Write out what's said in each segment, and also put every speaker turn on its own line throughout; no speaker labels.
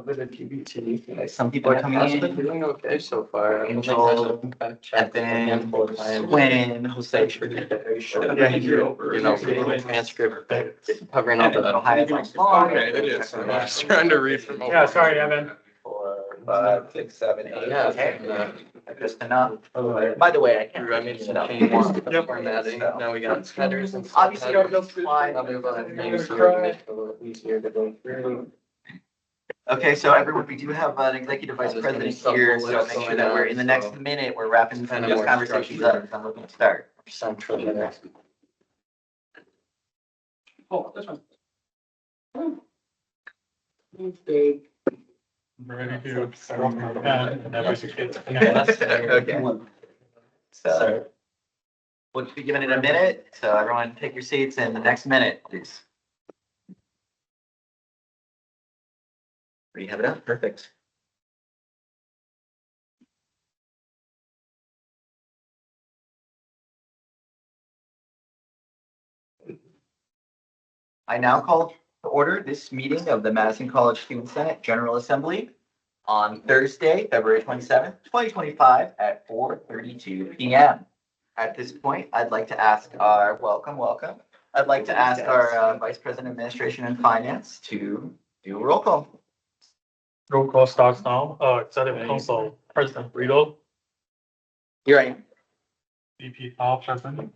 little bit of TBT.
Some people are coming
I've been
in.
doing okay so far.
Angel, Evan, Quinn, Jose.
You know, reading the transcript, covering all the highlights.
Okay,
it is. I was trying to read from.
Yeah, sorry, Evan.
4, 5, 6, 7, 8.
Yeah.
Okay. Just enough. By the way, I can't.
I made some changes.
Yep.
Formatting. Now we got headers and.
Obviously, our notes fly.
Other than things here to make it a little easier to go through.
Okay, so everyone, we do have an executive vice president here, so make sure that we're in the next minute, we're wrapping some of these conversations up. I'm looking to start.
Central there.
Oh, this one. Ready to start off my pen and everything.
Okay. So we'll be giving it a minute, so everyone take your seats in the next minute, please. You have it up, perfect. I now call to order this meeting of the Madison College Student Senate General Assembly on Thursday, February 27th, 2025 at 4:32 p.m. At this point, I'd like to ask our, welcome. I'd like to ask our Vice President of Administration and Finance to do a roll call.
Roll call starts now. Executive Council President Riddle,
Here I am.
VP Paul President,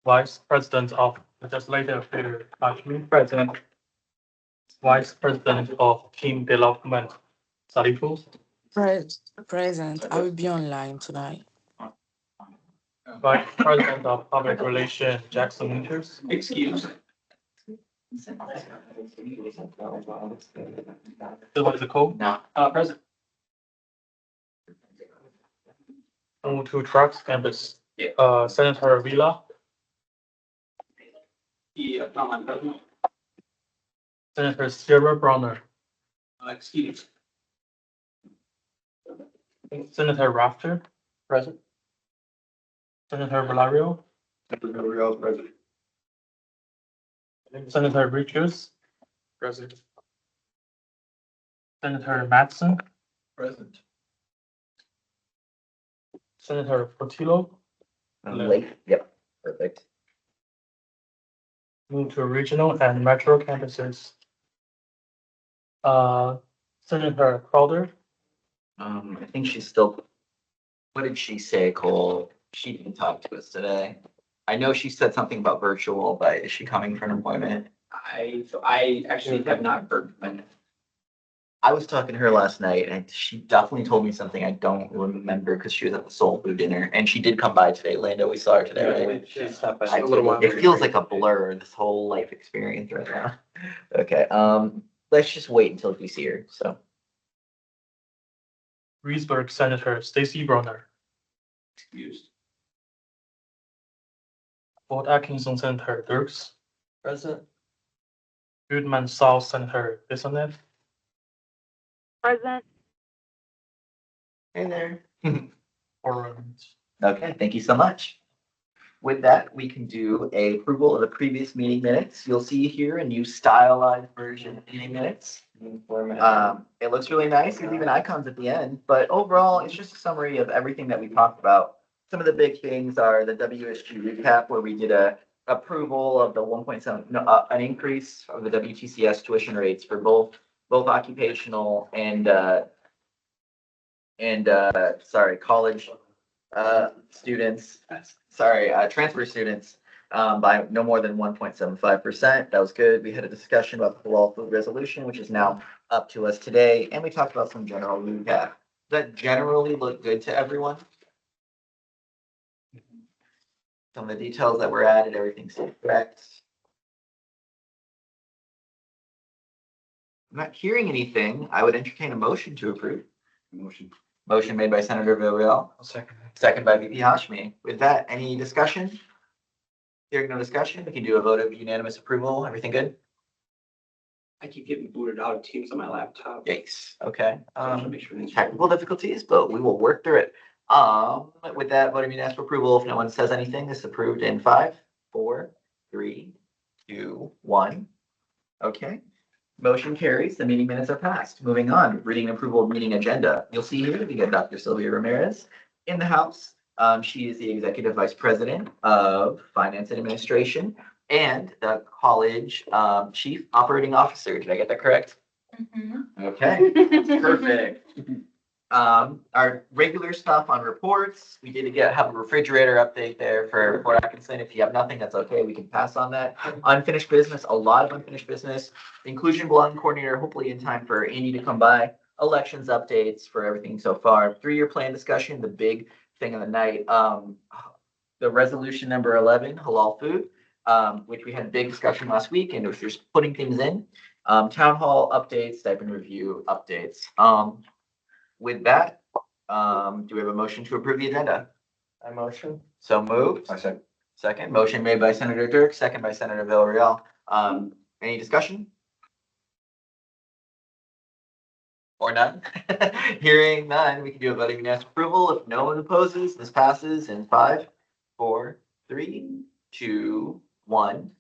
Vice President of Legislative Peter Ashmi, President, Vice President of Team Development Sally Pools,
Present. I will be online tonight.
Vice President of Public Relations Jackson Winters,
Excuse.
Supervisor Cole,
No.
President. Move to trucks campus. Senator Villa. I'm present. Senator Sarah Browner. Excuse. Senator Rafter. Present. Senator Valario.
President.
Senator Richards. Present. Senator Matson.
Present.
Senator Portillo.
Late. Yep, perfect.
Move to regional and metro campuses. Senator Crowder.
I think she's still, what did she say, Cole? She didn't talk to us today. I know she said something about virtual, but is she coming for an appointment?
I actually have not heard from her.
I was talking to her last night and she definitely told me something I don't remember because she was at the Soul Food dinner and she did come by today. Lando, we saw her today, right? It feels like a blur, this whole life experience right now. Okay, let's just wait until we see her, so.
Reedsburg Senator Stacy Browner.
Excused.
Fort Atkinson Senator Dirks.
Present.
Goodman South Senator Bissonnette.
Present.
Hey there.
Orange.
Okay, thank you so much. With that, we can do a approval of the previous meeting minutes. You'll see here a new stylized version of meeting minutes. It looks really nice. There's even icons at the end, but overall, it's just a summary of everything that we talked about. Some of the big things are the WSG recap, where we did a approval of the 1.7, an increase of the WTCS tuition rates for both occupational and college students, transfer students, by no more than 1.75%. That was good. We had a discussion about the halal food resolution, which is now up to us today, and we talked about some general recap. That generally looked good to everyone. Some of the details that were added, everything's correct. I'm not hearing anything. I would entertain a motion to approve. Motion made by Senator Villarreal. Second by VP Hashmi. With that, any discussion? Hearing no discussion, we can do a vote of unanimous approval. Everything good?
I keep getting booted out of Teams on my laptop.
Yikes. Okay.
So I wanna make sure things-
Technical difficulties, but we will work through it. With that, vote of unanimous approval. If no one says anything, this is approved in 5, 4, 3, 2, 1. Okay. Motion carries. The meeting minutes are passed. Moving on, reading and approval of meeting agenda. You'll see here we get Dr. Sylvia Ramirez in the house. She is the Executive Vice President of Finance and Administration and the college Chief Operating Officer. Did I get that correct? Okay, perfect. Our regular stuff on reports, we did have a refrigerator update there for Fort Atkinson. If you have nothing, that's okay. We can pass on that. Unfinished business, a lot of unfinished business. Inclusion belonging coordinator, hopefully in time for Andy to come by. Elections updates for everything so far. 3-year plan discussion, the big thing of the night. The resolution number 11, halal food, which we had a big discussion last week, and it was just putting things in. Town hall updates, stipend review updates. With that, do we have a motion to approve the agenda?
I motion.
So moved.
I said,
Second, motion made by Senator Dirk, second by Senator Villarreal. Any discussion? Or none? Hearing none, we can do a voting unanimous approval. If no one opposes, this passes in 5, 4, 3, 2, 1.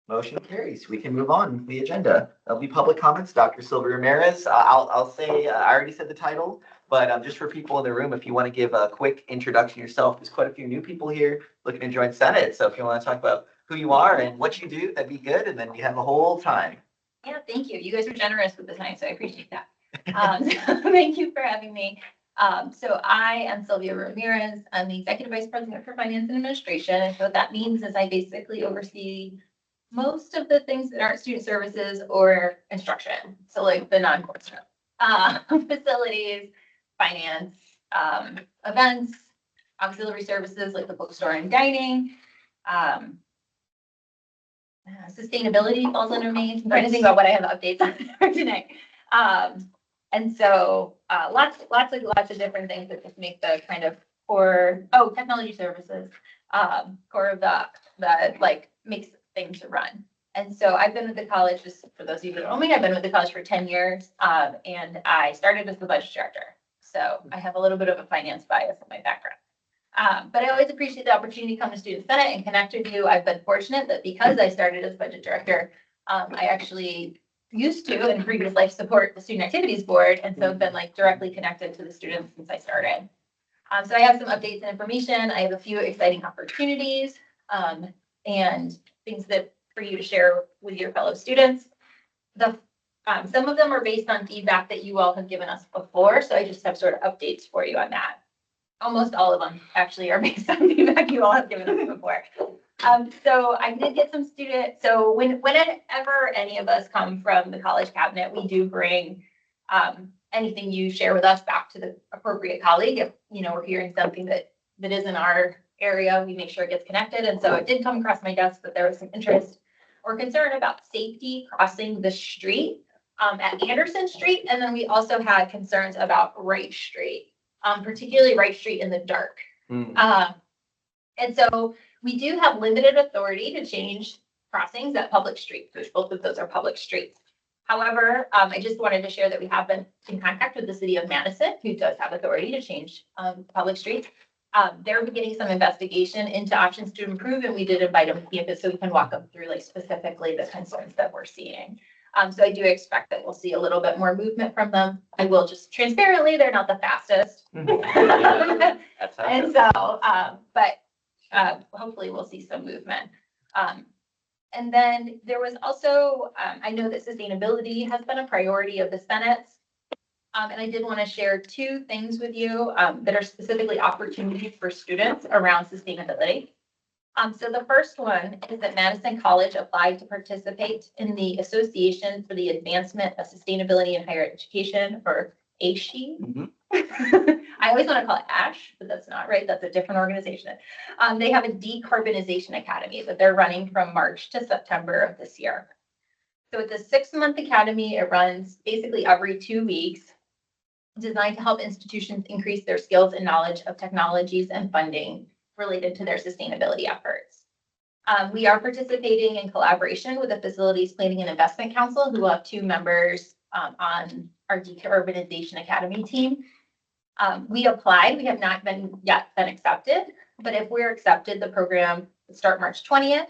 Motion carries. We can move on with the agenda. There'll be public comments. Dr. Silva Ramirez, I'll say, I already said the title, but just for people in the room, if you want to give a quick introduction yourself, there's quite a few new people here looking to join Senate. So if you want to talk about who you are and what you do, that'd be good. And then you have the whole time.
Yeah, thank you. You guys were generous with the time, so I appreciate that. So thank you for having me. So I am Sylvia Ramirez. I'm the Executive Vice President for Finance and Administration. And so what that means is I basically oversee most of the things that aren't student services or instruction. So like the non-core stuff, facilities, finance, events, auxiliary services like the bookstore and dining, sustainability falls under me. I'm trying to think about what I have updates on there tonight. And so lots of different things that just make the kind of core, technology services, core of the like makes things run. And so I've been with the college, just for those of you who don't know me, I've been with the college for 10 years. And I started as the budget director. So I have a little bit of a finance bias in my background. But I always appreciate the opportunity to come to Student Senate and connect with you. I've been fortunate that because I started as budget director, I actually used to in previous life support the Student Activities Board. And so I've been like directly connected to the students since I started. So I have some updates and information. I have a few exciting opportunities and things that for you to share with your fellow students. Some of them are based on feedback that you all have given us before. So I just have sort of updates for you on that. Almost all of them actually are based on feedback you all have given us before. So I did get some so whenever any of us come from the college cabinet, we do bring anything you share with us back to the appropriate colleague. If we're hearing something that is in our area, we make sure it gets connected. And so it did come across my desk that there was some interest or concern about safety crossing the street at Anderson Street. And then we also had concerns about Wright Street, particularly Wright Street in the dark. And so we do have limited authority to change crossings at public streets, which both of those are public streets. However, I just wanted to share that we have been in contact with the city of Madison, who does have authority to change public streets. They're beginning some investigation into options to improve, and we did invite them to campus so we can walk them through like specifically the concerns that we're seeing. So I do expect that we'll see a little bit more movement from them. I will just transparently, they're not the fastest. And so, but hopefully we'll see some movement. And then there was also, I know that sustainability has been a priority of the Senate. And I did want to share 2 things with you that are specifically opportunities for students around sustainability. So the first one is that Madison College applied to participate in the Association for the Advancement of Sustainability in Higher Education, or ASHE. I always want to call it ASH, but that's not right. That's a different organization. They have a decarbonization academy that they're running from March to September of this year. So it's a 6-month academy. It runs basically every 2 weeks, designed to help institutions increase their skills and knowledge of technologies and funding related to their sustainability efforts. We are participating in collaboration with the Facilities Planning and Investment Council, who will have 2 members on our Decarbonization Academy team. We applied. We have not yet been accepted, but if we're accepted, the program will start March 20th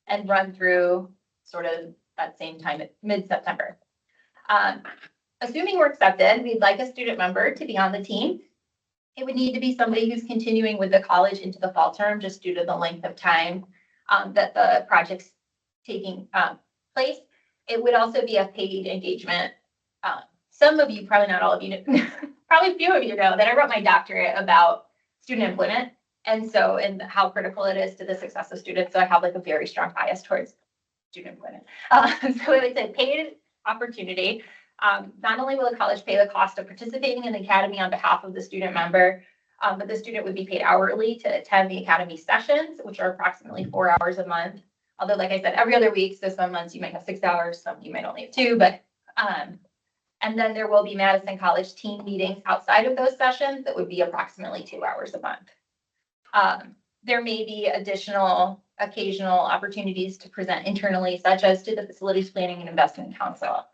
and run through sort of that same time at mid-September. Assuming we're accepted, we'd like a student member to be on the team. It would need to be somebody who's continuing with the college into the fall term, just due to the length of time that the project's taking place. It would also be a paid engagement. Some of you, probably not all of you, probably few of you know that I wrote my doctorate about student employment. And so, and how critical it is to the success of students. So I have like a very strong bias towards student employment. So it's a paid opportunity. Not only will the college pay the cost of participating in the academy on behalf of the student member, but the student would be paid hourly to attend the academy sessions, which are approximately 4 hours a month. Although, like I said, every other week, so some months you might have 6 hours, some you might only have 2, but, and then there will be Madison College team meetings outside of those sessions that would be approximately 2 hours a month. There may be additional occasional opportunities to present internally, such as to the Facilities Planning and Investment Council.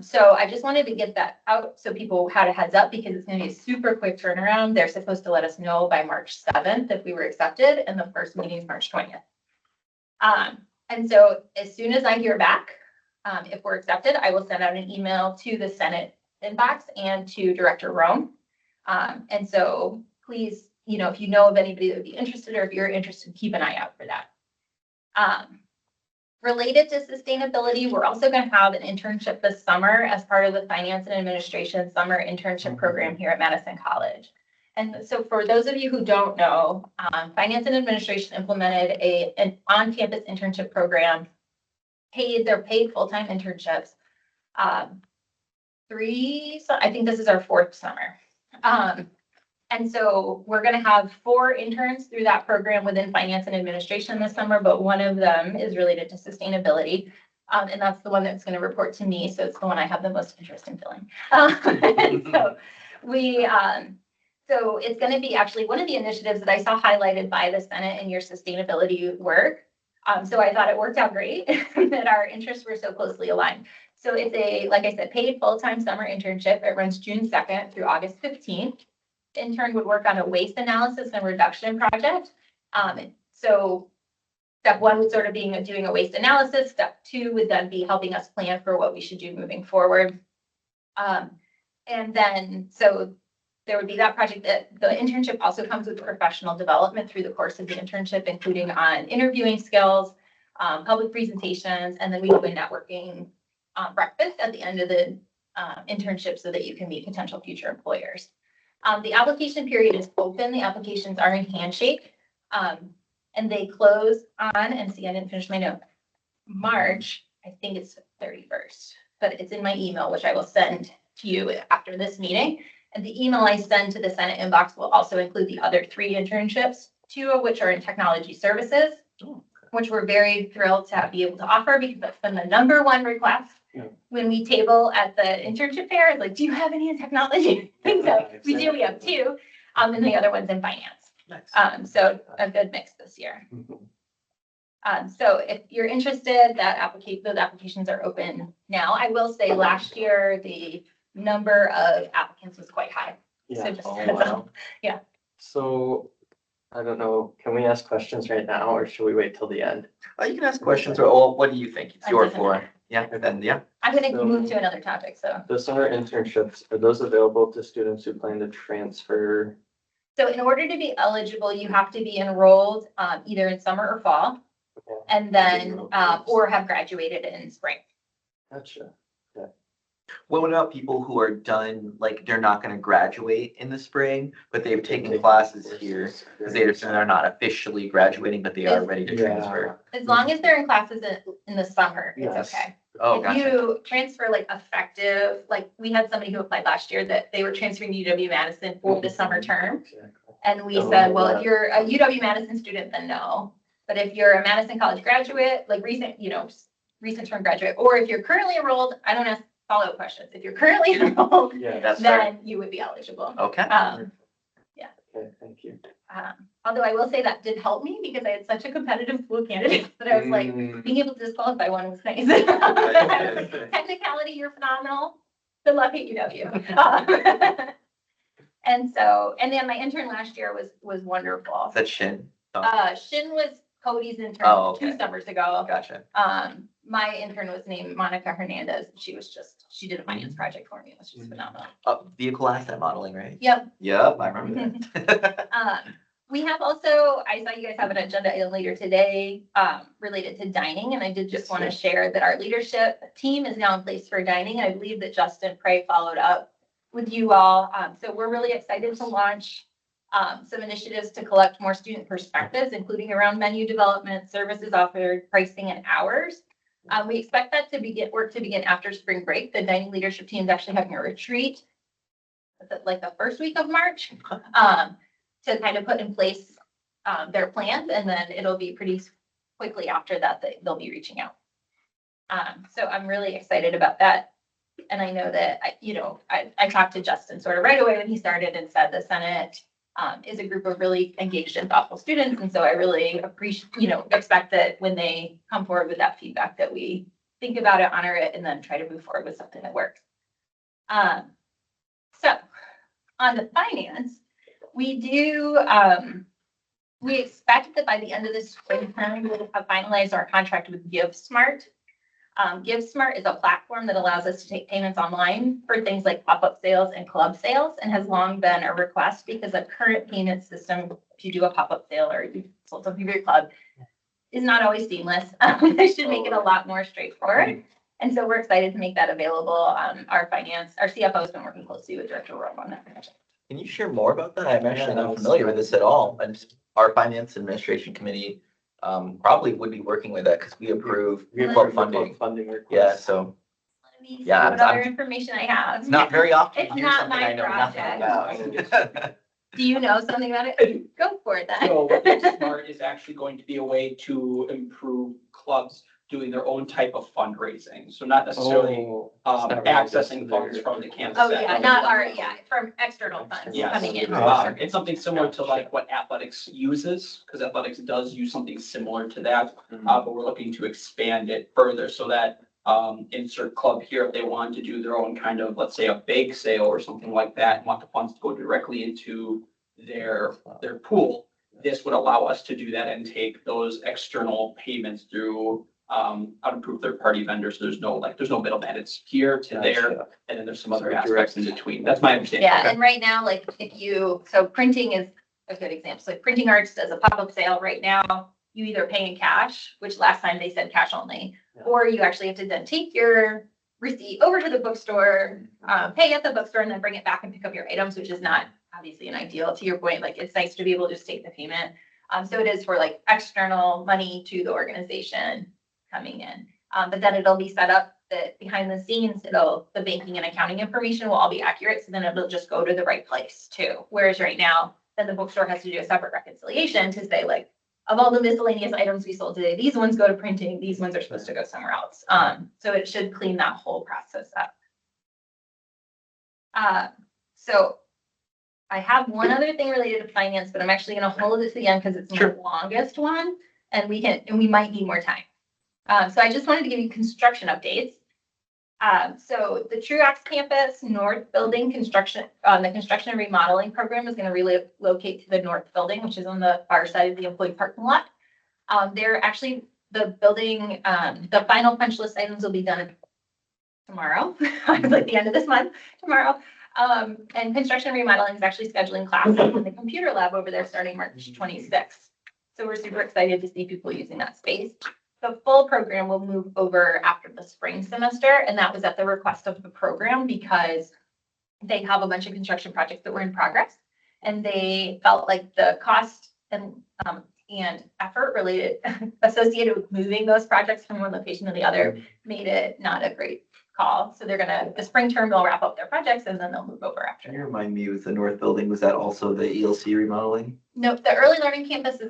So I just wanted to get that out so people had a heads up, because it's going to be a super quick turnaround. They're supposed to let us know by March 7th if we were accepted, and the first meeting is March 20th. And so as soon as I hear back, if we're accepted, I will send out an email to the Senate inbox and to Director Rome. And so please, you know, if you know of anybody that would be interested, or if you're interested, keep an eye out for that. Related to sustainability, we're also going to have an internship this summer as part of the Finance and Administration Summer Internship Program here at Madison College. And so for those of you who don't know, Finance and Administration implemented an on-campus internship program. They're paid full-time internships. I think this is our 4th summer. And so we're going to have 4 interns through that program within Finance and Administration this summer, but one of them is related to sustainability. And that's the one that's going to report to me. So it's the one I have the most interest in filling. So it's going to be actually one of the initiatives that I saw highlighted by the Senate in your sustainability work. So I thought it worked out great that our interests were so closely aligned. So it's a, like I said, paid full-time summer internship. It runs June 2nd through August 15th. The intern would work on a waste analysis and reduction project. So step 1 would sort of be doing a waste analysis. Step 2 would then be helping us plan for what we should do moving forward. And then, so there would be that project. That the internship also comes with professional development through the course of the internship, including on interviewing skills, public presentations, and then we do a networking breakfast at the end of the internship so that you can meet potential future employers. The application period is open. The applications are in Handshake, and they close on, and see, I didn't finish my note, March, I think it's 31st, but it's in my email, which I will send to you after this meeting. And the email I send to the Senate inbox will also include the other 3 internships, 2 of which are in technology services, which we're very thrilled to be able to offer, because that's been the #1 request when we table at the internship fair. It's like, do you have any in technology? So we do. We have 2, and the other one's in finance.
Nice.
So a good mix this year. So if you're interested, those applications are open now. I will say last year the number of applicants was quite high. So
Yeah.
just
Oh,
heads up.
wow.
Yeah.
So, I don't know, can we ask questions right now, or should we wait till the end?
You can ask questions, or what do you think? It's
It
your
doesn't
floor.
matter.
Yeah, then, yeah.
I'm going to
So-
move to another topic. So
The summer internships, are those available to students who plan to transfer?
in order to be eligible, you have to be enrolled either in summer or fall,
Okay,
and then or have graduated in spring.
Gotcha.
What about people who are done, like, they're not gonna graduate in the spring, but they've taken
Take
classes here? Because
courses.
they're not officially graduating, but they are ready to transfer.
As long as they're in classes in the summer, it's
Yes.
okay.
Oh,
If
gotcha.
you transfer like effective, like we had somebody who applied last year that they were transferring to UW-Madison for the summer term.
Exactly.
And we
Oh,
said, well,
yeah.
if you're a UW-Madison student, then no. But if you're a Madison College graduate, like recent term graduate, or if you're currently enrolled, I don't ask follow-up questions. If you're currently enrolled,
Yeah,
That's fair.
then you would be eligible.
Okay.
okay, thank you.
Although I will say that did help me because I had such a competitive pool of candidates that I was like, being able to disqualify one was nice. Technicality, you're phenomenal. Good luck at UW. And then my intern last year was wonderful.
Is that Shin?
Shin was Cody's intern
Oh, okay.
2 summers ago.
Gotcha.
my intern was named Monica Hernandez. She did a finance project for me. It was just phenomenal.
Vehicle asset modeling, right?
Yep.
Yep, I remember that.
We have also, I saw you guys have an agenda item later today, related to dining, and I did just want to share that our leadership team is now in place for dining. I believe that Justin Prey followed up with you all. So we're really excited to launch some initiatives to collect more student perspectives, including around menu development, services offered, pricing, and hours. We expect that to begin after spring break. The dining leadership team is actually having a retreat, like the first week of March, to kind of put in place their plans, and then it'll be pretty quickly after that they'll be reaching out. So I'm really excited about that. And I know that, I talked to Justin sort of right away when he started and said the Senate is a group of really engaged and thoughtful students. And so I really expect that when they come forward with that feedback that we think about it, honor it, and then try to move forward with something that works. So on the finance, we expect that by the end of the spring term, we'll have finalized our contract with GiveSmart. GiveSmart is a platform that allows us to take payments online for things like pop-up sales and club sales, and has long been a request because the current payment system, if you do a pop-up sale or you sold something for your club, is not always seamless. They should make it a lot more straightforward. And so we're excited to make that available. Our CFO has been working closely with Director Rowe on that project.
Can you share more about that? I'm actually not familiar with this at all. And our finance administration committee probably would be working with that because we approve club funding. Yeah, so
Let me see
Yeah,
what other information I have.
it's not very often
It's
to hear
not
something
my
I know nothing
project.
about.
Do you know something about it? Go for it
So
then.
Smart is actually going to be a way to improve clubs doing their own type of fundraising. So not necessarily accessing funds from the campus.
Oh, yeah, not from external funds
Yes.
coming in.
It's something similar to like what athletics uses, because athletics does use something similar to that. But we're looking to expand it further so that insert club here, if they want to do their own kind of, let's say, a bake sale or something like that, and want the funds to go directly into their pool, this would allow us to do that and take those external payments through unapproved third-party vendors. There's no middleman. It's here to there, and then there's some other aspects in between. That's my understanding.
Yeah, and right now, like so printing is a good example. So Printing Arts does a pop-up sale right now. You either pay in cash, which last time they said cash only, or you actually have to then take your receipt over to the bookstore, pay at the bookstore, and then bring it back and pick up your items, which is not obviously an ideal. To your point, like it's nice to be able to just take the payment. So it is for like external money to the organization coming in. But then it'll be set up that behind the scenes, the banking and accounting information will all be accurate. So then it'll just go to the right place too. Whereas right now, then the bookstore has to do a separate reconciliation to say like, of all the miscellaneous items we sold today, these ones go to printing, these ones are supposed to go somewhere else. So it should clean that whole process up. So I have one other thing related to finance, but I'm actually going to hold it to the end because it's the longest one, and we might need more time. So I just wanted to give you construction updates. So the Truax campus north building construction, the construction and remodeling program is going to relocate to the north building, which is on the far side of the employee parking lot. They're actually the building, the final punch list items will be done tomorrow. It's like the end of this month, tomorrow. And construction and remodeling is actually scheduling classes in the computer lab over there starting March 26th. So we're super excited to see people using that space. The full program will move over after the spring semester, and that was at the request of the program because they have a bunch of construction projects that were in progress, and they felt like the cost and effort associated with moving those projects from one location to the other made it not a great call. So the spring term, they'll wrap up their projects and then they'll move over after.
Can you remind me with the north building, was that also the ELC remodeling?
No, the early learning campus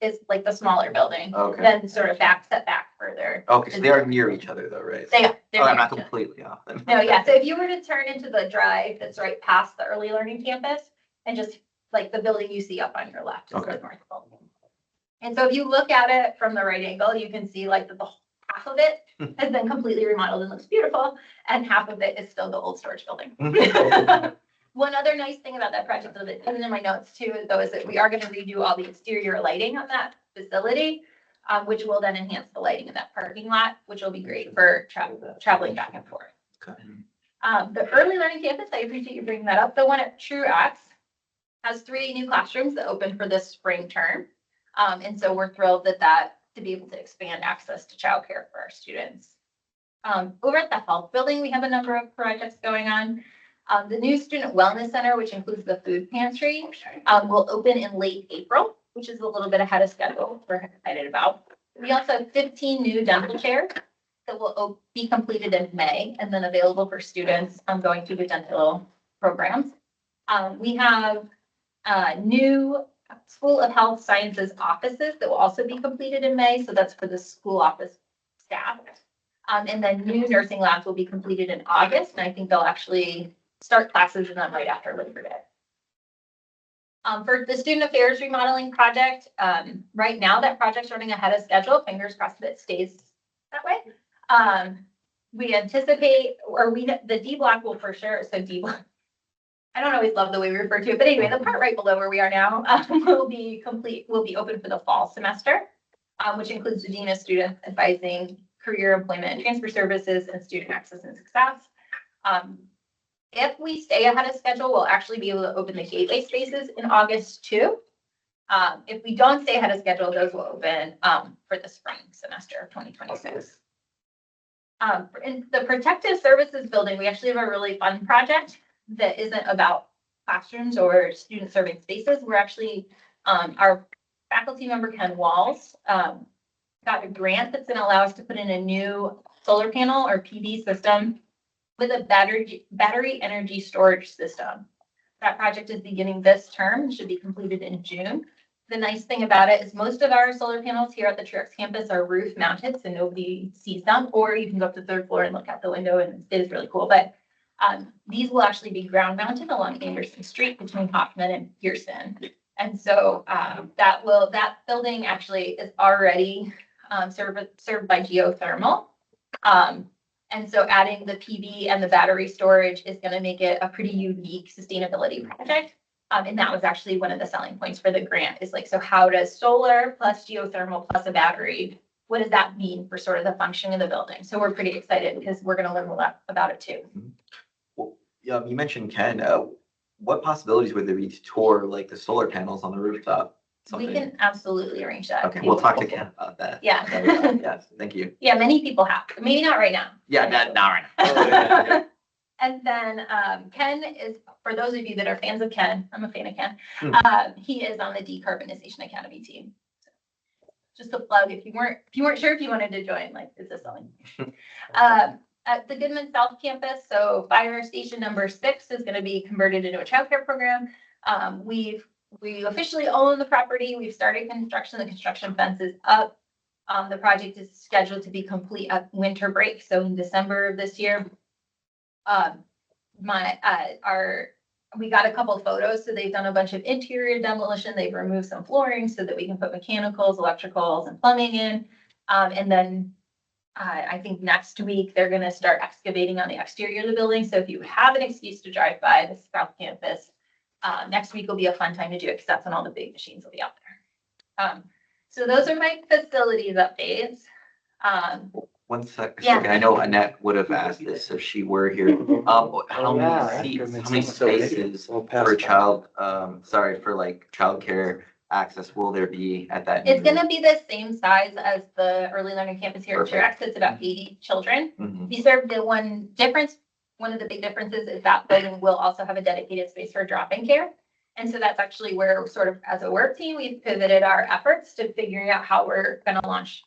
is like the smaller building,
Okay.
then sort of set back further.
Okay, so they are near each other though, right?
They're
Oh, I'm
near
not
each other.
completely off then.
No, yeah, so if you were to turn into the drive that's right past the early learning campus and just like the building you see up on your left is
Okay.
the north building. And so if you look at it from the right angle, you can see like the half of it has been completely remodeled and looks beautiful, and half of it is still the old storage building. One other nice thing about that project, that isn't in my notes too, though, is that we are going to redo all the exterior lighting on that facility. which will then enhance the lighting in that parking lot, which will be great for traveling back and forth.
Okay.
The early learning campus, I appreciate you bringing that up. The one at Truax has 3 new classrooms that open for this spring term. And so we're thrilled that to be able to expand access to childcare for our students. Over at the health building, we have a number of projects going on. The new student wellness center, which includes the food pantry, will open in late April, which is a little bit ahead of schedule. We're excited about. We also have 15 new dental chairs that will be completed in May and then available for students going through the dental programs. We have new School of Health Sciences offices that will also be completed in May. So that's for the school office staff. And then new nursing labs will be completed in August. And I think they'll actually start classes in them right after Labor Day. For the student affairs remodeling project, right now that project's running ahead of schedule. Fingers crossed that it stays that way. We anticipate, the D block will for sure, so D block. I don't always love the way we refer to it, but anyway, the part right below where we are now will be open for the fall semester, which includes the Dean of Students advising career, employment, and transfer services, and student access and success. If we stay ahead of schedule, we'll actually be able to open the gateway spaces in August too. If we don't stay ahead of schedule, those will open for the spring semester of 2026. In the protective services building, we actually have a really fun project that isn't about classrooms or student serving spaces. We're actually, our faculty member, Ken Walls, got a grant that's going to allow us to put in a new solar panel or PV system with a battery energy storage system. That project is beginning this term and should be completed in June. The nice thing about it is most of our solar panels here at the Truax campus are roof mounted, so nobody sees them, or you can go up to the 3rd floor and look out the window, and it is really cool. But these will actually be ground mounted along Anderson Street between Hoffman and Pearson. And so that building actually is already served by geothermal. And so adding the PV and the battery storage is going to make it a pretty unique sustainability project. And that was actually one of the selling points for the grant is like, so how does solar plus geothermal plus a battery, what does that mean for sort of the function of the building? So we're pretty excited because we're going to learn a lot about it too.
Well, yeah, you mentioned Ken. What possibilities would there be to tour like the solar panels on the rooftop?
We can absolutely arrange that.
Okay, we'll talk to Ken about that.
Yeah.
Yes, thank you.
Yeah, many people have, maybe not right now.
Yeah, not right now.
And then Ken is, for those of you that are fans of Ken, I'm a fan of Ken. He is on the Decarbonization Academy team. So just a plug if you weren't sure if you wanted to join, like it's a selling. At the Goodman South campus, so fire station number 6 is going to be converted into a childcare program. We officially own the property. We've started construction. The construction fence is up. The project is scheduled to be complete at winter break, so in December of this year. We got a couple of photos, so they've done a bunch of interior demolition. They've removed some flooring so that we can put mechanicals, electricals, and plumbing in. And then I think next week they're going to start excavating on the exterior of the building. So if you have an excuse to drive by the South Campus, next week will be a fun time to do it because that's when all the big machines will be out there. So those are my facilities updates.
One second,
Yeah.
I know Annette would have asked this if she were here. How many seats, how many spaces for for like childcare access will there be at that?
It's going to be the same size as the early learning campus here at Truax. It's about 80 children. We serve the one of the big differences is that building will also have a dedicated space for drop-in care. And so that's actually where sort of as a work team, we've pivoted our efforts to figuring out how we're going to launch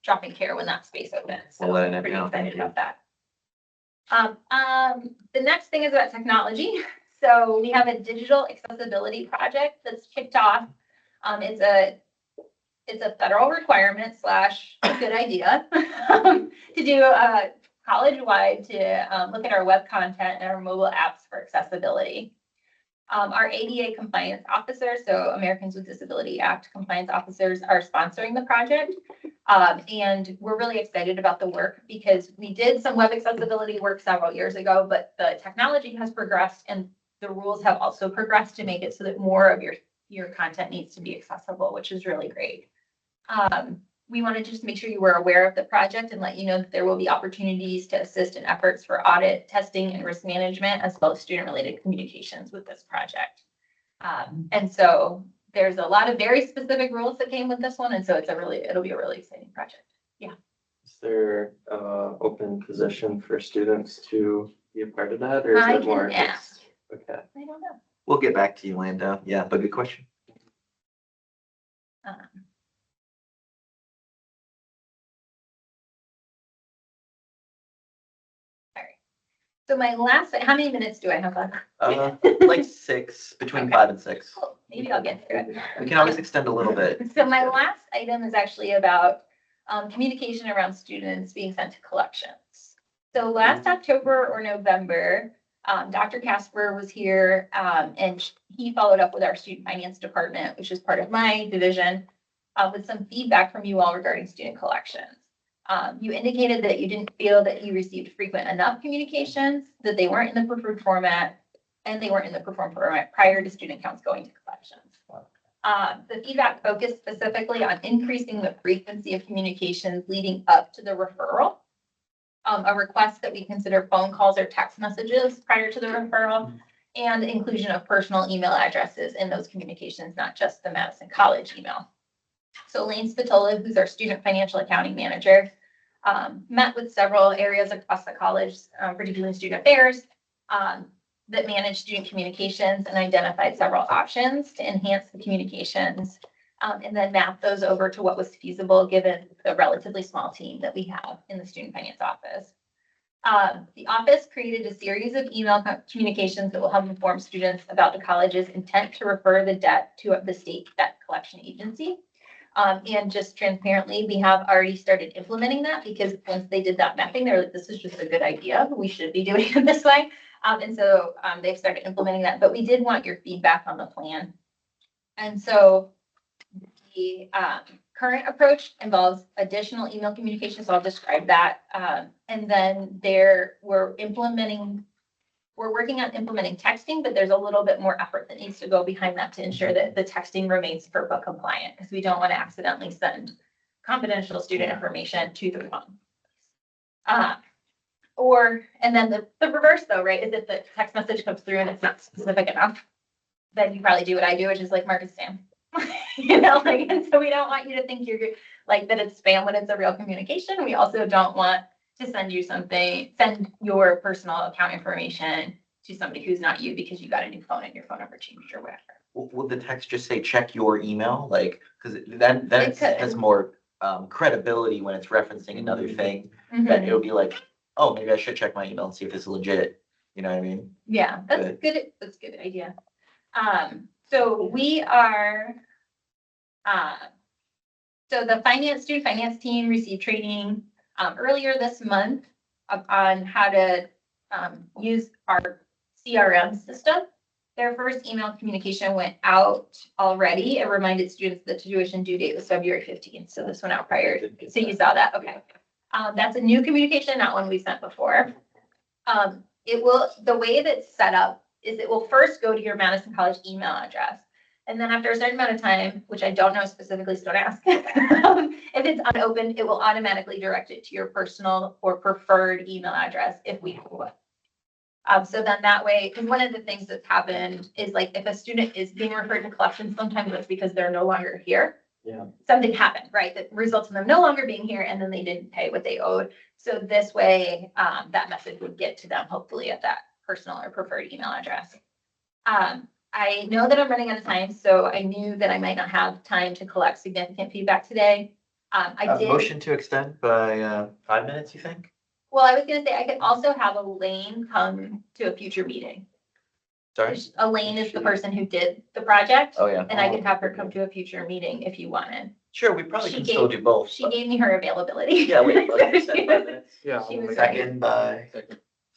drop-in care when that space opens. So
We'll let
I'm
Annette
pretty
know.
excited about that. The next thing is about technology. So we have a digital accessibility project that's kicked off. It's a federal requirement / good idea to do college-wide to look at our web content and our mobile apps for accessibility. Our ADA compliance officers, so Americans with Disability Act compliance officers, are sponsoring the project. And we're really excited about the work because we did some web accessibility work several years ago, but the technology has progressed and the rules have also progressed to make it so that more of your content needs to be accessible, which is really great. we wanted to just make sure you were aware of the project and let you know that there will be opportunities to assist in efforts for audit, testing, and risk management, as well as student-related communications with this project. And so there's a lot of very specific rules that came with this one, and so it'll be a really exciting project.
Is there open position for students to be a part of that, or is
I
it more?
can ask.
Okay.
I don't know.
We'll get back to you, Lando. Yeah, but good question.
Um, All right. So my last, how many minutes do I have left?
Like 6, between
Okay.
5 and 6.
Cool. Maybe I'll get through it.
We can always extend a little bit.
So my last item is actually about communication around students being sent to collections. So last October or November, Dr. Casper was here and he followed up with our student finance department, which is part of my division, with some feedback from you all regarding student collections. You indicated that you didn't feel that you received frequent enough communications, that they weren't in the preferred format, and they weren't in the preferred format prior to student counts going to collections. The feedback focused specifically on increasing the frequency of communications leading up to the referral. A request that we consider phone calls or text messages prior to the referral, and the inclusion of personal email addresses in those communications, not just the Madison College email. So Lane Spatola, who's our student financial accounting manager, met with several areas across the college, particularly student affairs, that manage student communications and identified several options to enhance the communications, and then map those over to what was feasible given the relatively small team that we have in the student finance office. The office created a series of email communications that will help inform students about the college's intent to refer the debt to the state debt collection agency. And just transparently, we have already started implementing that because once they did that mapping, they're like, this is just a good idea. We should be doing it this way. And so they've started implementing that, but we did want your feedback on the plan. And so the current approach involves additional email communication, so I'll describe that. And then we're working on implementing texting, but there's a little bit more effort that needs to go behind that to ensure that the texting remains FERPA compliant, because we don't want to accidentally send confidential student information to the phone. And then the reverse though, right, is if the text message comes through and it's not specific enough, then you probably do what I do, which is like mark it spam. And so we don't want you to think you're like that it's spam when it's a real communication. We also don't want to send your personal account information to somebody who's not you because you got a new phone and your phone number changed or whatever.
Would the text just say, check your email? Like, because then it
could.
has more credibility when it's referencing another thing.
Mhm.
That it would be like, oh, maybe I should check my email and see if it's legit. You know what I mean?
Yeah, that's good. That's a good idea. So we are, so the student finance team received training earlier this month on how to use our CRM system. Their first email communication went out already. It reminded students that the tuition due date was February 15th. So this went out prior. So you saw that. Okay. That's a new communication, not one we sent before. The way that's set up is it will first go to your Madison College email address. And then after a certain amount of time, which I don't know specifically, so don't ask, if it's unopened, it will automatically direct it to your personal or preferred email address if we have one. So then that way, because one of the things that's happened is like if a student is being referred to collections, sometimes it's because they're no longer here.
Yeah.
Something happened, right? That results in them no longer being here and then they didn't pay what they owed. So this way, that message would get to them hopefully at that personal or preferred email address. I know that I'm running out of time, so I knew that I might not have time to collect significant feedback today. I did.
Motion to extend by 5 minutes, you think?
Well, I was gonna say I could also have Elaine come to a future meeting.
Sorry?
Elaine is the person who did the project,
Oh, yeah.
and I could have her come to a future meeting if you wanted.
Sure, we probably
She
can still
gave-
do both.
She gave me her availability.
Yeah, wait, like you said, 5 minutes.
Yeah.
She was
Second by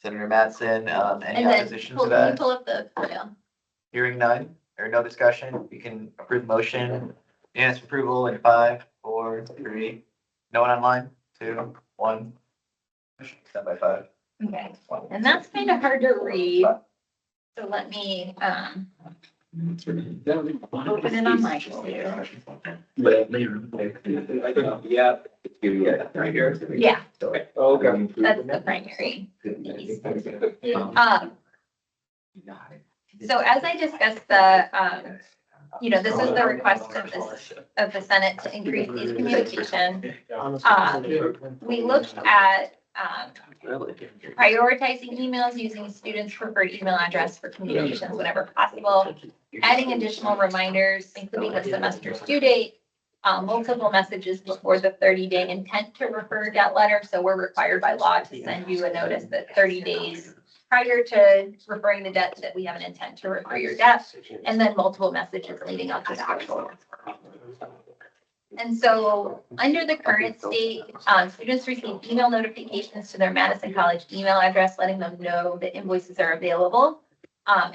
Senator Mattson. Any
And then,
opposition to
can you
that?
pull up the file?
Hearing none or no discussion, we can approve the motion. Unanimous approval in 5, 4, 3. No one online? 2, 1. Motion extend by 5.
Okay, and that's kind of hard to read. So let me, Open it on my computer.
Yeah. Right here.
Yeah,
Okay.
that's the primary piece. So as I discussed this is the request of the Senate to increase these communication. We looked at, prioritizing emails using students' preferred email address for communications whenever possible, adding additional reminders, including the semester's due date, multiple messages before the 30-day intent to refer debt letter. So we're required by law to send you a notice that 30 days prior to referring the debt that we have an intent to refer your debt, and then multiple messages leading up to the actual referral. And so under the current state, students receive email notifications to their Madison College email address, letting them know that invoices are available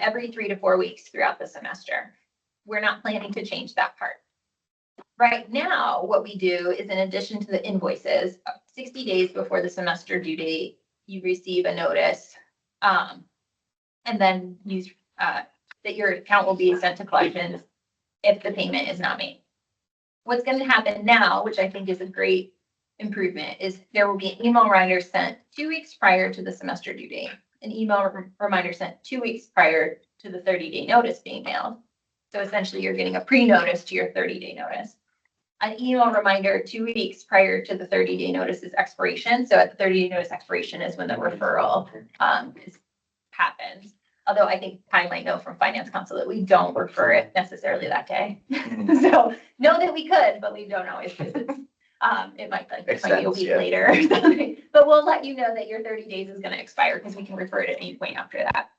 every 3 to 4 weeks throughout the semester. We're not planning to change that part. Right now, what we do is in addition to the invoices, 60 days before the semester due date, you receive a notice. And then that your account will be sent to collections if the payment is not made. What's going to happen now, which I think is a great improvement, is there will be an email reminder sent 2 weeks prior to the semester due date, an email reminder sent 2 weeks prior to the 30-day notice being mailed. So essentially you're getting a pre-notice to your 30-day notice. An email reminder 2 weeks prior to the 30-day notice's expiration. So at the 30-day notice expiration is when the referral happens. Although I think Ty might know from Finance Council that we don't refer it necessarily that day. So know that we could, but we don't always. It might be a week later or something. But we'll let you know that your 30 days is going to expire because we can refer it at any point after that.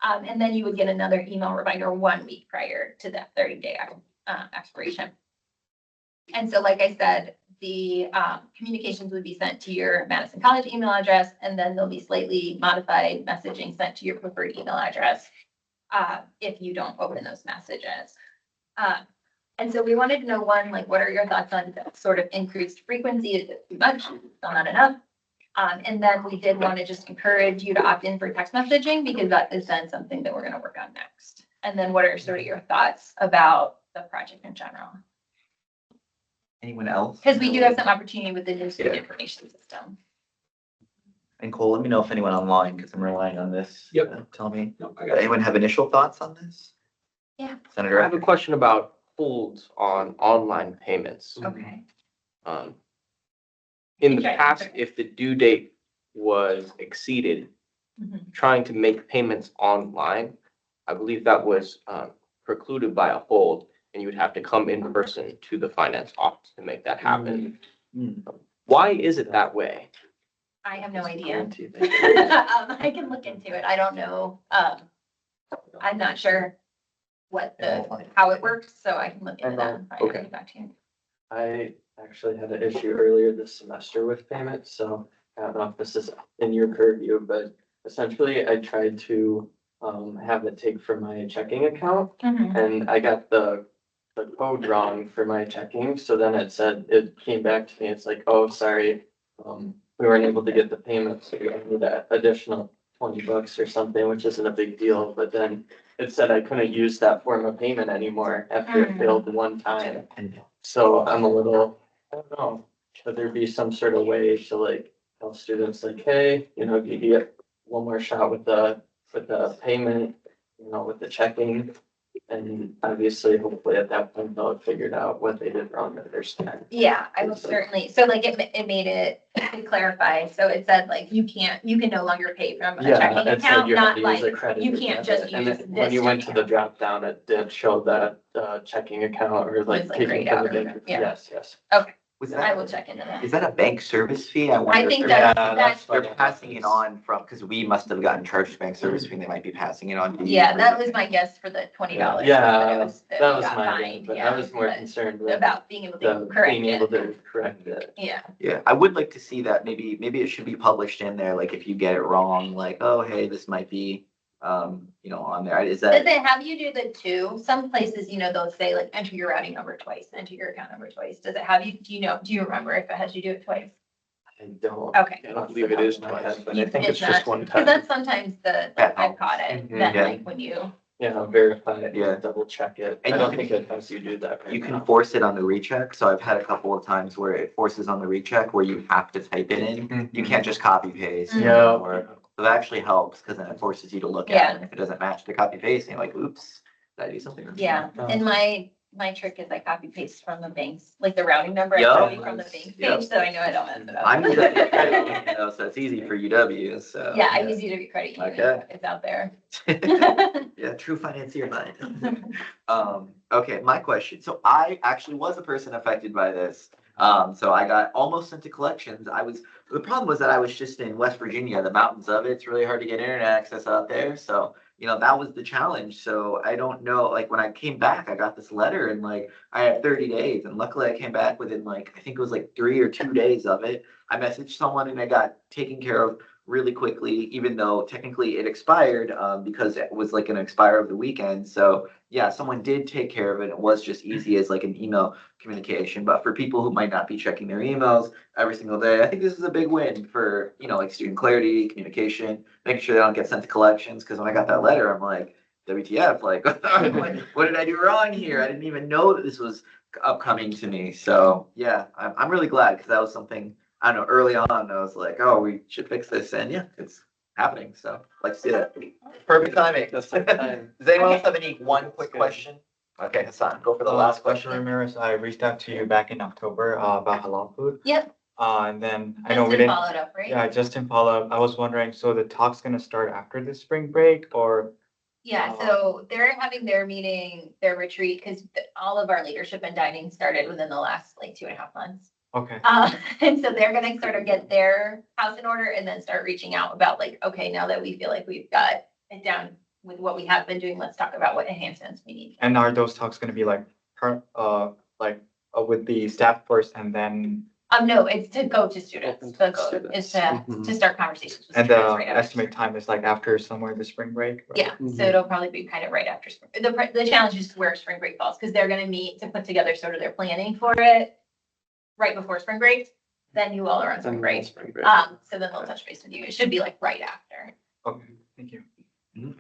And then you would get another email reminder 1 week prior to that 30-day expiration. And so, like I said, the communications would be sent to your Madison College email address, and then there'll be slightly modified messaging sent to your preferred email address if you don't open those messages. And so we wanted to know, one, like, what are your thoughts on the sort of increased frequency? Is it too much? Still not enough? And then we did want to just encourage you to opt in for text messaging because that is then something that we're going to work on next. And then what are sort of your thoughts about the project in general?
Anyone else?
Because we do have some opportunity with the new student information system.
And Cole, let me know if anyone online, because I'm relying on this.
Yep.
Tell me.
No, I got it.
Anyone have initial thoughts on this?
Yeah.
Senator.
I have a question about holds on online payments.
Okay.
In the
Okay.
past, if the due date was exceeded,
Mhm.
trying to make payments online, I believe that was precluded by a hold, and you would have to come in person to the finance office to make that happen. Why is it that way?
I have no idea. I can look into it. I don't know. I'm not sure how it works, so I can look into that and probably
Okay.
get back to you.
I actually had an issue earlier this semester with payments, so I don't know if this is in your purview, but essentially I tried to have it take from my checking account and I got the code wrong for my checking. So then it came back to me. It's like, oh, sorry, we weren't able to get the payment, so you need that additional $20 or something, which isn't a big deal. But then it said I couldn't use that form of payment anymore after it failed one time. So I'm a little, I don't know, should there be some sort of way to like tell students like, hey, you get one more shot with the payment, with the checking. And obviously, hopefully at that point, they'll have figured out what they did wrong and understand.
Yeah, I will certainly. So like it made it clarify. So it said like you can no longer pay from a checking
It said
account,
you have
not
to
like
use a credit.
you
or
can't
debit.
just
And
use
then
this.
when you went to the
checking
drop down, it did show that checking account or like
Was, like,
taking
grayed
from
out
the
or
bank.
whatever. Yeah.
Yes.
Was
account. I
that,
will check into that.
is that a bank service fee? I wonder
I
if
think
they're-
that's
They're passing it on from, because we must have gotten charged bank service fee, and they might be passing it on to you.
yeah, that was my guess for the $20.
Yeah,
that
that
we
was
got
my
fined,
guess, but
yeah,
I was more
but
concerned with
about being able to correct
being able
it.
to correct it.
Yeah.
Yeah, I would like to see that. Maybe it should be published in there, like if you get it wrong, like, oh, hey, this might be, on there. Is
Does
that?
it have you do the two? Some places, they'll say like enter your routing number twice, enter your account number twice. Does it have you, do you remember if it has you do it twice?
I don't.
Okay.
I don't believe it is twice, but I think it's
It's
just
not-
one
Cause
time.
that's sometimes I've caught it,
Mhm.
then
Yeah.
like when you
Yeah, verify it,
Yeah.
double check it.
And
I
you
don't
can-
think it has you do that right
You can
now.
force it on the recheck, so I've had a couple of times where it forces on the recheck where you have to type it in. You can't just copy paste.
Yeah.
So that actually helps, because then it forces you to look at it, and if it doesn't match the copy paste, you're like, oops, did I do something wrong?
Yeah, and my trick is I copy paste from the banks, like the routing number, I
Yup.
copy from the bank
Yup.
page, so I know I don't mess it up.
I'm UW credit union though, so it's easy for UW, so.
Yeah, I use UW Credit Union,
Okay.
it's out there.
Yeah, true financier mind. Okay, my question. So I actually was a person affected by this. So I got almost sent to collections. The problem was that I was just in West Virginia, the mountains of it. It's really hard to get internet access out there. So, that was the challenge. So I don't know, like when I came back, I got this letter and like I had 30 days. And luckily I came back within like, I think it was like 3 or 2 days of it. I messaged someone and I got taken care of really quickly, even though technically it expired, because it was like an expire of the weekend. So yeah, someone did take care of it. It was just easy as like an email communication. But for people who might not be checking their emails every single day, I think this is a big win for, like student clarity, communication, making sure they don't get sent to collections. Because when I got that letter, I'm like, WTF, like, what did I do wrong here? I didn't even know that this was upcoming to me. So yeah, I'm really glad, because that was something, I don't know, early on, I was like, oh, we should fix this. And yeah, it's happening. So like to see that. Perfect timing.
Just in time.
Does anyone else have one quick question? Okay, Hassan, go for the last
Dr.
question.
Ramirez, I reached out to you back in October about halal food.
Yep,
And then I know we
Justin
didn't,
followed up, right?
yeah, just in follow-up, I was wondering, so the talk's gonna start after the spring break or?
Yeah, so they're having their meeting, their retreat, because all of our leadership and dining started within the last like 2.5 months.
Okay,
And so they're gonna sort of get their house in order and then start reaching out about like, okay, now that we feel like we've got it down with what we have been doing, let's talk about what enhancements we need.
and are those talks gonna be like, with the staff first and then,
No, it's to go to students.
Open to
The goal
students.
is to
Mhm.
start conversations with
and the
students right after.
estimate time is like after somewhere the spring break? right?
Yeah, so it'll probably be kind of right after spring. The challenge is where spring break falls, because they're gonna meet to put together sort of their planning for it right before spring break. Then you all are on spring break. So then they'll touch base with you. It should be like right after.
Okay, thank you.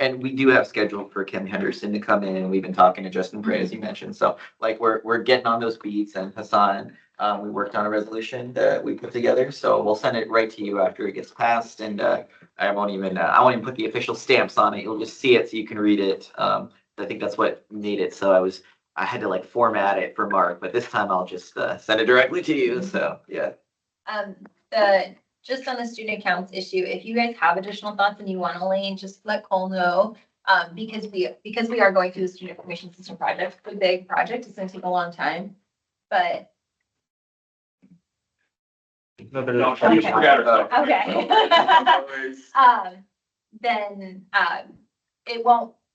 And we do have scheduled for Kim Henderson to come in, and we've been talking to Justin Gray, as you mentioned. So like we're getting on those beats, and Hassan, we worked on a resolution that we put together. So we'll send it right to you after it gets passed, and I won't even put the official stamps on it. You'll just see it so you can read it. I think that's what made it. So I had to like format it for Mark, but this time I'll just send it directly to you. So yeah.
Just on the student accounts issue, if you guys have additional thoughts and you want Elaine, just let Cole know. Because we are going through the student information system project, it's a big project, it's gonna take a long time, but.
No,
No, you forgot her stuff.
Okay. Then,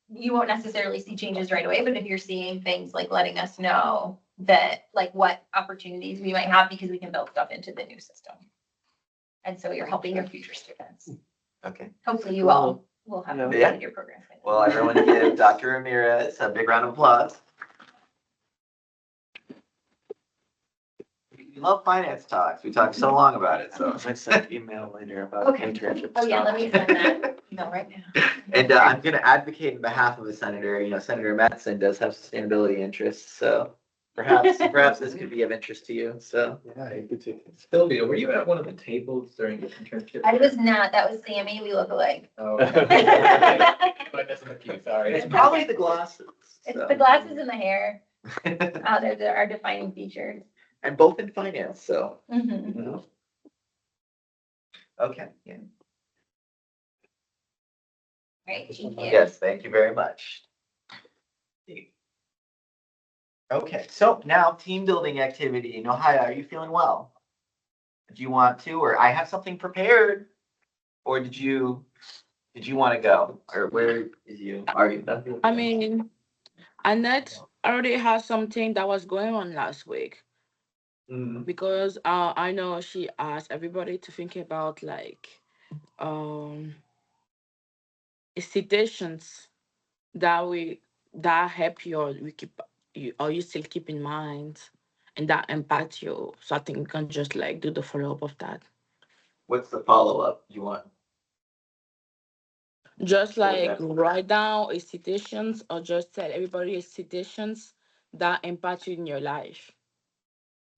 you won't necessarily see changes right away, but if you're seeing things like letting us know that, like what opportunities we might have, because we can build stuff into the new system. And so you're helping your future students.
Okay.
Hopefully you all will have
Yeah.
completed your program. by then.
Well, everyone give Dr. Ramirez a big round of applause. We love finance talks. We talked so long about it, so.
I sent email later about
Okay.
internship
Oh, yeah, let me
stuff.
send that email right now.
And I'm gonna advocate in behalf of the senator. Senator Mattson does have sustainability interests, so perhaps this could be of interest to you, so.
Yeah, you could take it.
Sylvia, were you at one of the tables during your internship?
I was not, that was Sammy, we look alike.
Oh.
It's
I'm missing a few, sorry.
It's probably the glasses. so.
the glasses and the hair, they're our defining features.
And both in finance, so.
Mhm.
Okay, yeah.
Great, thank you.
Yes, thank you very much. Okay, so now team building activity. Nohaya, are you feeling well? Do you want to, or I have something prepared? Or did you want to go? Or where is you? Are you?
I mean, Annette already has something that was going on last week,
Mhm.
because I know she asked everybody to think about like citations that help you, or you still keep in mind and that impact you. So I think we can just like do the follow-up of that.
What's the follow-up you want?
Just like
Okay.
write down a citations or just tell everybody a citations that impact you in your life.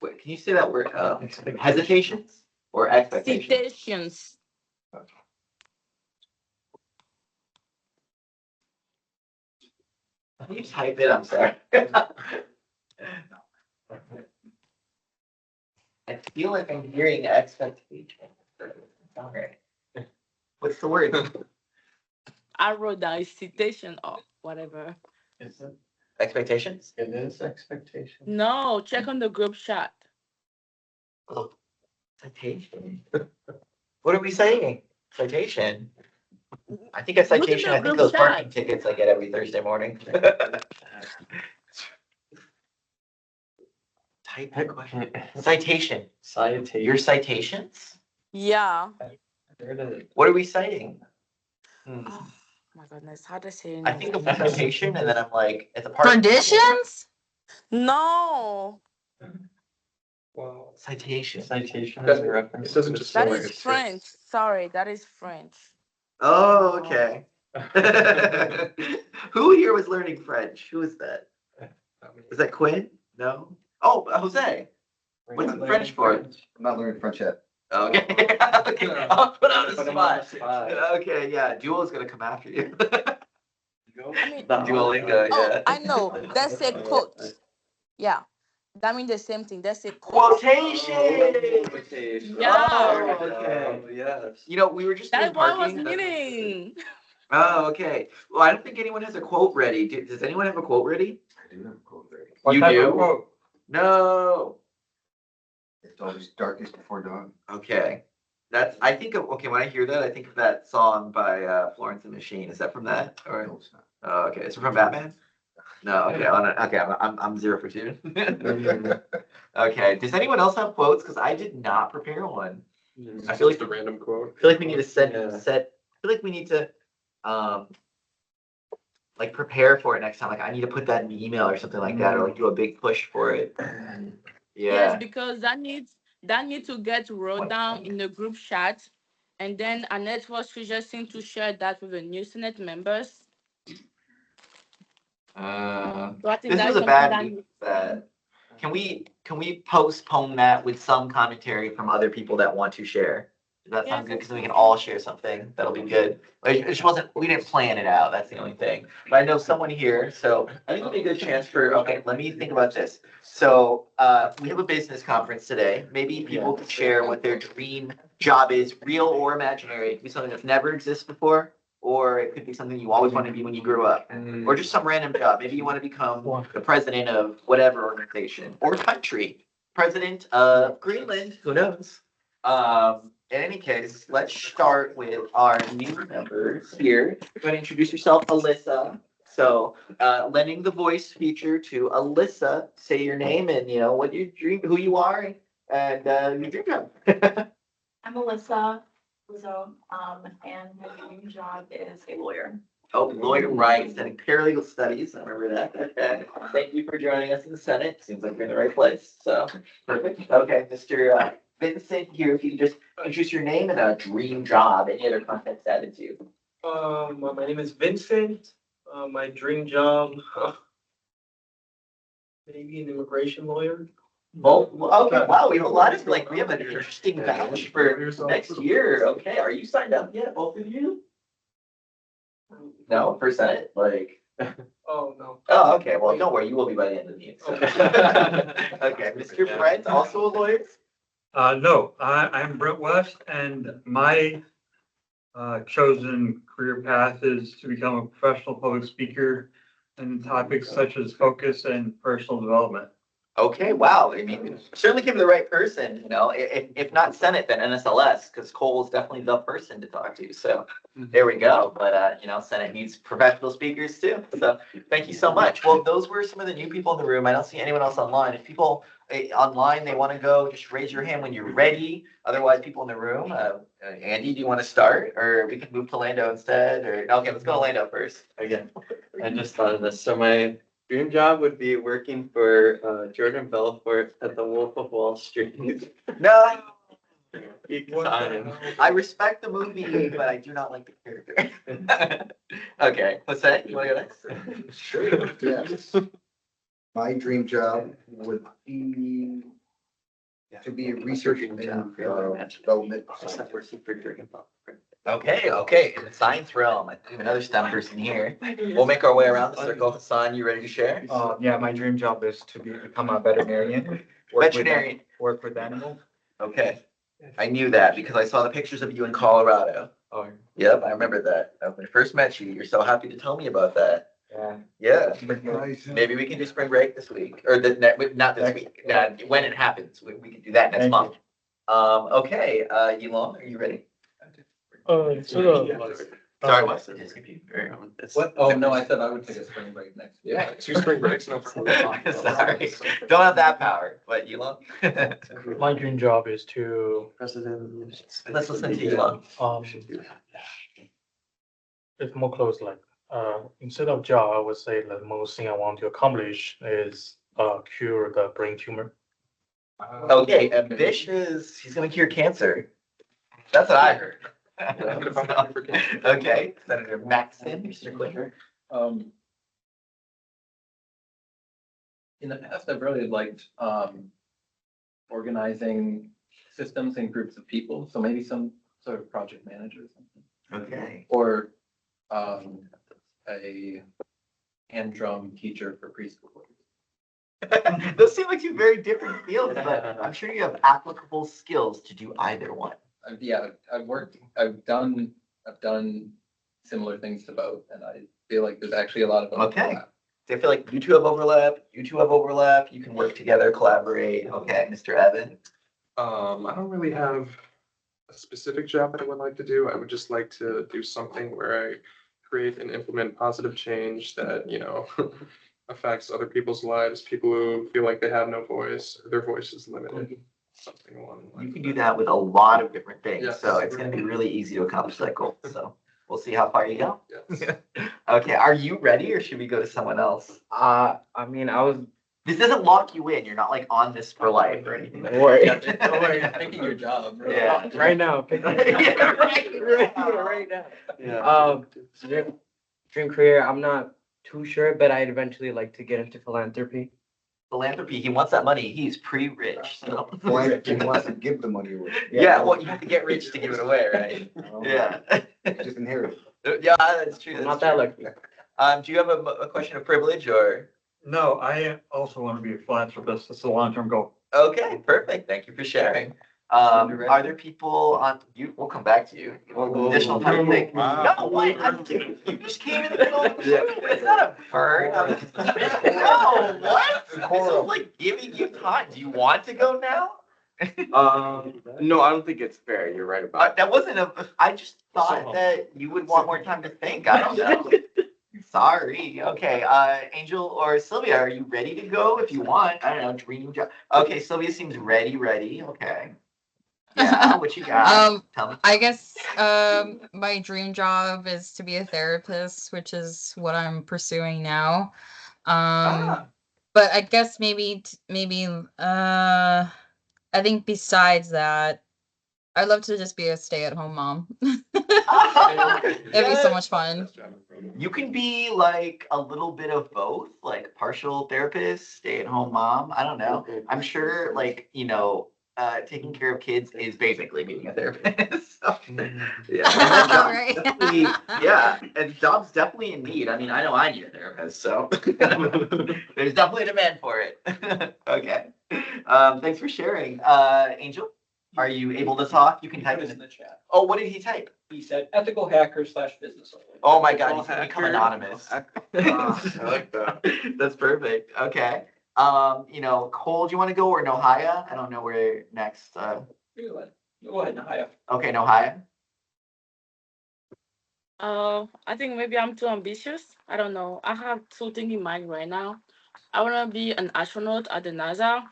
Wait, can you say that word, hesitations or expectations?
Citations.
Can you type it? I'm sorry. I feel like I'm hearing expectation. Okay. What's the word?
I wrote down a citation or whatever.
Is it?
Expectations?
It is expectation.
No, check on the group chat.
Oh, citation. What are we saying? Citation. I think a
Look at
citation,
the
I think
group
those
chat.
parking tickets I get every Thursday morning. Type the question. Citation.
Citation.
Your citations?
Yeah.
There it is.
What are we citing?
Oh my goodness, how to say
I
in
think of
English?
citation and then I'm like, it's a part.
Conditions? No,
Well,
Citation.
citation is a reference.
It doesn't just
that
sound like
is
a
French. Sorry, that is French.
Oh, okay. Who here was learning French? Who is that? Is that Quinn? No? Oh, Jose. What's the French for?
I'm not learning French yet.
Okay. Okay, I'll put on the
Put him on the
spot.
spot.
Okay, yeah, Duo's gonna come after you.
I mean,
Duolingo,
oh,
yeah.
I know. That's a quote. Yeah, that means the same thing. That's a quote.
Quotation!
Quotation.
Yeah.
Oh, okay.
Yes.
You know, we were just doing
That's what I was
parking.
meaning.
Oh, okay. Well, I don't think anyone has a quote ready. Does anyone have a quote ready?
I do have a quote ready.
What
You
type
do?
of quote?
No.
It's always darkest before dawn.
Okay. That's, I think of, okay, when I hear that, I think of that song by Florence and the Machine. Is that from that? Or,
No, it's not.
oh, okay. Is it from Batman? No, okay, okay, I'm 0 for 2. Okay. Does anyone else have quotes? Because I did not prepare one. I feel like
Just a random quote.
I feel like we need to
Yeah.
I feel like we need to like prepare for it next time. Like I need to put that in the email or something like that, or like do a big push for it.
Yes,
Yeah.
because that needs to get wrote down in the group chat, and then Annette was suggesting to share that with the new Senate members. So I think
This
that
was
is
a
something
bad
that
week. Can we postpone that with some commentary from other people that want to share? Does that sound
Yes,
good?
that's
Because we can
fine.
all share something. That'll be good. It just wasn't, we didn't plan it out. That's the only thing. But I know someone here, so I think it'll be a good chance for, okay, let me think about this. So, we have a business conference today. Maybe people could share what their dream job is, real or imaginary. It could be something that's never existed before, or it could be something you always wanted to be when you grew up. Or just some random job. Maybe you want to become the president of whatever organization or country. President of Greenland, who knows? In any case, let's start with our new members here. Go ahead and introduce yourself, Alyssa. So, lending the voice feature to Alyssa. Say your name and what your dream, who you are, and your dream job.
I'm Alyssa Lizzo, and my dream job is a lawyer.
Oh, lawyer, right, studying paralegal studies, I remember that, okay. Thank you for joining us in the Senate, seems like you're in the right place, so, perfect. Okay, Mr. Vincent here, if you could just introduce your name and a dream job, any other context added to you.
My name is Vincent. My dream job, maybe an immigration lawyer.
Both, okay, wow, we have a lot of, like, we have an interesting batch for next year, okay, are you signed up yet, both of you? No, for Senate, like,
Oh, no.
oh, okay, well, don't worry, you will be by the end of the meeting, so. Okay, Mr. Brent, also a lawyer?
No, I'm Brent West, and my chosen career path is to become a professional public speaker in topics such as focus and personal development.
Okay, wow. I mean, certainly give the right person, if not Senate, then NSLS, because Cole is definitely the person to talk to. So there we go. But, Senate needs professional speakers too. So thank you so much. Well, those were some of the new people in the room. I don't see anyone else online. If people online, they want to go, just raise your hand when you're ready. Otherwise, people in the room, Andy, do you want to start? Or we can move to Lando instead? Or okay, let's go to Lando first.
Again, I just thought of this. So my dream job would be working for Jordan Belfort at the Wolf of Wall Street.
No. I respect the movie, but I do not like the character. Okay, what's that? You wanna go next?
Sure. Yes. My dream job would be to be a research and development.
Okay, in the science realm, I have another STEM person here. We'll make our way around the circle. Hassan, you ready to share?
Yeah, my dream job is to become a veterinarian.
Veterinarian.
Work with animals.
Okay, I knew that because I saw the pictures of you in Colorado.
Oh,
Yep, I remember that. When I first met you, you're so happy to tell me about that.
yeah.
Yeah,
Nice.
maybe we can do spring break this week, or not this week, when it happens, we can do that next
Thank
month. Okay, Yulong, are you ready?
Instead of like.
Sorry, what's the confused?
What? Oh, no, I said I would take a spring break next.
Yeah, 2 spring breaks, no problem.
Sorry, don't have that power, but Yulong?
My dream job is to,
Let's listen to Yulong.
it's more close, like, instead of job, I would say the most thing I want to accomplish is, cure the brain tumor.
Okay, ambitious, he's gonna cure cancer. That's what I heard. Okay, Senator Maxon, Mr. Clicker.
In the past, I've really liked, organizing systems and groups of people, so maybe some sort of project manager or something.
Okay.
Or, a hand drum teacher for preschoolers.
Those seem like two very different fields, but I'm sure you have applicable skills to do either one.
Yeah, I've done similar things to both, and I feel like there's actually a lot of
Okay.
overlap.
So I feel like you two have overlap, you can work together, collaborate. Okay, Mr. Evan.
I don't really have a specific job that I would like to do. I would just like to do something where I create and implement positive change that, affects other people's lives, people who feel like they have no voice, or their voice is limited, something along the
You
lines.
can do that with a lot of different things,
Yes.
so it's gonna be really easy to accomplish that goal. So we'll see how far you go.
Yes.
Okay, are you ready or should we go to someone else?
I mean, I was.
This doesn't lock you in. You're not like on this for life or anything.
Don't worry.
Don't worry, you're picking your job. Right?
Yeah.
Right now. Pick
Yeah,
right now. Dream career, I'm not too sure, but I'd eventually like to get into philanthropy.
Philanthropy, he wants that money. He's pre-rich, so.
He wants to give the money away.
Yeah, well, you have to get rich to give it away, right? Yeah.
Just inherit.
Yeah, that's true.
I'm
that's
not that
true.
lucky.
Do you have a question of privilege or?
No, I also want to be a philanthropist. It's a long-term goal.
Okay, perfect. Thank you for sharing. Are there people on, we'll come back to you. Additional time to think. No, wait, you just came in the middle of the room. It's not a bird. No, what? This is like giving you time. Do you want to go now?
No, I don't think it's fair. You're right about
That wasn't I just thought that you would want more time to think. I don't know. Sorry. Okay, Angel or Sylvia, are you ready to go if you want? I don't know, dream job. Okay, Sylvia seems ready. Okay. Yeah, what you got? Tell me.
I guess my dream job is to be a therapist, which is what I'm pursuing now. But I guess maybe I think besides that, I'd love to just be a stay-at-home mom. It'd be so much fun.
You can be like a little bit of both, like partial therapist, stay-at-home mom. I don't know. I'm sure taking care of kids is basically being a therapist. So, yeah.
Right.
Definitely, yeah. And job's definitely in need. I mean, I know I need a therapist, so there's definitely a demand for it. Okay. Thanks for sharing. Angel, are you able to talk? You can type
Put
in
in the chat.
Oh, what did he type?
He said ethical hacker / business owner.
Oh my God,
Ethical
he's gonna become
hacker.
anonymous.
I like that.
That's perfect. Okay. Cole, do you want to go or Nohaya? I don't know where next.
Go ahead, Nahaya.
Okay, Nohaya.
I think maybe I'm too ambitious. I don't know. I have two things in mind right now. I want to be an astronaut at the NASA,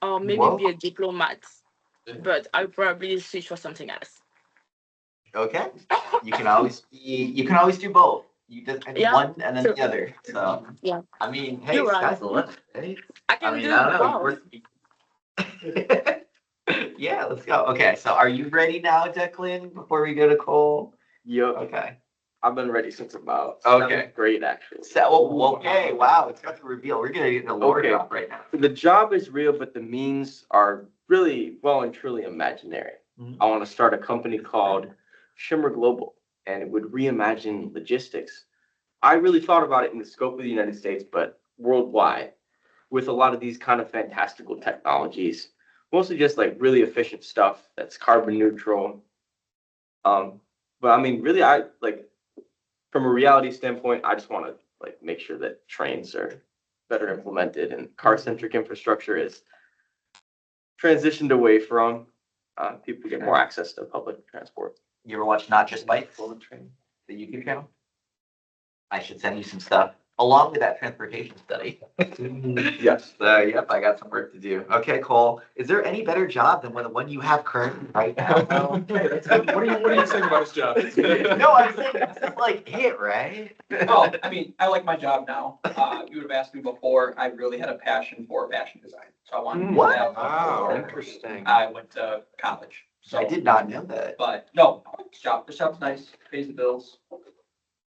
or maybe
Whoa.
be a diplomat. But I'll probably switch for something else.
Okay. You can always do both. You just
Yeah,
one and then
true.
the other. So
Yeah.
I mean, hey,
You're right.
sky's the limit. Hey.
I can do
I don't know.
both.
Yeah, let's go. Okay, so are you ready now, Declan, before we go to Cole?
Yup,
Okay.
I've been ready since about
Okay.
seventh grade, actually.
So, okay, wow, it's got to reveal. We're gonna get the lore
Okay.
drop right now.
The job is real, but the means are really well and truly imaginary.
Mhm.
I want to start a company called Shimmer Global, and it would reimagine logistics. I really thought about it in the scope of the United States, but worldwide, with a lot of these kind of fantastical technologies, mostly just like really efficient stuff that's carbon neutral. But I mean, really, I like from a reality standpoint, I just want to like make sure that trains are better implemented and car-centric infrastructure is transitioned away from. People get more access to public transport.
You ever watch Not Just Bikes? The YouTube channel? I should send you some stuff along with that transportation study.
Yes.
Yep, I got some work to do. Okay, Cole, is there any better job than the one you have currently right now?
What are you saying about his job?
No, I'm saying this is like it, right?
Well, I mean, I like my job now. You would have asked me before, I really had a passion for fashion design. So I wanted to do
What?
that.
Wow,
before
interesting.
I went to college. So,
I did not know that.
but no, I like this job. This job's nice, pays the bills.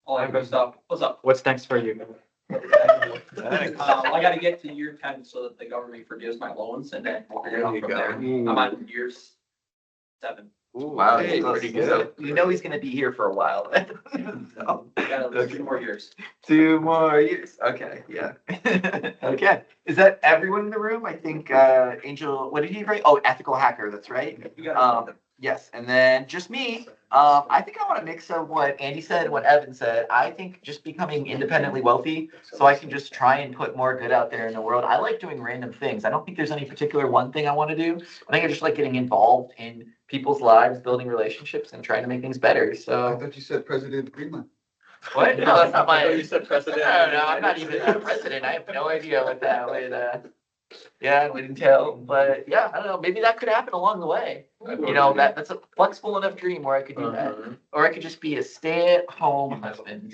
All that good stuff. What's up?
What's next for you?
I gotta get to year 10 so that the government forgives my loans and then we'll figure it out from there. I'm on year 7.
Wow,
Hey,
so-
pretty good.
so you know he's gonna be here for a while. So,
Got a few more years.
2 more years. Okay, yeah. Okay, is that everyone in the room? I think Angel, what did he write? Oh, ethical hacker, that's right.
You got
Yes, and then just me. I think I want to mix of what Andy said and what Evan said. I think just becoming independently wealthy so I can just try and put more good out there in the world. I like doing random things. I don't think there's any particular one thing I want to do. I think I just like getting involved in people's lives, building relationships and trying to make things better.
I
So
thought you said President Greenland.
what? No, that's not my.
I thought you said president.
No, I'm not even a president. I have no idea what that would, yeah, would entail. But yeah, I don't know. Maybe that could happen along the way. You know, that's a flexible enough dream where I could do that. Or I could just be a stay-at-home husband.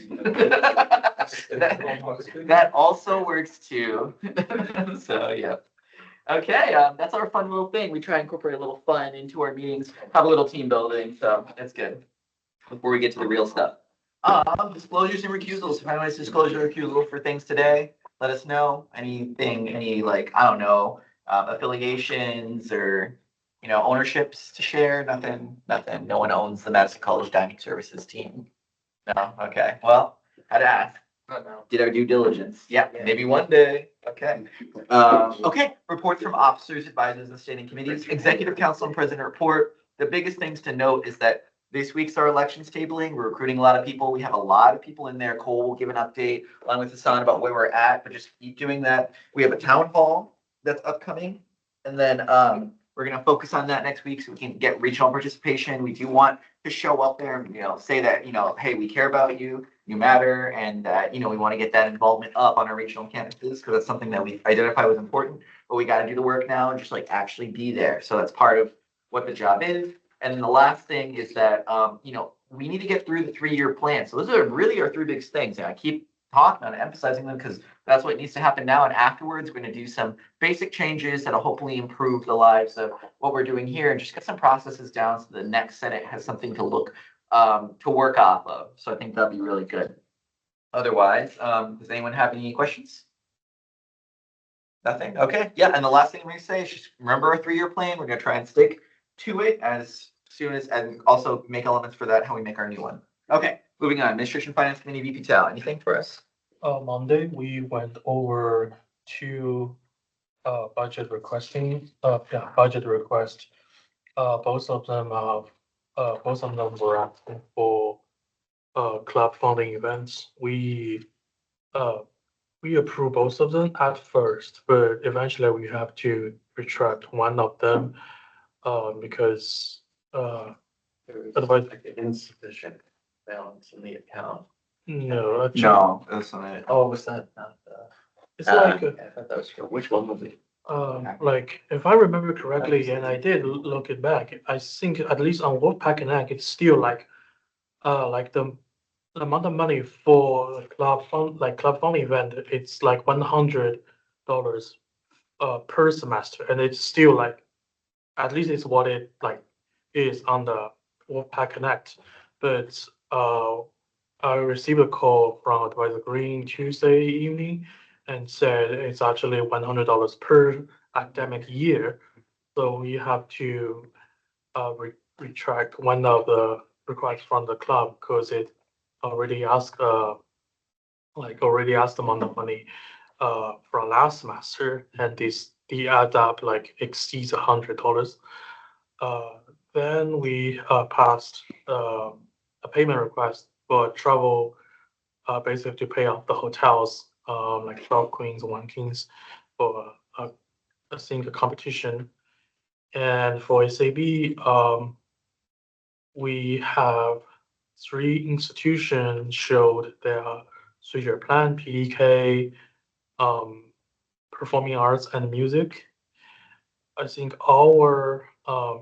That also works too. So, yeah. Okay, that's our fun little thing. We try and incorporate a little fun into our meetings, have a little team building, so that's good. Before we get to the real stuff. Disclosures and recusals. If anyone has disclosure or recusal for things today, let us know. Anything, any like, I don't know, affiliations or, you know, ownerships to share? Nothing. No one owns the Madison College Dining Services team. No, okay, well, had to ask. Did our due diligence. Yeah, maybe one day. Okay. Okay, reports from officers, advisors, and standing committees, executive council and president report. The biggest things to note is that this week's our elections tabling. We're recruiting a lot of people. We have a lot of people in there. Cole will give an update along with Hassan about where we're at, but just keep doing that. We have a town hall that's upcoming. And then we're gonna focus on that next week so we can get regional participation. We do want to show up there and, you know, say that, you know, hey, we care about you, you matter, and that, you know, we want to get that involvement up on our regional campuses because that's something that we identify was important, but we got to do the work now and just like actually be there. So that's part of what the job is. And then the last thing is that, you know, we need to get through the 3-year plan. So those are really our 3 big things. And I keep talking and emphasizing them because that's what needs to happen now. And afterwards, we're going to do some basic changes that'll hopefully improve the lives of what we're doing here and just get some processes down so the next Senate has something to look to work off of. So I think that'd be really good. Otherwise, does anyone have any questions? Nothing? Okay. Yeah. And the last thing I'm going to say is just remember our 3-year plan. We're going to try and stick to it as soon as, and also make elements for that, how we make our new one. Okay. Moving on. Administration Finance Committee, VP Tal. Anything for us?
Monday, we went over 2 budget request. Both of them were asking for club funding events. We approve both of them at first, but eventually we have to retract one of them because otherwise
Insufficient balance in the account.
no, actually,
No, that's not it.
Oh, was that not
it's like
I thought that was for, which one was it?
like if I remember correctly, and I did look it back, I think at least on Wolfpack and Act, it's still like the amount of money for club fund event, it's like $100 per semester, and it's still like at least it's what it like is on the Wolfpack Connect. But I received a call from Advisor Green Tuesday evening and said it's actually $100 per academic year. So we have to retract one of the requests from the club because it already asked already asked them on the money from last semester, and the add up like exceeds $100. Then we passed a payment request for travel, basically to pay off the hotels, like 12 Queens, 1 Kings for a single competition. And for SAB, we have 3 institutions showed their 3-year plan, PDK, performing arts and music. I think our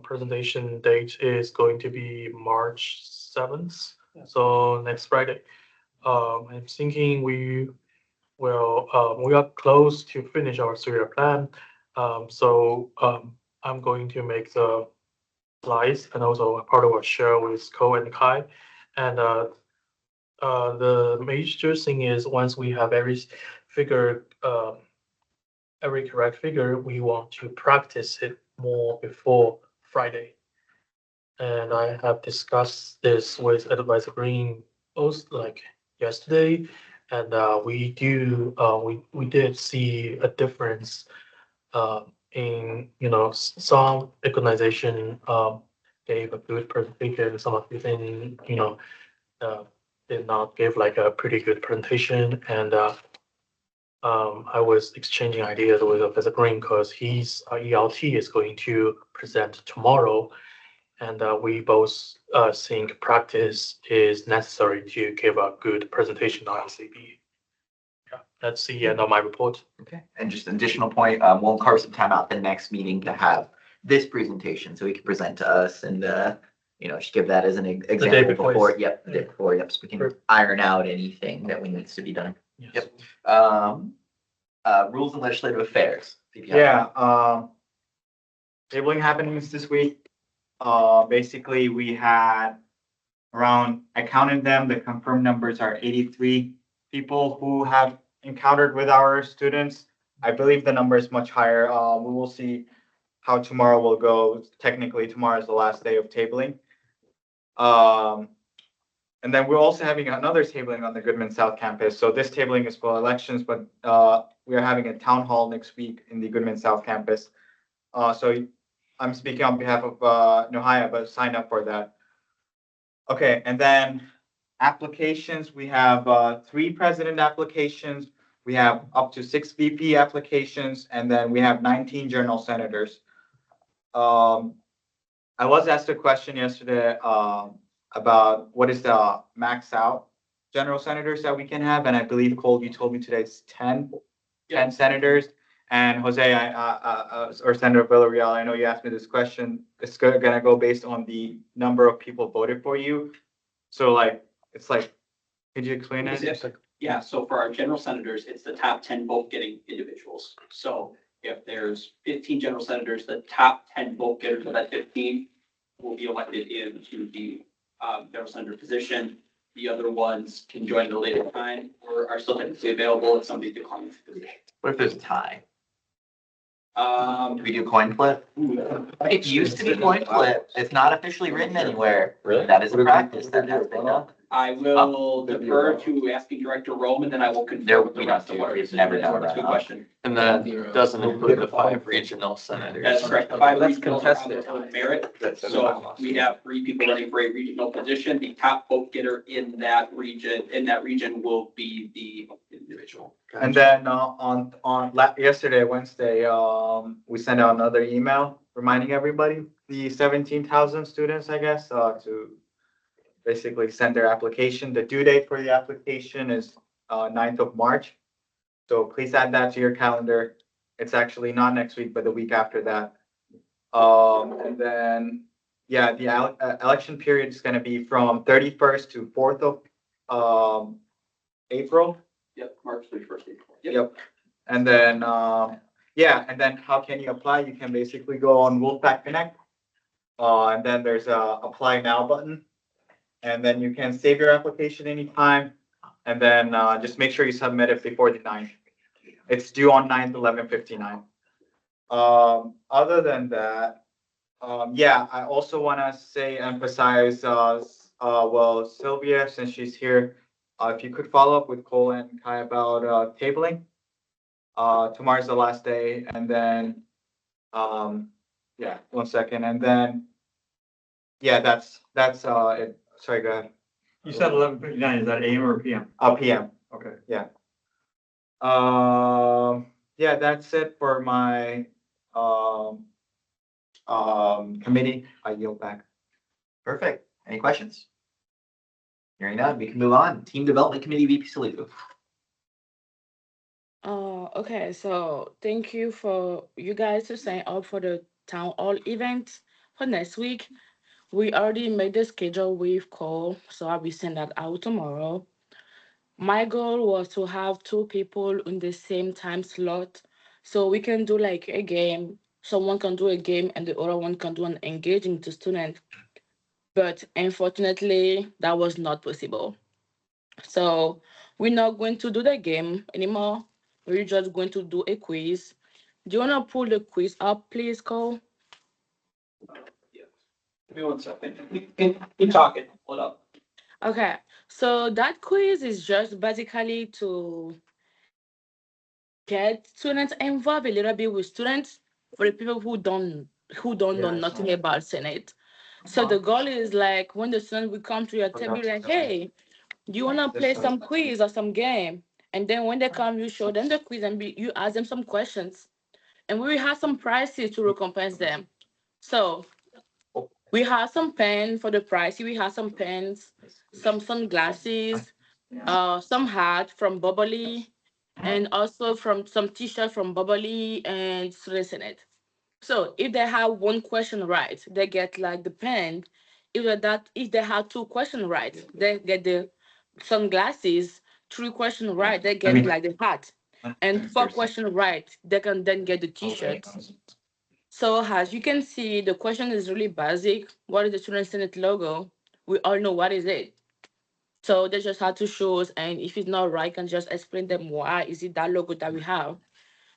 presentation date is going to be March 7th, so next Friday. I'm thinking we are close to finish our 3-year plan. So I'm going to make the slides and also a part of our share with Ko and Kai. And the major thing is once we have every figure, every correct figure, we want to practice it more before Friday. And I have discussed this with Advisor Green both like yesterday, and we did see a difference in some organization gave a good presentation, some of the thing did not give like a pretty good presentation, and I was exchanging ideas with Professor Green because his ELT is going to present tomorrow, and we both think practice is necessary to give a good presentation on LCB. Yeah, that's the end of my report.
Okay, and just an additional point, we'll carve some time out the next meeting to have this presentation so he can present to us and just give that as an example before. Yep, the day before. Yep, so we can iron out anything that needs to be done.
Yes.
Yep. Rules and legislative affairs.
Yeah, tabling happenings this week. Basically, we had I counted them, the confirmed numbers are 83 people who have encountered with our students. I believe the number is much higher. We will see how tomorrow will go. Technically, tomorrow is the last day of tabling. And then we're also having another tabling on the Goodman South campus. So this tabling is for elections, but we are having a town hall next week in the Goodman South campus. So I'm speaking on behalf of Nohaya, but sign up for that. Okay, and then applications, we have 3 president applications. We have up to 6 VP applications, and then we have 19 general senators. I was asked a question yesterday about what is the max out general senators that we can have, and I believe Cole, you told me today it's 10 senators. And Jose, or Senator Villarreal, I know you asked me this question. It's gonna go based on the number of people voted for you. So could you explain that?
Yeah, so for our general senators, it's the top 10 vote getting individuals. So if there's 15 general senators, the top 10 vote getters of that 15 will be elected into the general senator position. The other ones can join at a later time or are still technically available if somebody declines the position.
What if there's a tie?
Do
we do coin flip? It used to be coin flip. It's not officially written anywhere. Really? That is a practice that has been done.
I will defer to asking Director Rome, and then I will confirm with the rest of what
we've never done
That's a good
that.
question.
And that doesn't include the 5 regional senators.
That's correct. The 5 regionals are on their own merit. So we have 3 people running for a regional position. The top vote getter in that region will be the individual.
And then yesterday, Wednesday, we sent out another email reminding everybody, the 17,000 students, I guess, to basically send their application. The due date for the application is 9th of March. So please add that to your calendar. It's actually not next week, but the week after that. And then, yeah, the election period is going to be from 31st to 4th of April.
Yep, March 31st.
Yep. And then Yeah, and then how can you apply? You can basically go on Wolfpack Connect. And then there's a apply now button. And then you can save your application anytime. And then just make sure you submit it before the 9th. It's due on 9th, 11:59. Other than that, yeah, I also want to emphasize, well, Sylvia, since she's here, if you could follow up with Cole and Kai about tabling. Tomorrow's the last day, and then, yeah, 1 second, and then, yeah, that's it. Sorry, go ahead.
You said 11:59, is that AM or PM?
PM.
Okay.
Yeah. Yeah, that's it for my committee. I yield back.
Perfect. Any questions? Hearing none, we can move on. Team Development Committee, VP Salihu.
Okay, so thank you for you guys to sign up for the town hall event for next week. We already made the schedule with Cole, so I will send that out tomorrow. My goal was to have 2 people in the same time slot, so we can do like a game. Someone can do a game and the other one can do an engaging to student. But unfortunately, that was not possible. So we're not going to do the game anymore. We're just going to do a quiz. Do you want to pull the quiz up, please, Cole?
Give me 1 second. Keep talking, hold up.
Okay, so that quiz is just basically to get students involved a little bit with students for the people who don't know nothing about Senate. So the goal is like when the student will come to your table like, hey, do you wanna play some quiz or some game? And then when they come, you show them the quiz and you ask them some questions. And we will have some prizes to recompense them. So we have some pen for the prize. We have some pens, some sunglasses, some hat from Bubbly, and also from some t-shirt from Bubbly and Senate. So if they have 1 question right, they get like the pen. If they have 2 questions right, they get the sunglasses. 3 questions right, they get like the hat. And 4 questions right, they can then get the t-shirt. So as you can see, the question is really basic. What is the Student Senate logo? We all know what is it. So they just have to show us, and if it's not right, can just explain them why is it that logo that we have.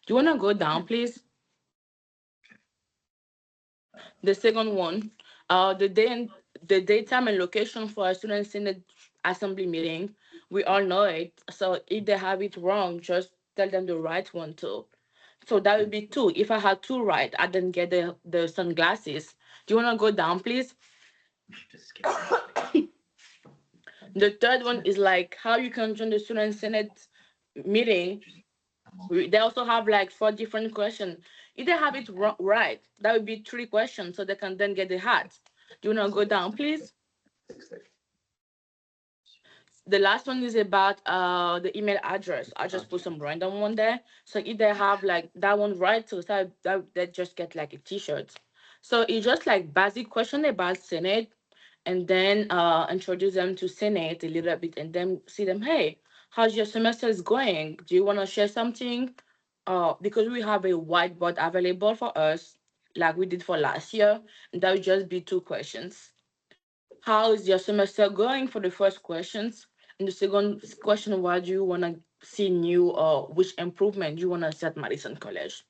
Do you want to go down, please? The second one, the day, time, and location for a Student Senate assembly meeting. We all know it. So if they have it wrong, just tell them the right one too. So that would be 2. If I had 2 right, I didn't get the sunglasses. Do you want to go down, please? The third one is like how you can join the Student Senate meeting. They also have like 4 different questions. If they have it right, that would be 3 questions, so they can then get the hat. Do you want to go down, please? The last one is about the email address. I just put some random one there. So if they have like that one right, so that they just get like a t-shirt. So it's just like basic question about Senate, and then introduce them to Senate a little bit, and then see them, hey, how's your semester is going? Do you want to share something? Because we have a whiteboard available for us, like we did for last year, and that would just be 2 questions. How is your semester going for the first questions? And the second question, what do you want to see new or which improvement you want to see at Madison College?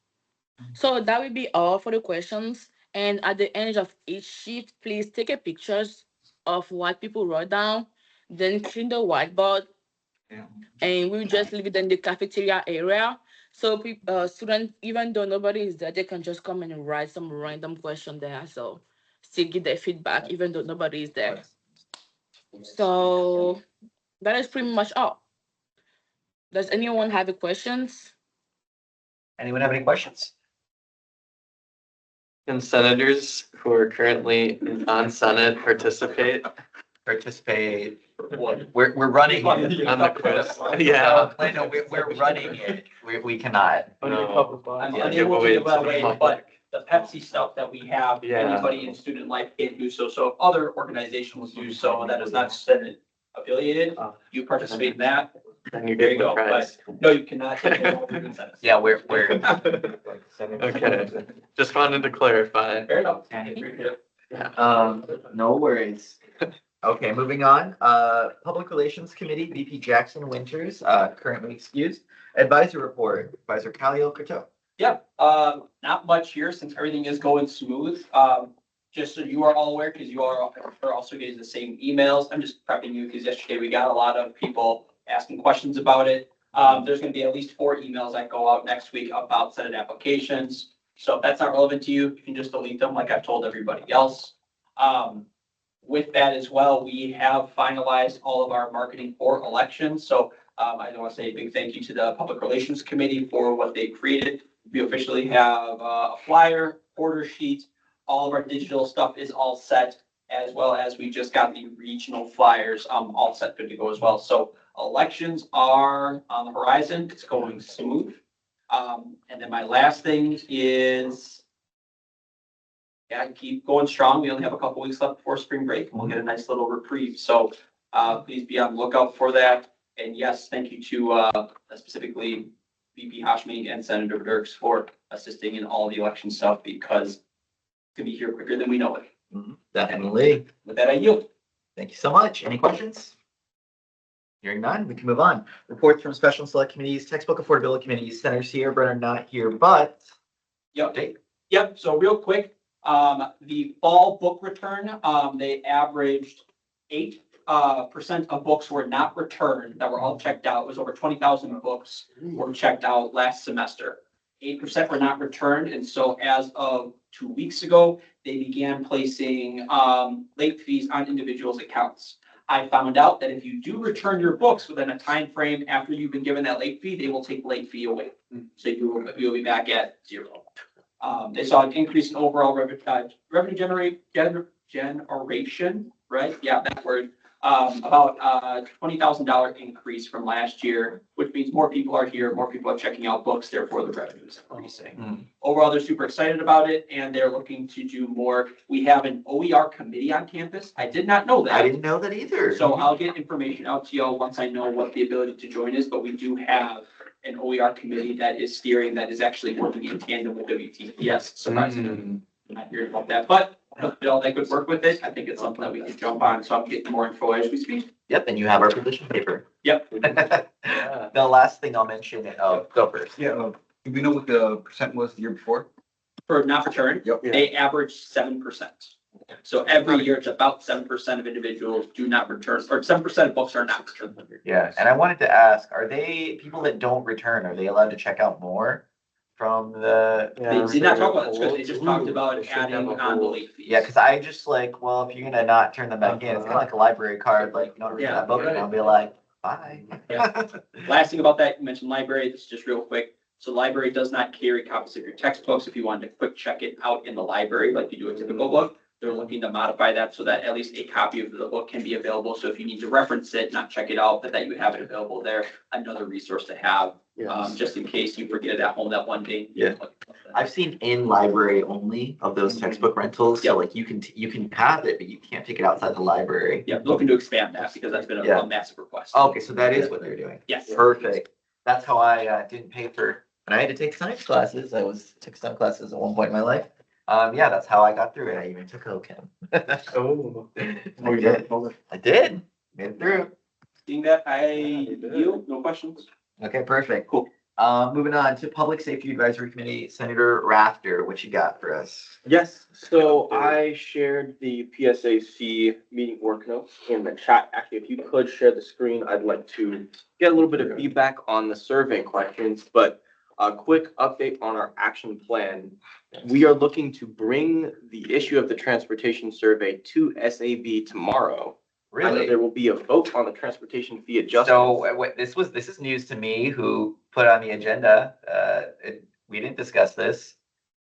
So that will be all for the questions. And at the end of each sheet, please take a pictures of what people wrote down, then clean the whiteboard, and we'll just leave it in the cafeteria area. So students, even though nobody is there, they can just come in and write some random question there. So still get their feedback, even though nobody is there. So that is pretty much all. Does anyone have any questions?
Anyone have any questions?
Can senators who are currently on Senate participate?
Participate. We're running it.
On the quiz? Yeah.
No, we're running it. We cannot.
No.
I'm
Yeah,
unable to
giveaway
give
to
that
the
away,
public.
but the Pepsi stuff that we have,
Yeah.
anybody in student life can do so. So if other organizations do so, that is not Senate affiliated, you participate in that.
And you're
There you
getting
go,
the prize.
No, you cannot take it over and send us.
Yeah, we're,
Okay, just wanted to clarify.
Fair enough.
no worries. Okay, moving on. Public Relations Committee, VP Jackson Winters, currently excused. Advisory report, Advisor Calio Coteau.
Yeah, not much here since everything is going smooth. Just so you are all aware, because you are also getting the same emails. I'm just prepping you because yesterday we got a lot of people asking questions about it. There's gonna be at least 4 emails that go out next week about Senate applications. So if that's not relevant to you, you can just delete them like I've told everybody else. With that as well, we have finalized all of our marketing for elections. So I want to say a big thank you to the Public Relations Committee for what they created. We officially have a flyer, order sheet, all of our digital stuff is all set, as well as we just got the regional flyers all set, good to go as well. So elections are on the horizon. It's going smooth. And then my last thing is, yeah, keep going strong. We only have a couple weeks left before spring break and we'll get a nice little reprieve. So please be on the lookout for that. And yes, thank you to specifically VP Hashmi and Senator Dirks for assisting in all the election stuff because it's gonna be here quicker than we know it.
Definitely.
With that, I yield.
Thank you so much. Any questions? Hearing none, we can move on. Reports from special and select committees, textbook affordability committees, Senator Brenner not here, but.
Yep.
Dave.
Yep, so real quick, the fall book return, they averaged 8% of books were not returned that were all checked out. It was over 20,000 books were checked out last semester. 8% were not returned, and so as of 2 weeks ago, they began placing late fees on individuals' accounts. I found out that if you do return your books within a time frame after you've been given that late fee, they will take late fee away. So you'll be back at 0. They saw an increase in overall revenue generation, right? Yeah, that word. About $20,000 increase from last year, which means more people are here, more people are checking out books, therefore the revenue is increasing. Overall, they're super excited about it and they're looking to do more. We have an OER committee on campus. I did not know that.
I didn't know that either.
So I'll get information out to y'all once I know what the ability to join is, but we do have an OER committee that is steering, that is actually working in tandem with WTPS, surprisingly. I'm not hearing about that, but y'all that could work with it. I think it's something that we can jump on, so I'm getting more info as we speak.
Yep, and you have our position paper.
Yep.
The last thing I'll mention, go first.
Yeah, do we know what the percent was the year before?
For not return,
Yep.
they average 7%. So every year it's about 7% of individuals do not return, or 7% of books are not returned.
Yeah, and I wanted to ask, are they, people that don't return, are they allowed to check out more from the?
They did not talk about this, because they just talked about adding on the late fees.
Yeah, because I just like, well, if you're gonna not turn them back in, it's kind of like a library card, like, you don't read
Yeah,
that book, and
right.
I'll be like, bye.
Yeah. Last thing about that, you mentioned library, this is just real quick. So library does not carry copies of your textbooks. If you wanted to quick check it out in the library, like you do a typical book, they're looking to modify that so that at least a copy of the book can be available. So if you need to reference it, not check it out, but that you have it available there, another resource to have, just in case you forget it at home that one day.
Yeah. I've seen in library only of those textbook rentals, so like you can have it, but you can't take it outside the library.
Yeah, looking to expand that because that's been a massive request.
Okay, so that is what they're doing.
Yes.
Perfect. That's how I didn't pay for, when I had to take science classes, took some classes at one point in my life. Yeah, that's how I got through it. I even took OChem.
Oh.
I did. Made it through.
Seeing that, I yield, no questions.
Okay, perfect.
Cool.
Moving on to Public Safety Advisory Committee, Senator Rafter, what you got for us?
Yes, so I shared the PSAC meeting work notes in the chat. Actually, if you could share the screen, I'd like to get a little bit of feedback on the survey questions, but a quick update on our action plan. We are looking to bring the issue of the transportation survey to SAB tomorrow. I know
Really?
there will be a vote on the transportation fee adjustment.
So this is news to me, who put on the agenda. We didn't discuss this.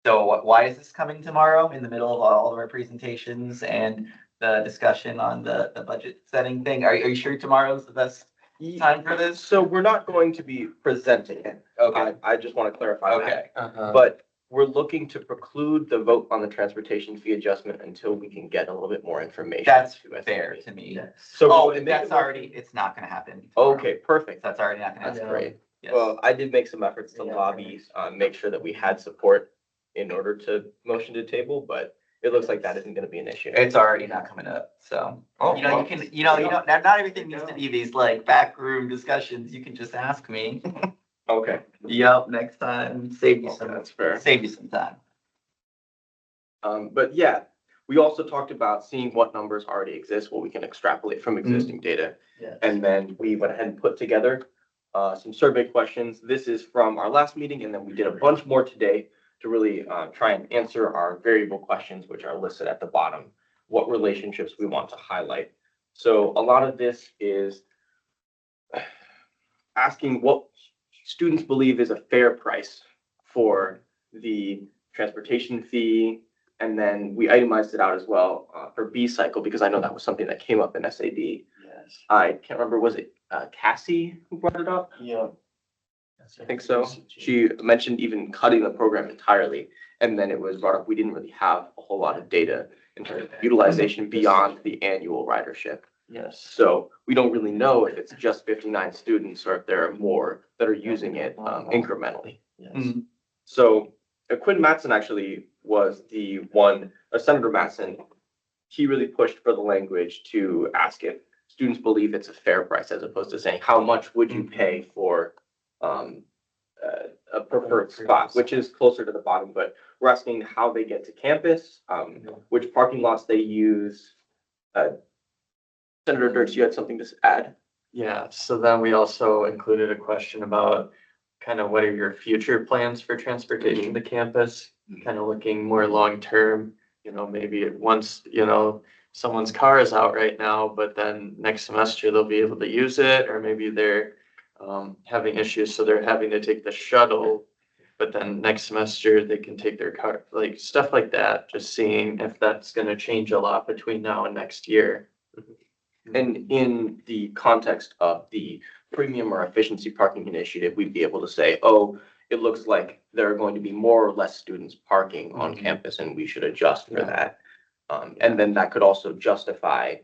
So why is this coming tomorrow in the middle of all of our presentations and the discussion on the budget setting thing? Are you sure tomorrow's the best time for this?
So we're not going to be presenting it.
Okay.
I just want to clarify that.
Okay.
But we're looking to preclude the vote on the transportation fee adjustment until we can get a little bit more information.
That's
to SAB.
fair to me.
So
Oh,
we would make
that's
a motion-
already, it's not gonna happen. tomorrow.
Okay, perfect.
That's already not gonna
That's
happen.
great.
Yes.
Well, I did make some efforts to lobby, make sure that we had support in order to motion to table, but it looks like that isn't gonna be an issue.
It's already not coming up, so,
Oh,
you know, you can, not everything needs to be these like backroom discussions, you can just ask me.
Okay,
Yep, next time, save you
okay,
some,
that's fair.
save you some time.
But yeah, we also talked about seeing what numbers already exist, what we can extrapolate from existing data.
Yes.
And then we went ahead and put together some survey questions. This is from our last meeting, and then we did a bunch more today to really try and answer our variable questions, which are listed at the bottom, what relationships we want to highlight. So a lot of this is asking what students believe is a fair price for the transportation fee. And then we itemized it out as well for B cycle, because I know that was something that came up in SAB.
Yes.
I can't remember, was it Cassie who brought it up?
Yeah.
I think so. She mentioned even cutting the program entirely. And then it was brought up, we didn't really have a whole lot of data in terms of utilization beyond the annual ridership.
Yes.
So we don't really know if it's just 59 students or if there are more that are using it incrementally.
Yes.
So Quinn Mattson actually was the one, Senator Mattson, he really pushed for the language to ask if students believe it's a fair price, as opposed to saying, how much would you pay for a preferred spot, which is closer to the bottom, but we're asking how they get to campus, which parking lots they use. Senator Dirks, you had something to add?
Yeah, so then we also included a question about kind of what are your future plans for transportation to campus? Kind of looking more long-term, maybe once, someone's car is out right now, but then next semester they'll be able to use it, or maybe they're having issues, so they're having to take the shuttle, but then next semester they can take their car, like stuff like that, just seeing if that's gonna change a lot between now and next year.
And in the context of the premium or efficiency parking initiative, we'd be able to say, oh, it looks like there are going to be more or less students parking on campus and we should adjust for that. And then that could also justify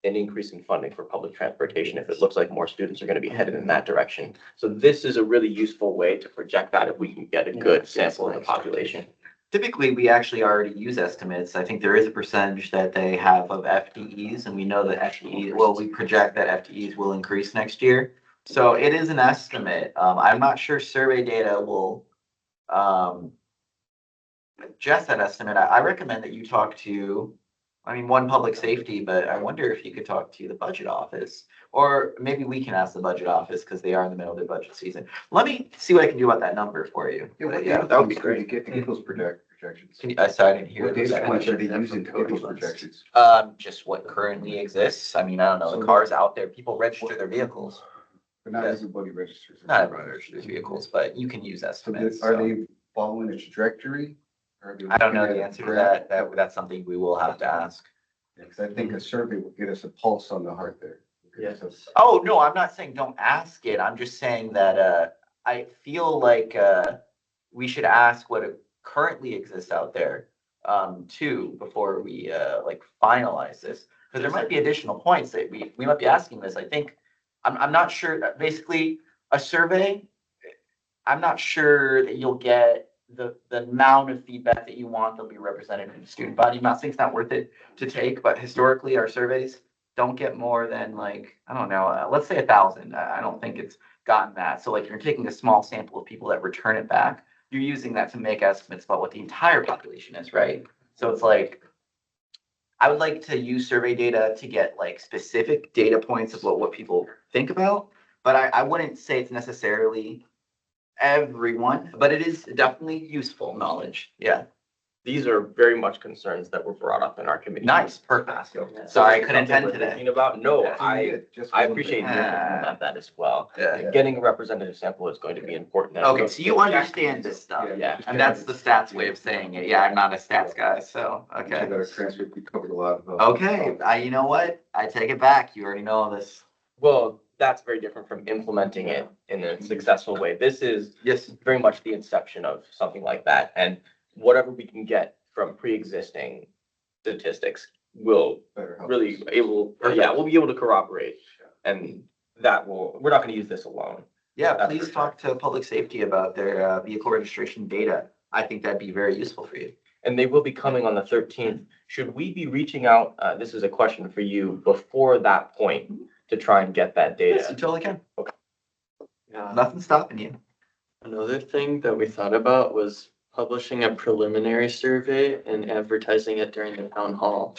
an increase in funding for public transportation if it looks like more students are going to be headed in that direction. So this is a really useful way to project that if we can get a good sample of the population.
Typically, we actually already use estimates. I think there is a percentage that they have of FTEs, and we know that FTEs, well, we project that FTEs will increase next year. So it is an estimate. I'm not sure survey data will adjust that estimate. I recommend that you talk to, one, public safety, but I wonder if you could talk to the budget office, or maybe we can ask the budget office because they are in the middle of their budget season. Let me see what I can do about that number for you. Yeah, that would be great.
Get those projections.
Sorry, I didn't hear.
What data points are they using to get those projections?
Just what currently exists. I don't know, the cars out there, people register their vehicles.
But not everybody registers.
Not everyone registers vehicles, but you can use
So
estimates.
are they following a trajectory? Or are they
I don't know
looking
the
at a
answer to
graph?
that's something we will have to ask.
Because I think a survey will get us a pulse on the heart there.
Yes.
Oh, no, I'm not saying don't ask it. I'm just saying that, I feel like, we should ask what currently exists out there, too, before we, finalize this. Because there might be additional points that we might be asking this. I think, I'm not sure, basically, a survey, I'm not sure that you'll get the amount of feedback that you want that'll be represented in the student body. I'm not saying it's not worth it to take, but historically, our surveys don't get more than I don't know, let's say 1,000. I don't think it's gotten that. So you're taking a small sample of people that return it back. You're using that to make estimates about what the entire population is, right? So it's I would like to use survey data to get specific data points about what people think about, but I wouldn't say it's necessarily everyone, but it is definitely useful knowledge. Yeah.
These are very much concerns that were brought up in our committee.
Nice, perfect. Sorry, I couldn't attend
Something we're
today.
thinking about, no,
Yeah.
I appreciate you thinking about that as well.
Yeah.
Getting a representative sample is going to be important.
Okay, so you understand this stuff.
Yeah.
And that's the stats way of saying it. Yeah, I'm not a stats guy, so,
I
okay.
got a transcript, we covered a lot of.
Okay, you know what? I take it back. You already know this.
Well, that's very different from implementing it in a successful way. This is
Yes.
very much the inception of something like that. And whatever we can get from pre-existing statistics will really we'll be able to corroborate. And we're not gonna use this alone.
Yeah,
That's
please
for
talk to public safety about their vehicle registration data. I think that'd be very useful for you.
And they will be coming on the 13th. Should we be reaching out, this is a question for you, before that point to try and get that
Yes, you
data?
totally can.
Yeah.
Nothing's stopping you.
Another thing that we thought about was publishing a preliminary survey and advertising it during the town hall.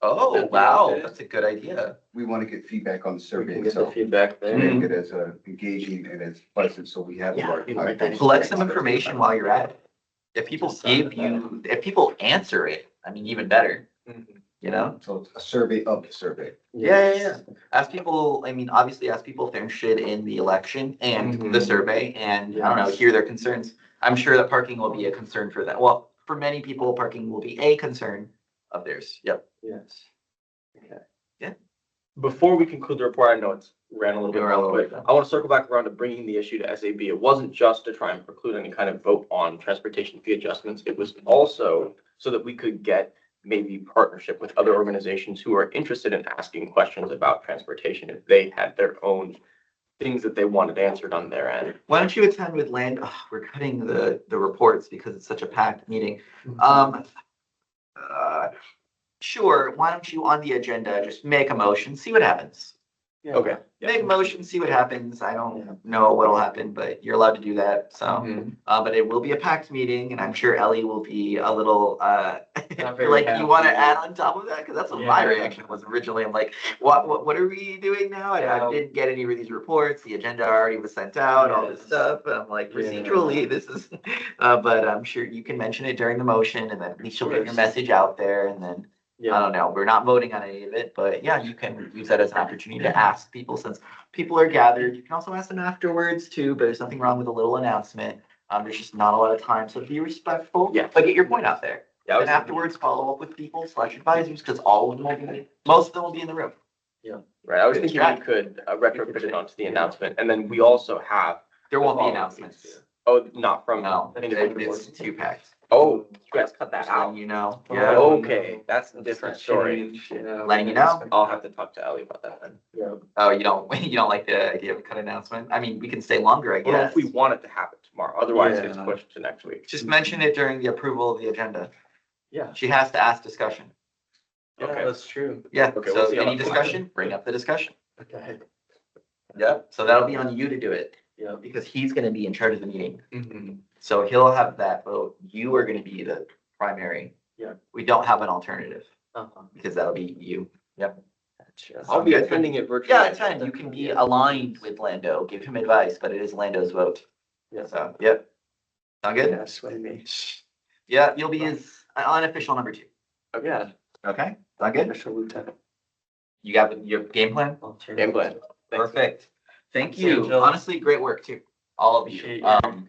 Oh,
That'd be
wow,
okay.
that's a good idea.
We want to get feedback on the
We
survey
can get the
itself.
feedback
To
there.
make it as engaging and as pleasant, so we have.
Yeah,
our-
collect some information while you're at it. If people if people answer it, I mean, even better, you know?
So it's a survey of the survey.
Yeah. Ask people, I mean, obviously ask people if they're interested in the election and the survey and, I don't know, hear their concerns. I'm sure that parking will be a concern for them. Well, for many people, parking will be a concern of theirs. Yep.
Yes. Okay.
Before we conclude the report, I know it's ran a little bit
We ran a
long,
little
but
bit.
I want to circle back around to bringing the issue to SAB. It wasn't just to try and preclude any kind of vote on transportation fee adjustments. It was also so that we could get maybe partnership with other organizations who are interested in asking questions about transportation if they had their own things that they wanted answered on their end.
Why don't you attend with land? We're cutting the reports because it's such a packed meeting. Sure, why don't you on the agenda, just make a motion, see what happens.
Okay.
Make a motion, see what happens. I don't know what'll happen, but you're allowed to do that, so. But it will be a packed meeting and I'm sure Ellie will be a little,
very
like, you wanna
happy.
add on top of that? Cause that's what my
Yeah.
reaction was originally. I'm like, what are we doing now? And I
Yeah.
didn't get any of these reports. The agenda already was sent out, all this
Yes.
stuff. And I'm like,
Yeah.
procedurally, this is, but I'm sure you can mention it during the motion and then at least you'll get your message out there and then. I don't know, we're not voting on any of it, but yeah, you can use that as an opportunity to ask people since people are gathered. You can also ask them afterwards too, but there's nothing wrong with a little announcement. There's just not a lot of time, so be respectful.
Yeah.
But get your point out there.
Yeah, I was
And
thinking-
afterwards, follow up with people / advisors, because all of them will be, most of them will be in the room.
Right, I was
Good
thinking
strat.
we could retrofit it onto the announcement, and then we also have.
There won't be
following
announcements.
things. Oh, not from.
No,
individual
it's
boards.
too packed.
Oh, you guys cut that
Just letting
out.
you know.
Yeah.
Yeah.
Okay, that's a different story.
Change, yeah.
Letting you know.
I'll have to talk to Ellie about that then.
Yeah.
Oh, you don't like the idea of a cut announcement? I mean, we can stay longer, I
Well,
guess.
if we want it to happen tomorrow, otherwise it's
Yeah.
pushed to next week.
Just mention it during the approval of the agenda.
Yeah.
She has to ask discussion.
Yeah,
Okay.
that's true.
Yeah,
Okay, we'll
so
see how
any
that goes.
discussion, bring up the discussion.
Okay.
Yep, so that'll be on you to do it,
Yeah.
because he's gonna be in charge of the meeting.
Mm-hmm.
So he'll have that vote. You are gonna be the primary.
Yeah.
We don't have an alternative,
Uh-huh.
because that'll be you. Yep.
Gotcha.
I'll be
Sound good?
attending it virtually.
Yeah, attend. You can be aligned with Lando, give him advice, but it is Lando's vote.
Yeah.
So, yep. Sound good?
Yeah, sway me.
Yeah, you'll be his unofficial number 2.
Yeah.
Okay, sound good?
Official lieutenant.
You got your game plan?
Game plan. Thanks.
Perfect. Thank
Thanks,
you.
Angel.
Honestly, great work too. All of
Appreciate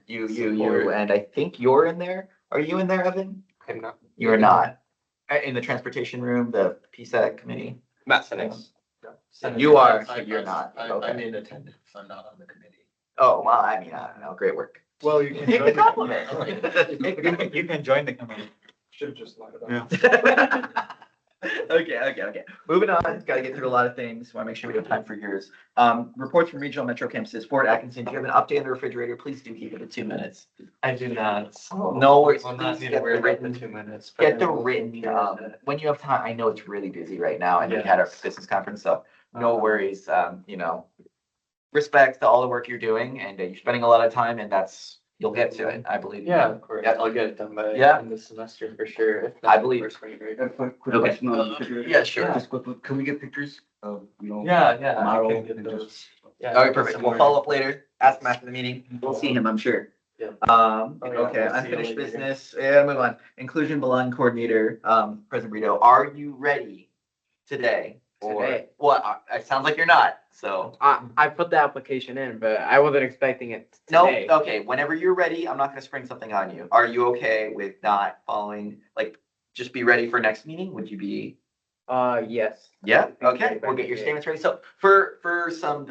you.
your
You,
support.
and I think you're in there. Are you in there, Evan?
I'm not.
You are not. In the transportation room, the PSAC committee?
Matt Senex.
You are, but you're not.
I'm
Okay.
in attendance, I'm not on the committee.
Oh, well, I mean, I don't know. Great work.
Well, you can
Take the
join.
compliment.
You can join the committee.
Should have just lied about it.
Yeah.
Okay. Moving on, gotta get through a lot of things. Want to make sure we have time for yours. Reports from regional metro campuses. Fort Atkinson, do you have an update on the refrigerator? Please do keep it at 2 minutes.
I do not.
No worries.
Will not
Please
need
get
to worry
the
about the
written-
2 minutes. but
Get
I
the
will
written,
figure it
when you have time. I know it's really busy right now and we
Yeah.
had our business conference, so no worries. Respect to all the work you're doing and you're spending a lot of time and you'll get to it, I believe.
Yeah, of course.
Yeah.
I'll get it done by
Yeah.
end of semester for sure. if
I
not
believe-
first spring break.
Quick
Okay.
question on the refrigerator.
Yeah, sure.
Just quick, can we get pictures of,
Yeah, I
Model
can get
and
those.
just-
Yeah,
Okay, perfect. We'll
somewhere.
follow up later. Ask him after the meeting. We'll see him, I'm sure.
Yeah.
Okay,
Oh, yeah, we'll see you
unfinished
later.
business. Yeah, move on. Inclusion Belong Coordinator, President Brito, are you ready today? Or-
Today?
Well, it sounds like you're not, so.
I put the application in, but I wasn't expecting it
No,
today.
okay, whenever you're ready, I'm not gonna spring something on you. Are you okay with not following, like, just be ready for next meeting? Would you be
Yes.
Yeah, okay, we'll get your statements ready. So for some,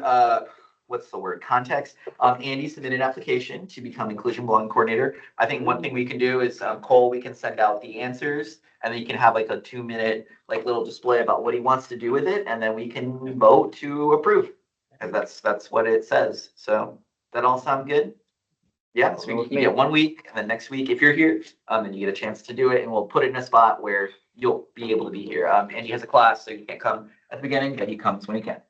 what's the word, context, Andy submitted an application to become inclusion belonging coordinator. I think one thing we can do is, Cole, we can send out the answers and then you can have like a 2-minute, like little display about what he wants to do with it, and then we can vote to approve. And that's what it says. So that all sound good? Yeah, so you get 1 week, and then next week, if you're here, then you get a chance to do it, and we'll put it in a spot where you'll be able to be here. Andy has a class, so you can't come at the beginning, but he comes when he can.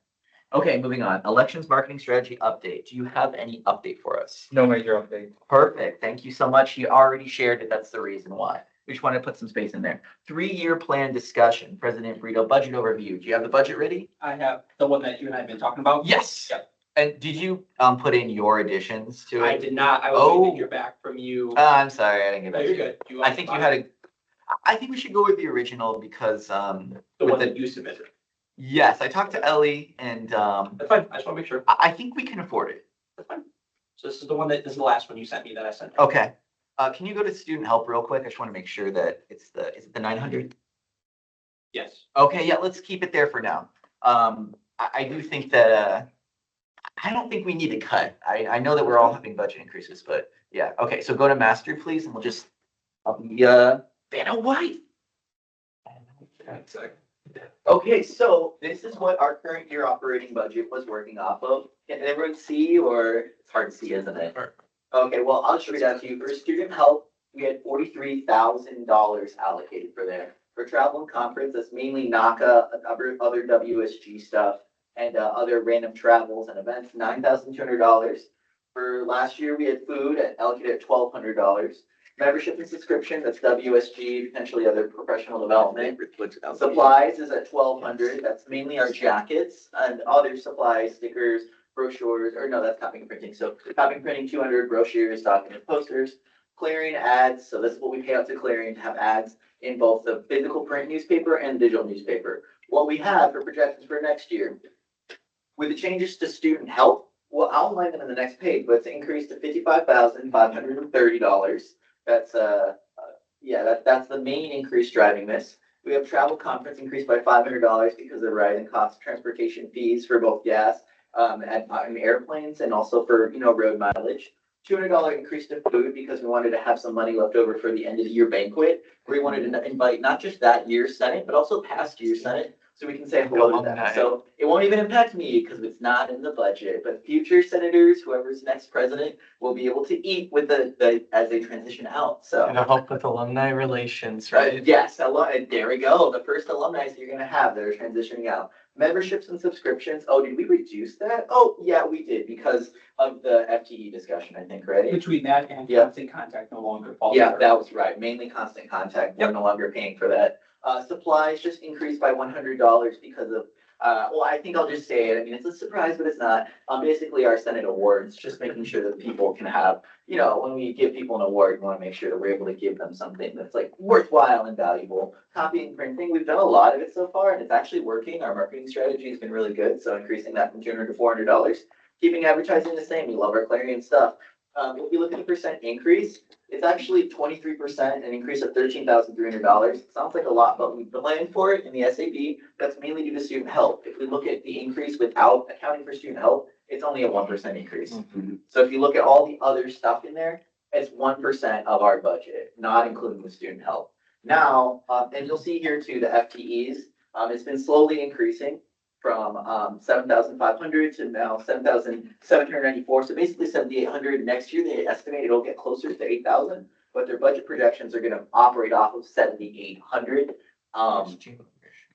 Okay, moving on. Elections marketing strategy update. Do you have any update for us?
No major update.
Perfect. Thank you so much. You already shared it. That's the reason why. We just want to put some space in there. 3-year plan discussion. President Brito, budget overview. Do you have the budget ready?
I have the one that you and I have been talking about.
Yes.
Yep.
And did you put in your additions to it?
I did not. I was waiting to hear back from you.
I'm sorry, I didn't get
No,
back
you're
to you.
good. Do you
I
want
think
to
you
buy
had
it?
I think we should go with the original because
The
with
one
the,
that you submitted.
yes, I talked to Ellie and
That's fine. I just want to make sure.
I think we can afford it.
That's fine. So this is the one that, this is the last one you sent me that I sent.
Okay. Can you go to student help real quick? I just want to make sure that is it the 900?
Yes.
Okay, yeah, let's keep it there for now. I do think that, I don't think we need to cut. I know that we're all having budget increases, but yeah, okay, so go to master, please, and we'll just, I'll be, Vanna White. Okay, so this is what our current year operating budget was working off of. Can everyone see, or it's hard to see, isn't it? Okay, well, I'll just read out to you. For student health, we had $43,000 allocated for there. For travel and conference, that's mainly NACA, other WSG stuff, and other random travels and events, $9,200. For last year, we had food allocated at $1,200. Membership and subscription, that's WSG, potentially other professional development. Supplies is at $1,200. That's mainly our jackets and other supplies, stickers, brochures, or no, that's copying and printing. So copying and printing, 200, brochures, document posters, clearing ads. So this is what we pay out to Clarion to have ads in both the physical print newspaper and digital newspaper. What we have for projections for next year, with the changes to student health, well, I'll outline them in the next page, but it's increased to $55,530. That's that's the main increase driving this. We have travel conference increased by $500 because of the rising cost of transportation fees for both gas and airplanes, and also for road mileage. $200 increase to food because we wanted to have some money left over for the end of the year banquet. We wanted to invite not just that year's Senate, but also past year's Senate, so we can say hello to them. So it won't even impact me because it's not in the budget, but future senators, whoever's next president, will be able to eat with the as they transition out. So
Gonna help with alumni relations, right?
yes, there we go. The first alumni you're gonna have that are transitioning out. Memberships and subscriptions. Oh, did we reduce that? Oh, yeah, we did because of the FTE discussion, I think, right?
Between that and
Yeah.
constant contact no longer falls.
Yeah,
under.
that was right. Mainly constant contact. We're no longer paying for that. Supplies just increased by $100 because of, well, I think I'll just say it. I mean, it's a surprise, but it's not. Basically our Senate awards, just making sure that people can have, when we give people an award, we want to make sure that we're able to give them something that's like worthwhile and valuable. Copying and printing, we've done a lot of it so far and it's actually working. Our marketing strategy has been really good. So increasing that from $200 to $400. Keeping advertising the same. We love our Clarion stuff. If you look at the percent increase, it's actually 23%, an increase of $13,300. Sounds like a lot, but we planned for it in the SAB. That's mainly due to student health. If we look at the increase without accounting for student health, it's only a 1% increase. So if you look at all the other stuff in there, it's 1% of our budget, not including the student health. Now, and you'll see here too, the FTEs, it's been slowly increasing from 7,500 to now 7,794. So basically 7,800. Next year, they estimate it'll get closer to 8,000, but their budget projections are going to operate off of 7,800.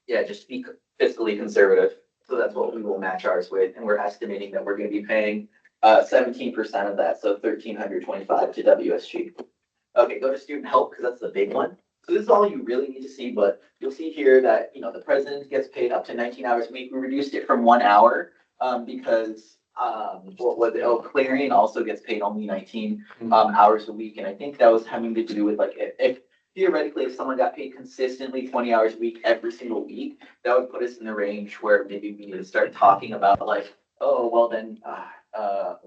Yeah, just be fiscally conservative. So that's what we will match ours with. And we're estimating that we're going to be paying 17% of that. So 1,325 to WSG. Okay, go to student help because that's the big one. So this is all you really need to see, but you'll see here that, the president gets paid up to 19 hours a week. We reduced it from 1 hour because Clarion also gets paid only 19 hours a week. And I think that was having to do with if theoretically, if someone got paid consistently 20 hours a week every single week, that would put us in the range where maybe we need to start talking about oh, well then,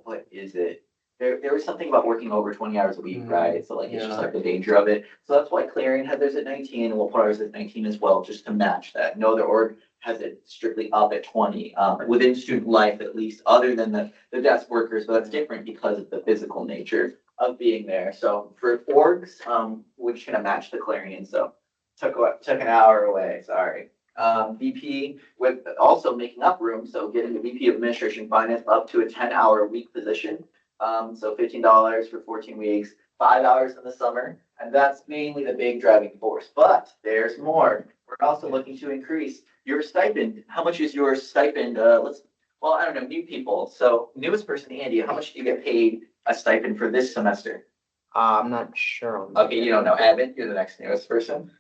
what is it? there was something about working over 20 hours a week, right? So like, it's just like the danger of it. So that's why Clarion had theirs at 19, and we'll put ours at 19 as well, just to match that. No other org has it strictly up at 20, within student life at least, other than the desk workers, but that's different because of the physical nature of being there. So for orgs, we're just gonna match the Clarion, so took an hour away, sorry. VP with also making up room, so getting the VP of Administration Finance up to a 10-hour a week position. So $15 for 14 weeks, 5 hours in the summer, and that's mainly the big driving force. But there's more. We're also looking to increase your stipend. How much is your stipend? Well, I don't know, new people. So newest person, Andy, how much do you get paid a stipend for this semester?
I'm not sure. on
Okay, you don't know. Evan, you're the next newest person.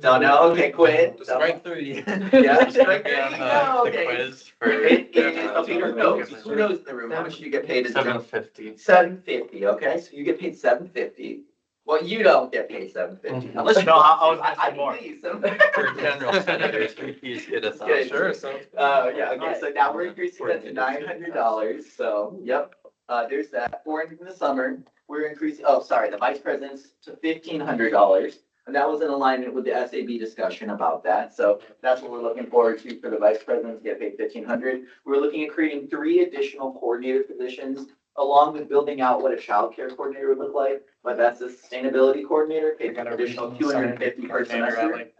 Don't know. Okay, Quinn.
Strike three.
Yeah, strike three.
The
Okay.
quiz for.
It is, okay, who knows? Who knows in the room? How much do you get paid as a
$750.
$750, okay, so you get paid $750. Well, you don't get paid $750 unless you.
No, I was
I
asking more.
believe so.
For general senators, VPs get us.
Okay,
Sure, sounds.
Yeah, okay, so now we're increasing that to $900, so, yep, there's that. In the summer, we're increasing, oh, sorry, the vice president's to $1,500. And that was in alignment with the SAB discussion about that. So that's what we're looking forward to for the vice president to get paid $1,500. We're looking at creating 3 additional coordinator positions, along with building out what a child care coordinator would look like. But that's a sustainability coordinator, paid an additional $250 per semester.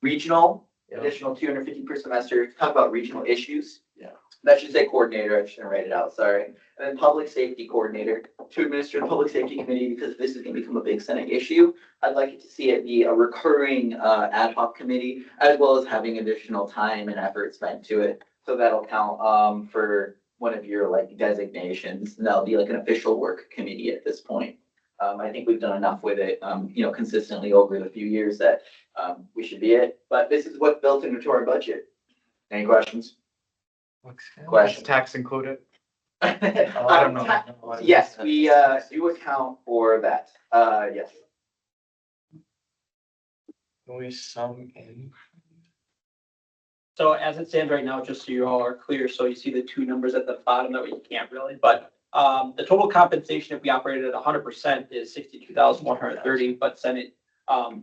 Regional, additional $250 per semester. Talk about regional issues.
Yeah.
That should say coordinator. I shouldn't write it out. Sorry. And then public safety coordinator to administer the public safety committee, because this is going to become a big Senate issue. I'd like it to see it be a recurring ad hoc committee, as well as having additional time and effort spent to it. So that'll count for one of your like designations. And that'll be like an official work committee at this point. I think we've done enough with it, consistently over the few years that we should be it. But this is what's built into our budget. Any questions? Questions?
Tax included?
I don't know. Yes, we do account for that. Yes.
Can we sum in?
So as it stands right now, just so you all are clear, so you see the 2 numbers at the bottom that we can't really, but the total compensation if we operated at 100% is 62,130, but Senate,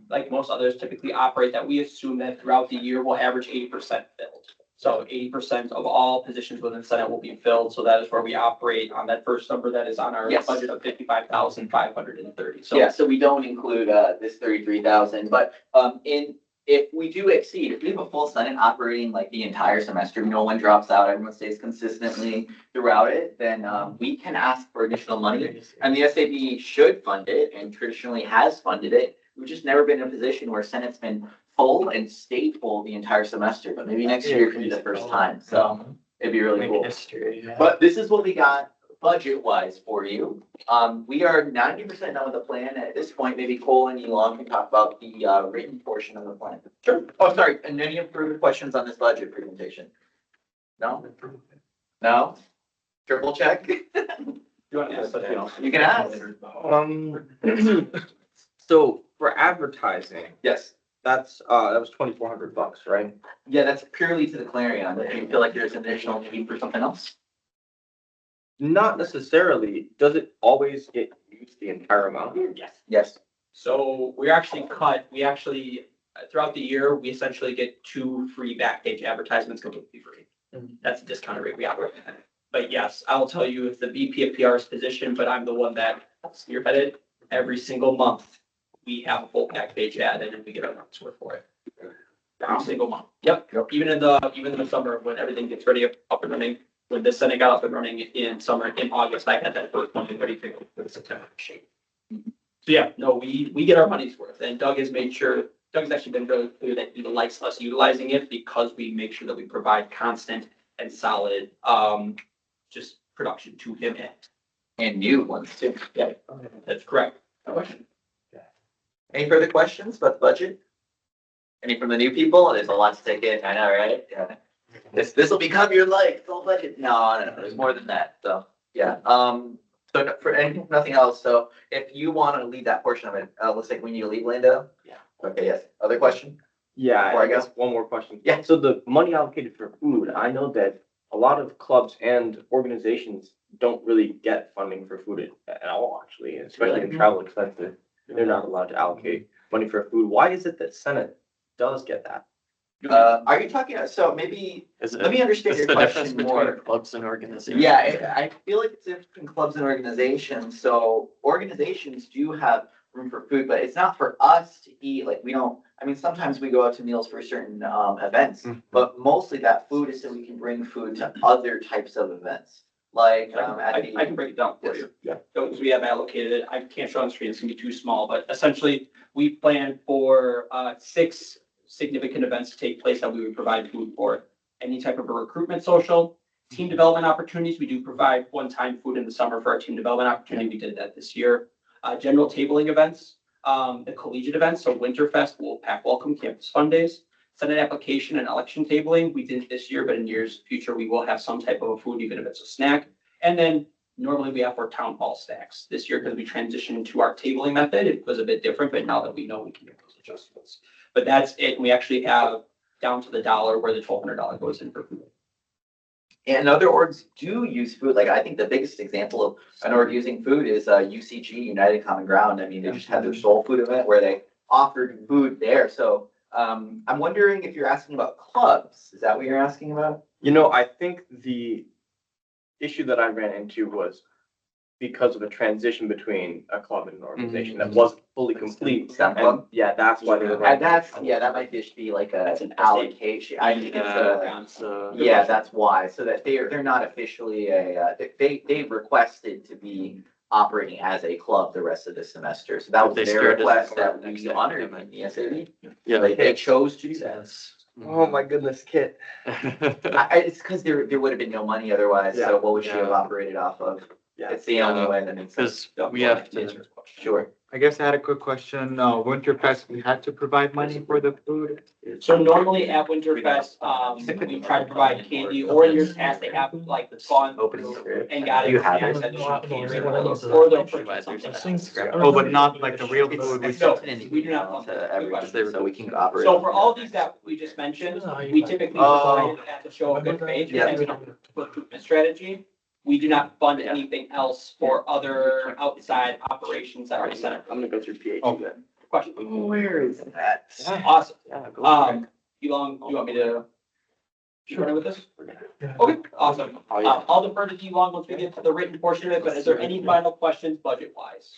like most others typically operate that, we assume that throughout the year we'll average 80% filled. So 80% of all positions within Senate will be filled. So that is where we operate on that first number that is on our
Yes.
budget of 55,530. So
Yeah, so we don't include this 33,000, but if we do exceed, if we have a full Senate operating like the entire semester, no one drops out, everyone stays consistently throughout it, then we can ask for additional money. And the SAB should fund it and traditionally has funded it. We've just never been in a position where Senate's been full and stayed full the entire semester, but maybe next year could be the first time. So it'd be really cool.
History. Yeah.
But this is what we got budget wise for you. We are 90% done with the plan at this point. Maybe Cole and Elon can talk about the written portion of the plan. Sure. Oh, sorry. And any further questions on this budget presentation? No? No? Triple check?
you want to ask something else?
You can ask.
So for advertising,
Yes.
that was $2,400, right?
Yeah, that's purely to the Clarion. Do you feel like there's an additional need for something else?
Not necessarily. Does it always get used the entire amount?
Yes.
Yes.
So we actually, throughout the year, we essentially get 2 free Backpage advertisements completely free. That's a discounted rate we operate at. But yes, I'll tell you, it's the VP of PR's position, but I'm the one that spearheaded every single month. We have a full Backpage ad and we get our month's worth for it. Every single month. Yep. Even in the summer when everything gets ready up and running, when this Senate got up and running in August, I had that first one in 30 for the September shape. So yeah, no, we get our money's worth, and Doug has actually been really clear that he likes us utilizing it because we make sure that we provide constant and solid, just production to him
And new ones too.
Yeah, that's correct. No question.
Any further questions about the budget? Any from the new people? There's a lot to take in. I know, right? Yeah. This will become your life. It's all budget. No, there's more than that. So yeah. So for nothing else. So if you want to lead that portion of it, looks like we need to leave, Lando.
Yeah.
Okay. Yes. Other question?
Yeah,
Before I
I
go?
guess one more question.
Yeah.
So the money allocated for food, I know that a lot of clubs and organizations don't really get funding for food at all, actually, especially in travel expenses. They're not allowed to allocate money for food. Why is it that Senate does get that?
Are you talking, so maybe, let me understand your
the difference
question
between
more.
clubs and organizations.
Yeah, I feel like it's different between clubs and organizations. So organizations do have room for food, but it's not for us to eat. Like we don't, I mean, sometimes we go out to meals for certain events, but mostly that food is so we can bring food to other types of events. Like at the.
I can break it down for you.
Yeah.
Those we have allocated, I can't show on the screen, it's gonna be too small, but essentially, we plan for 6 significant events to take place that we would provide food for. Any type of a recruitment social, team development opportunities, we do provide one-time food in the summer for our team development opportunity, we did that this year. General tabling events, the collegiate events, so Winterfest, Wolfpack Welcome, Campus Fun Days, Senate application and election tabling, we did it this year, but in years future, we will have some type of a food, even if it's a snack. And then normally we have our town hall stacks. This year, because we transitioned to our tabling method, it was a bit different, but now that we know, we can make those adjustments. But that's it. We actually have down to the dollar where the $1,200 goes in for food.
And other orgs do use food. Like I think the biggest example of an org using food is UCG, United Common Ground. I mean, they just had their soul food event where they offered food there. So I'm wondering if you're asking about clubs. Is that what you're asking about?
You know, I think the issue that I ran into was because of a transition between a club and an organization that wasn't fully complete.
Stem club?
And yeah, that's why they were.
And that's, yeah, that might just be like an allocation. I think it's yeah, that's why. So that they're not officially they requested to be operating as a club the rest of the semester. So that was
They
their
started
request
before
that
next
we
time.
honored in the SAB.
Yeah.
They chose to do that.
Oh my goodness, Kit.
It's because there would have been no money otherwise.
Yeah.
So what would she have
Yeah.
operated off of?
Yeah.
It's the only way that makes sense.
Because we have to,
Sure.
I guess I had a quick question. Winterfest, we had to provide money for the food.
So normally at Winterfest, we try to provide candy, or in years past, they have like the fun
Opening spirit.
and got it.
You have
and
it.
said
No,
they should
no,
cater,
no,
or
no.
they'll purchase something.
Oh, but not like the real food.
It's
No,
sent an
we do not
email
want
to
that.
everyone, so we can operate.
So for all of these that we just mentioned, we typically provide it at the show of good faith,
Yeah.
and we don't recruitment strategy. We do not fund anything else for other outside operations that are set up.
I'm gonna go through PH
Oh.
then.
Question.
Where is that?
Awesome.
Yeah, go for it.
You want me to? Run with this?
Yeah.
Okay, awesome.
Oh, yeah.
I'll defer to Elon once we get to the written portion of it, but is there any final questions budget wise?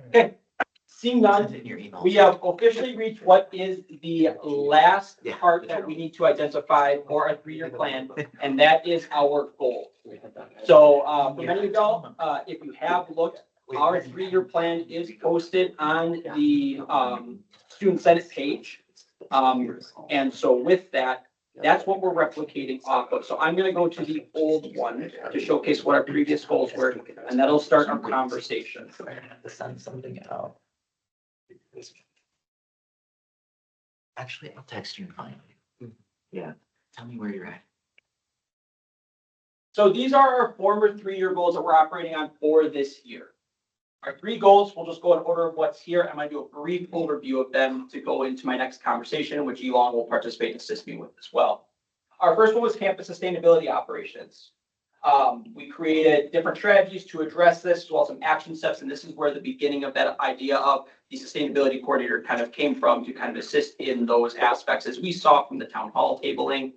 Okay, seeing none,
Send it in your email.
we have officially reached what is the last
Yeah.
part that we need to identify for a 3-year plan, and that is our goal. So, for many of y'all, if you have looked, our 3-year plan is posted on the, Student Senate page. And so with that, that's what we're replicating off of. So I'm gonna go to the old one to showcase what our previous goals were, and that'll start our conversation.
I have to send something out. Actually, I'll text you and find you. Yeah, tell me where you're at.
So these are our former 3-year goals that we're operating on for this year. Our 3 goals, we'll just go in order of what's here. I'm gonna do a brief overview of them to go into my next conversation, which Elon will participate and assist me with as well. Our first one was campus sustainability operations. We created different strategies to address this, as well as some action steps, and this is where the beginning of that idea of the sustainability coordinator kind of came from, to kind of assist in those aspects. As we saw from the town hall tabling,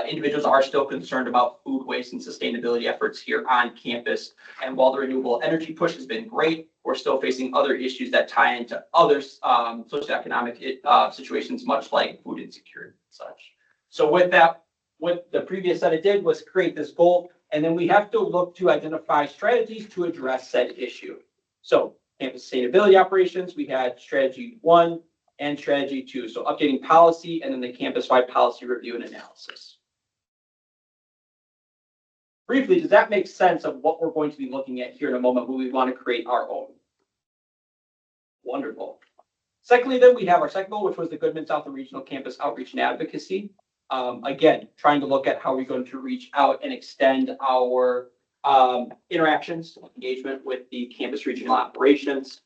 individuals are still concerned about food waste and sustainability efforts here on campus. And while the renewable energy push has been great, we're still facing other issues that tie into other socioeconomic situations, much like food insecurity and such. So with that, what the previous set did was create this goal, and then we have to look to identify strategies to address said issue. So campus sustainability operations, we had strategy 1 and strategy 2. So updating policy, and then the campus-wide policy review and analysis. Briefly, does that make sense of what we're going to be looking at here in a moment when we want to create our own? Wonderful. Secondly, then we have our second goal, which was the Goodman Southern Regional Campus Outreach and Advocacy. Again, trying to look at how we're going to reach out and extend our interactions, engagement with the campus regional operations.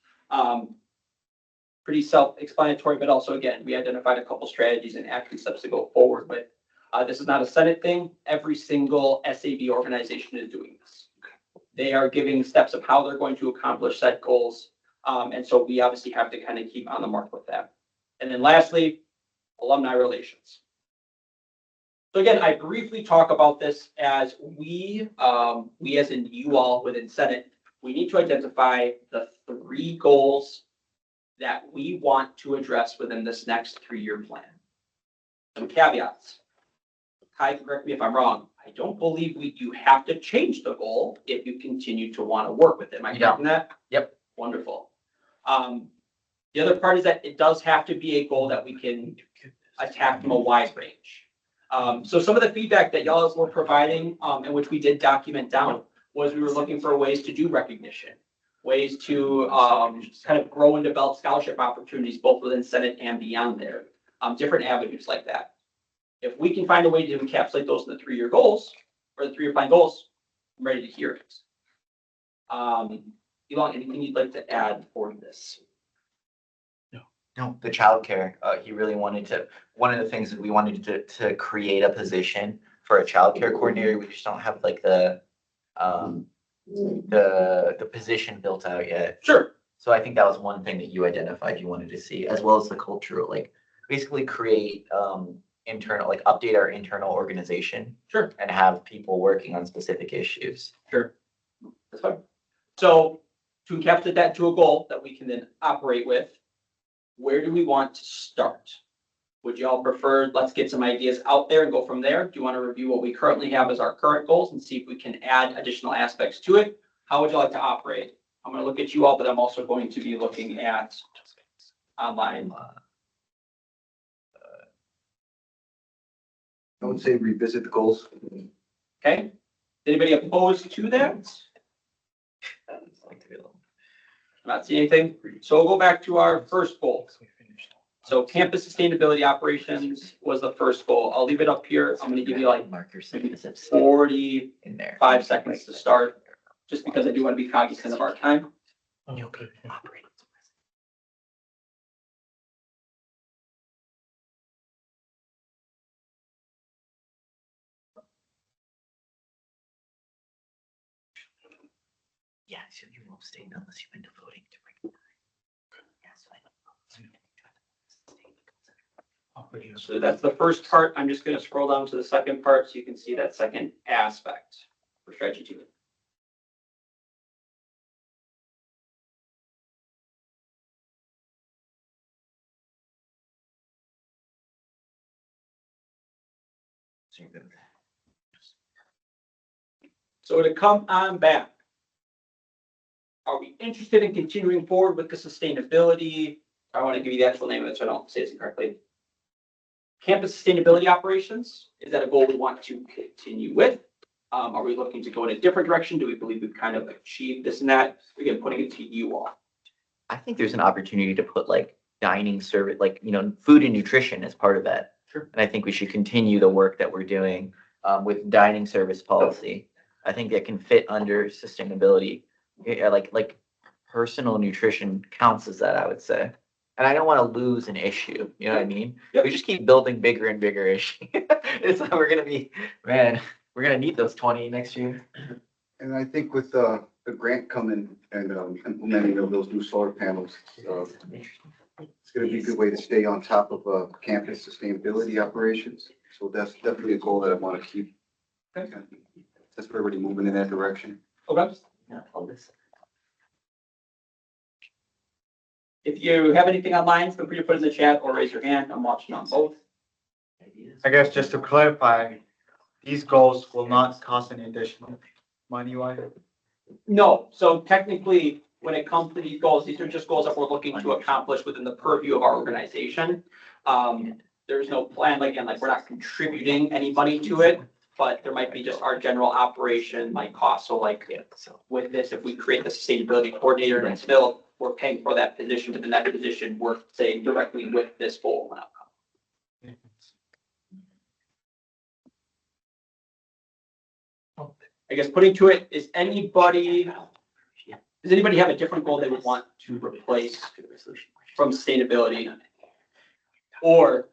pretty self-explanatory, but also again, we identified a couple strategies and action steps to go forward with. This is not a Senate thing. Every single SAB organization is doing this. They are giving steps of how they're going to accomplish set goals. And so we obviously have to kind of keep on the mark with that. And then lastly, alumni relations. So again, I briefly talk about this as we as in you all within Senate, we need to identify the 3 goals that we want to address within this next 3-year plan. Some caveats. Kai, correct me if I'm wrong. I don't believe you have to change the goal if you continue to want to work with it. Am I correct in that?
Yep.
Wonderful. The other part is that it does have to be a goal that we can attack from a wide range. So some of the feedback that y'all were providing, and which we did document down, was we were looking for ways to do recognition, ways to kind of grow and develop scholarship opportunities both within Senate and beyond there, different avenues like that. If we can find a way to encapsulate those in the 3-year goals or the 3-year plan goals, I'm ready to hear it. Elon, anything you'd like to add for this?
No, the childcare, he really wanted to, one of the things that we wanted to create a position for a childcare coordinator. We just don't have like the position built out yet.
Sure.
So I think that was one thing that you identified you wanted to see, as well as the cultural, like basically create internal, like update our internal organization.
Sure.
And have people working on specific issues.
Sure. That's fine. So to encapsulate that to a goal that we can then operate with, where do we want to start? Would you all prefer, let's get some ideas out there and go from there? Do you want to review what we currently have as our current goals and see if we can add additional aspects to it? How would you like to operate? I'm going to look at you all, but I'm also going to be looking at online.
I would say revisit the goals.
Okay. Anybody opposed to that? Not seeing anything. So we'll go back to our first goal. So campus sustainability operations was the first goal. I'll leave it up here. I'm going to give you like 45 seconds to start, just because I do want to be cognizant of our time.
Okay.
Yeah, so you won't stay unless you've been devoting to
So that's the first part. I'm just going to scroll down to the second part so you can see that second aspect for strategy 2. So to come on back, are we interested in continuing forward with the sustainability? I want to give you the actual name of it so I don't say it incorrectly. Campus sustainability operations, is that a goal we want to continue with? Are we looking to go in a different direction? Do we believe we've kind of achieved this and that? Again, putting it to you all.
I think there's an opportunity to put like dining service, like, food and nutrition as part of that.
Sure.
And I think we should continue the work that we're doing with dining service policy. I think that can fit under sustainability. Yeah, like personal nutrition counts as that, I would say. And I don't want to lose an issue. You know what I mean?
Yep.
We just keep building bigger and bigger issues. It's like we're gonna need those 20 next year.
And I think with the grant coming and implementing of those new solar panels, it's gonna be a good way to stay on top of campus sustainability operations. So that's definitely a goal that I want to keep.
Okay.
That's we're already moving in that direction.
Okay.
Yeah, all this.
If you have anything online, feel free to put it in the chat or raise your hand. I'm watching on both.
I guess just to clarify, these goals will not cost any additional money, right?
No, so technically, when it comes to these goals, these are just goals that we're looking to accomplish within the purview of our organization. There's no plan, like we're not contributing any money to it, but there might be just our general operation like cost. So with this, if we create the sustainability coordinator and it's filled, we're paying for that position, but then that position works, say, directly with this goal and outcome. I guess putting to it, does anybody have a different goal they would want to replace from sustainability? Or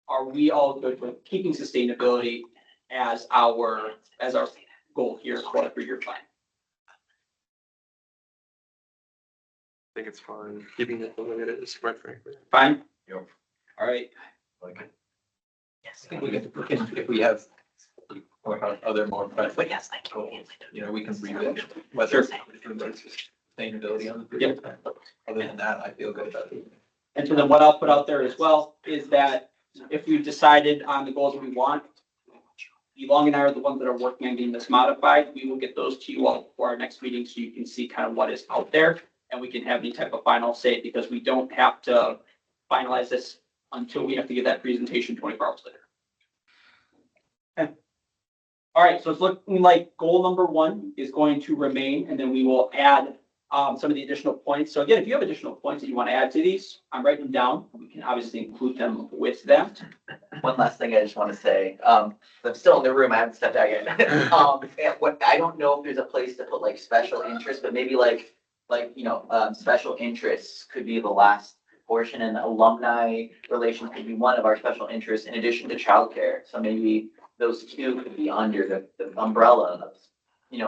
are we all good with keeping sustainability as our goal here for your plan?
I think it's fine, keeping it the way it is, quite frankly.
Fine?
Yep.
All right.
Yes.
I think we can, if we have other more,
But yes, thank you.
you know, we can revisit whether it's sustainability on the.
Yep.
Other than that, I feel good about it.
And so then what I'll put out there as well is that if we've decided on the goals we want, Elong and I are the ones that are working on getting this modified. We will get those to you all before our next meeting so you can see kind of what is out there. And we can have any type of final say because we don't have to finalize this until we have to get that presentation 24 hours later. Okay. All right, so it's looking like goal number 1 is going to remain, and then we will add some of the additional points. So again, if you have additional points that you want to add to these, I'm writing them down. We can obviously include them with that.
One last thing I just want to say, I'm still in the room, I haven't stepped out yet. And what, I don't know if there's a place to put like special interest, but maybe like, special interests could be the last portion, and alumni relations could be one of our special interests in addition to childcare. So maybe those two could be under the umbrella of,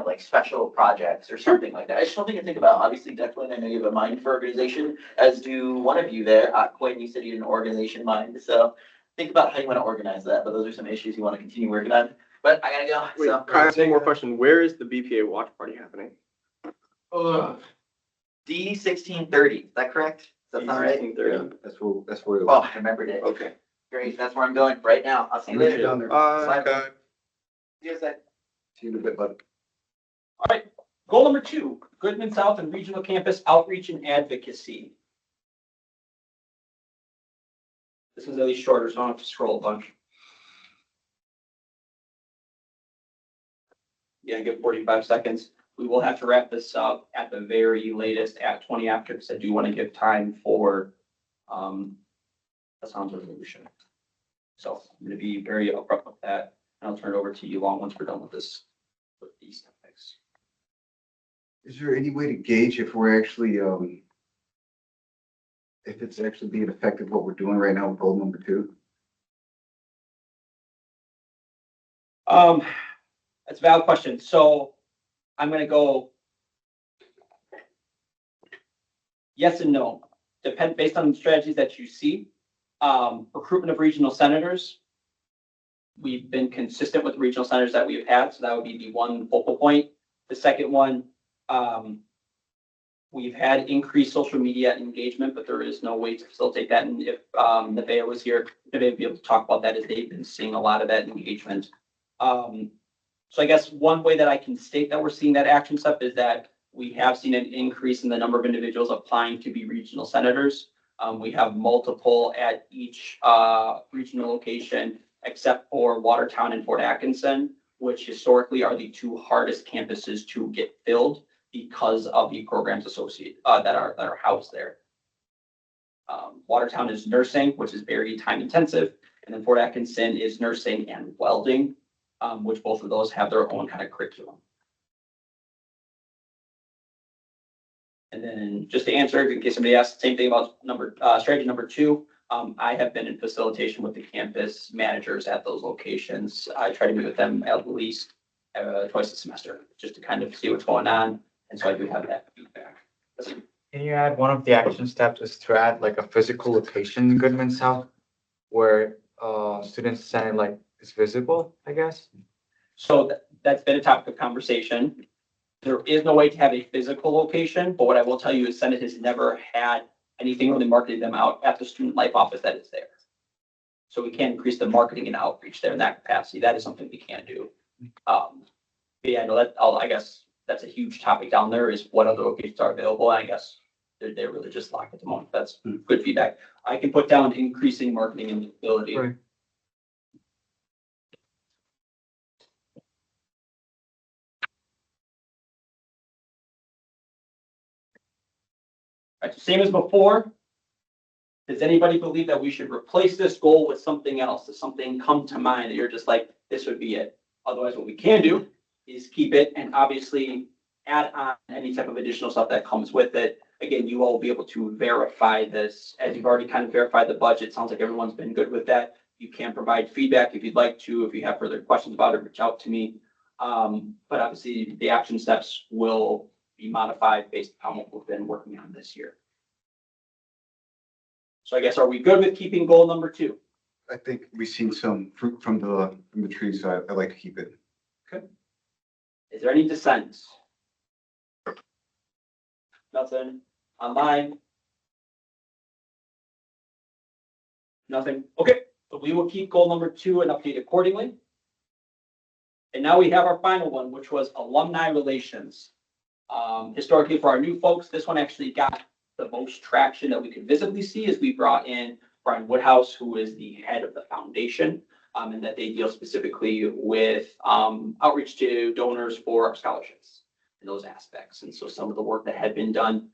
like special projects or something like that. I just something to think about. Obviously, Declan, I know you have a mind for organization, as do one of you there. Quinn, you said you had an organization mind. So think about how you want to organize that. But those are some issues you want to continue working on. But I gotta go.
Wait,
So,
can I ask one more question? Where is the BPA watch party happening?
D1630, is that correct? Does that sound right?
Yeah, that's where.
Oh, I remembered it.
Okay.
Great, that's where I'm going right now. I'll see you later.
Down there.
Bye.
Okay.
See you guys.
See you in a bit, bud.
All right, goal number 2, Goodman South and Regional Campus Outreach and Advocacy. This is at least shorter, so I don't have to scroll a bunch. Yeah, give 45 seconds. We will have to wrap this up at the very latest at 20 after, because I do want to give time for a sound resolution. So I'm going to be very upfront with that, and I'll turn it over to you long once we're done with this, with these topics.
Is there any way to gauge if we're actually, if it's actually being effective, what we're doing right now with goal number 2?
That's a valid question. So I'm going to go yes and no. Depend based on the strategies that you see. Recruitment of regional senators. We've been consistent with the regional senators that we've had, so that would be the one focal point. The second one, we've had increased social media engagement, but there is no way to facilitate that. And if Nevaeh was here, Nevaeh would be able to talk about that, as they've been seeing a lot of that engagement. So I guess one way that I can state that we're seeing that action step is that we have seen an increase in the number of individuals applying to be regional senators. We have multiple at each regional location, except for Watertown and Fort Atkinson, which historically are the 2 hardest campuses to get filled because of the programs associated that are housed there. Watertown is nursing, which is very time intensive, and then Fort Atkinson is nursing and welding, which both of those have their own kind of curriculum. And then just to answer, in case somebody asks the same thing about strategy number 2, I have been in facilitation with the campus managers at those locations. I try to meet with them at least twice a semester, just to kind of see what's going on. And so I do have that feedback.
Can you add one of the action steps is to add like a physical location in Goodman South where students center like is visible, I guess?
So that's been a topic of conversation. There is no way to have a physical location, but what I will tell you is Senate has never had anything really marketing them out at the student life office that is there. So we can increase the marketing and outreach there in that capacity. That is something we can do. But yeah, no, I guess that's a huge topic down there, is what other locations are available. And I guess they're really just locked at the moment. That's good feedback. I can put down increasing marketing and visibility.
Right.
Right, same as before. Does anybody believe that we should replace this goal with something else? Does something come to mind that you're just like, this would be it? Otherwise, what we can do is keep it and obviously add on any type of additional stuff that comes with it. again, you all will be able to verify this, as you've already kind of verified the budget. Sounds like everyone's been good with that. You can provide feedback if you'd like to. If you have further questions about it, reach out to me. But obviously, the action steps will be modified based on what we've been working on this year. So I guess, are we good with keeping goal number 2?
I think we've seen some fruit from the trees, so I'd like to keep it.
Is there any dissent? Nothing. Online? Nothing. Okay, so we will keep goal number 2 and update accordingly. And now we have our final one, which was alumni relations. Historically, for our new folks, this one actually got the most traction that we could visibly see as we brought in Brian Woodhouse, who is the head of the foundation, and that they deal specifically with outreach to donors for our scholarships and those aspects. And so some of the work that had been done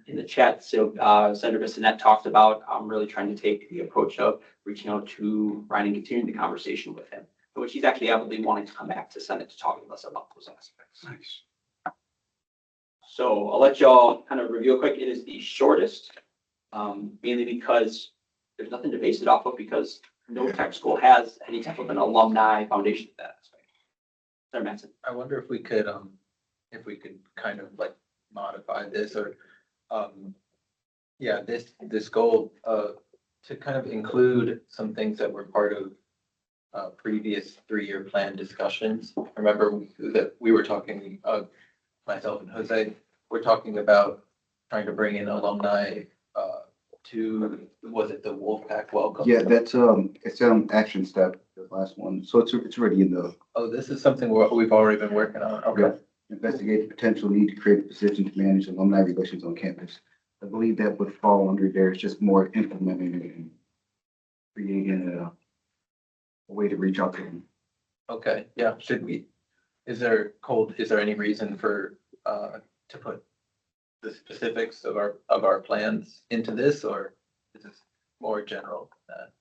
in the chat, so Senator Bissonnette talked about really trying to take the approach of reaching out to Brian and continuing the conversation with him, which he's actually avidly wanting to come back to Senate to talk with us about those aspects.
Nice.
So I'll let y'all kind of review it quick. It is the shortest, mainly because there's nothing to base it off of, because no tech school has any type of an alumni foundation for that aspect. Senator Mattson.
I wonder if we could kind of like modify this or, yeah, this goal, to kind of include some things that were part of previous 3-year plan discussions. I remember that we were talking, myself and Jose, we're talking about trying to bring in alumni to, was it the Wolfpack Welcome?
Yeah, that's it's action step, the last one. So it's already in the.
Oh, this is something we've already been working on. Okay.
Yeah. Investigate the potential need to create a position to manage alumni relations on campus. I believe that would fall under there. It's just more implementing and creating a way to reach out to them.
Okay, yeah, is there any reason for, to put the specifics of our plans into this, or is this more general than that?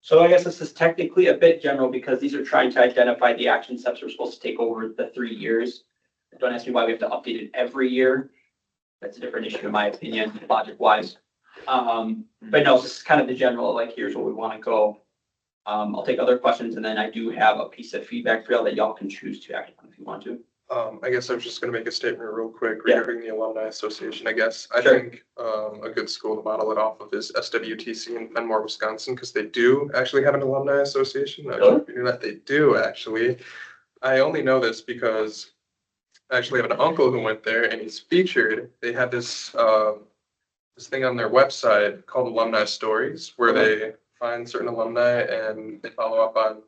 So I guess this is technically a bit general, because these are trying to identify the action steps we're supposed to take over the 3 years. Don't ask me why we have to update it every year. That's a different issue in my opinion, logic wise. But no, this is kind of the general, like, here's where we want to go. I'll take other questions, and then I do have a piece of feedback for y'all that y'all can choose to act on if you want to.
I guess I was just gonna make a statement real quick
Yeah.
regarding the Alumni Association, I guess. I
Sure.
think a good school to model it off of is SWTC in Fenmore, Wisconsin, because they do actually have an alumni association. I don't know if you knew that. They do, actually. I only know this because I actually have an uncle who went there, and he's featured. They have this thing on their website called Alumni Stories, where they find certain alumni and they follow up on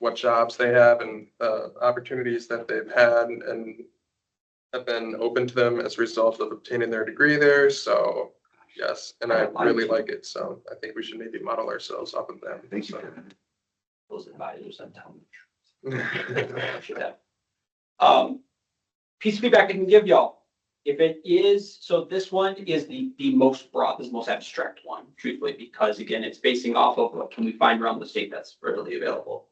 what jobs they have and opportunities that they've had and have been open to them as a result of obtaining their degree there. So yes, and I really like it. So I think we should maybe model ourselves off of them.
Thank you.
Those advisors, I'm telling you. Piece of feedback I can give y'all. If it is, so this one is the most broad, this is the most abstract one, truthfully, because again, it's basing off of what can we find around the state that's readily available.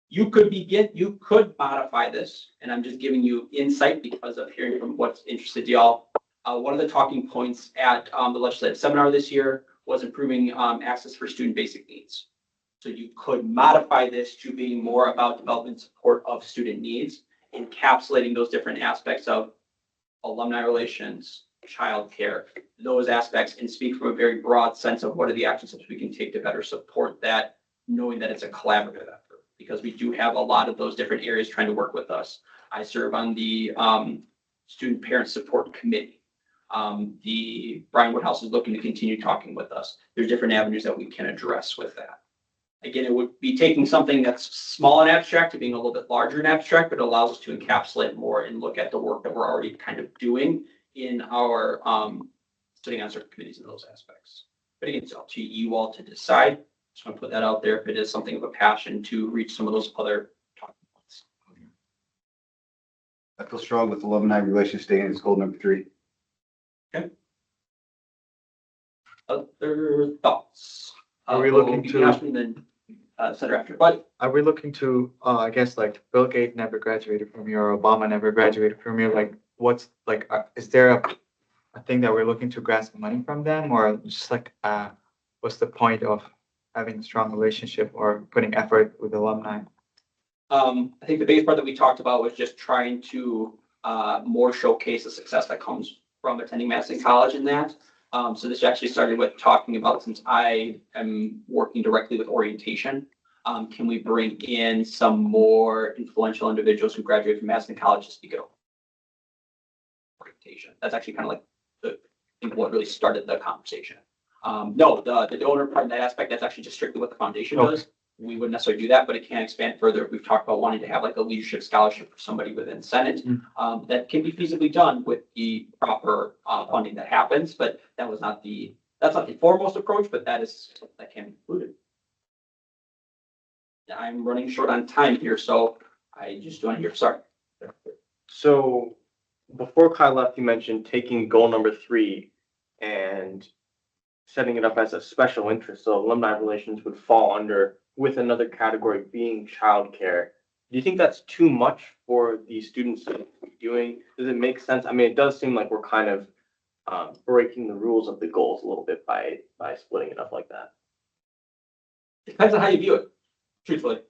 You could modify this, and I'm just giving you insight because of hearing from what's interested y'all. One of the talking points at the legislative seminar this year was improving access for student basic needs. So you could modify this to being more about development support of student needs, encapsulating those different aspects of alumni relations, childcare, those aspects, and speak from a very broad sense of what are the action steps we can take to better support that, knowing that it's a collaborative effort, because we do have a lot of those different areas trying to work with us. I serve on the Student Parent Support Committee. The Brian Woodhouse is looking to continue talking with us. There's different avenues that we can address with that. Again, it would be taking something that's small and abstract to being a little bit larger and abstract, but it allows us to encapsulate more and look at the work that we're already kind of doing in our sitting on certain committees in those aspects. But again, it's up to you all to decide. Just want to put that out there if it is something of a passion to reach some of those other talking points.
I feel strong with alumni relations staying as goal number 3.
Okay. Other thoughts?
Are we looking to?
Senator after, but
Are we looking to, I guess, like Bill Gates never graduated from here, or Obama never graduated from here, like what's like, is there a thing that we're looking to grasp money from them, or just like, what's the point of having a strong relationship or putting effort with alumni?
I think the biggest part that we talked about was just trying to more showcase the success that comes from attending Madison College in that. So this actually started with talking about, since I am working directly with orientation, can we bring in some more influential individuals who graduate from Madison College to speak at orientation? That's actually kind of like I think what really started the conversation. No, the donor part of that aspect, that's actually just strictly what the foundation does. We wouldn't necessarily do that, but it can expand further. We've talked about wanting to have like a leadership scholarship for somebody within Senate. That can be feasibly done with the proper funding that happens, but that's not the foremost approach, but that can be included. I'm running short on time here, so I just want to hear, sorry.
So before Kai left, you mentioned taking goal number 3 and setting it up as a special interest. So alumni relations would fall under with another category being childcare. Do you think that's too much for the students to be doing? Does it make sense? I mean, it does seem like we're kind of breaking the rules of the goals a little bit by splitting it up like that.
Depends on how you view it, truthfully.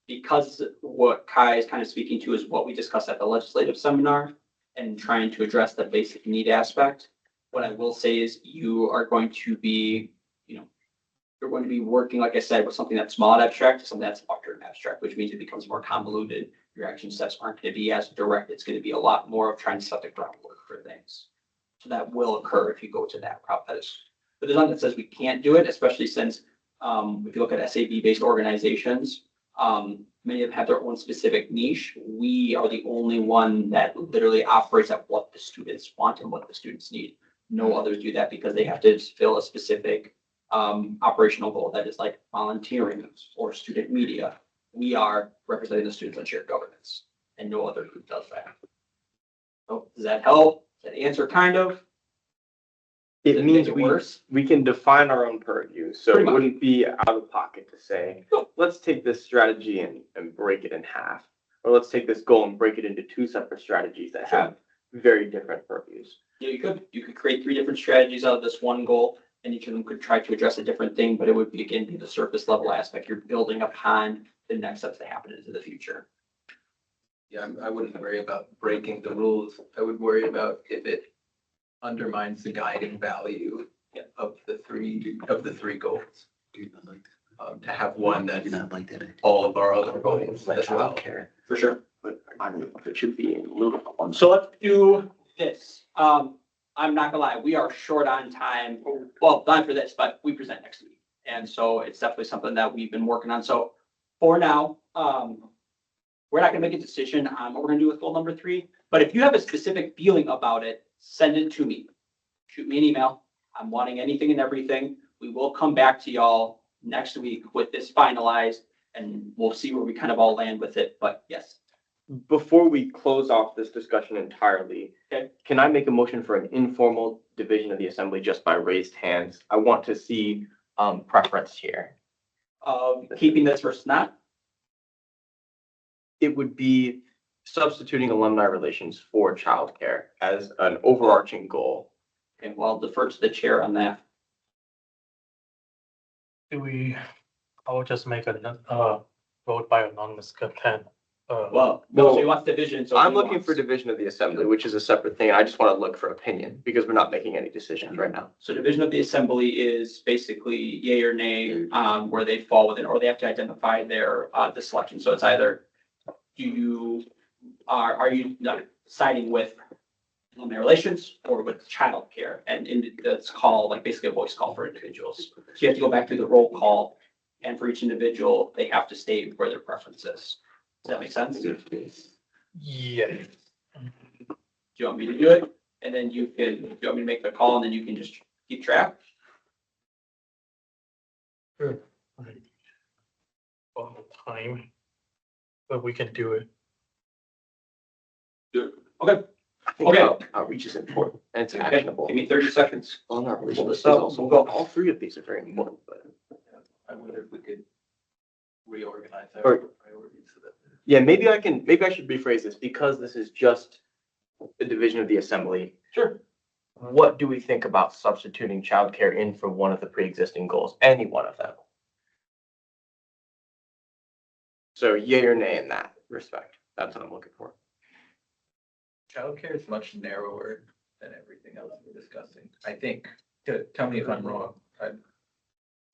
Because what Kai is kind of speaking to is what we discussed at the legislative seminar and trying to address the basic need aspect. What I will say is you are going to be, you're going to be working, like I said, with something that's small and abstract to something that's larger and abstract, which means it becomes more convoluted. Your action steps aren't going to be as direct. It's going to be a lot more of trying to set the groundwork for things. So that will occur if you go to that route. But there's nothing that says we can't do it, especially since if you look at SAB-based organizations, many of them have their own specific niche. We are the only one that literally operates at what the students want and what the students need. No others do that because they have to fill a specific operational goal that is like volunteering or student media. We are representing the students on shared governance, and no other group does that. So does that help? Does that answer kind of?
It means we can define our own purview. So it wouldn't be out of pocket to say, let's take this strategy and break it in half. Or let's take this goal and break it into 2 separate strategies that have very different purviews.
Yeah, you could create 3 different strategies out of this one goal, and each of them could try to address a different thing, but it would be the surface level aspect. You're building upon the next steps that happen into the future.
Yeah, I wouldn't worry about breaking the rules. I would worry about if it undermines the guiding value of the three goals. To have one that's all of our other goals as well.
For sure.
But I don't know if it should be included on.
So let's do this. I'm not gonna lie, we are short on time. Well, not for this, but we present next week. And so it's definitely something that we've been working on. So for now, we're not gonna make a decision on what we're gonna do with goal number 3. But if you have a specific feeling about it, send it to me. Shoot me an email. I'm wanting anything and everything. We will come back to y'all next week with this finalized, and we'll see where we kind of all land with it. But yes.
Before we close off this discussion entirely, can I make a motion for an informal division of the assembly just by raised hands? I want to see preference here.
Keeping this versus not?
It would be substituting alumni relations for childcare as an overarching goal.
Okay, well, I'll defer to the chair on that.
I will just make a vote by anonymous consent.
So you want division. So
I'm looking for division of the assembly, which is a separate thing. I just want to look for opinion because we're not making any decisions right now.
So division of the assembly is basically yay or nay where they fall within, or they have to identify their the selection. So it's either are you siding with alumni relations or with child care, and that's call like basically a voice call for individuals. So you have to go back through the roll call, and for each individual, they have to state where their preference is. Does that make sense?
Yeah.
Do you want me to do it? And then do you want me to make the call and then you can just keep track?
Sure. All the time, but we can do it.
Okay.
I think outreach is important and it's actionable.
Give me 30 seconds.
On our
Pull this
is
up.
also,
We'll go.
all 3 of these are very important, but.
I wonder if we could reorganize
Or-
our priorities so that.
Yeah, maybe I should rephrase this because this is just the division of the assembly,
Sure.
what do we think about substituting childcare in for one of the pre-existing goals, any one of them? So yay or nay in that respect, that's what I'm looking for.
Childcare is much narrower than everything else we're discussing. I think, tell me if I'm wrong.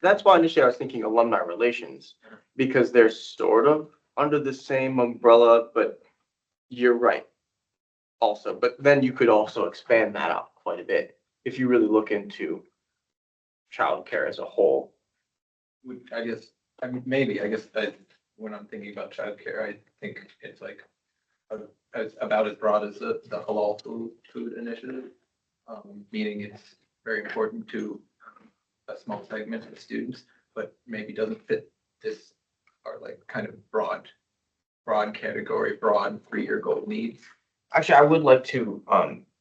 That's why initially I was thinking alumni relations, because they're sort of under the same umbrella, but you're right. Also, but then you could also expand that out quite a bit if you really look into childcare as a whole.
I guess, I mean, maybe, I guess, when I'm thinking about childcare, I think it's like about as broad as the halal food initiative. Meaning it's very important to a small segment of students, but maybe doesn't fit this, or like kind of broad category, broad 3-year goal needs.
Actually, I would like to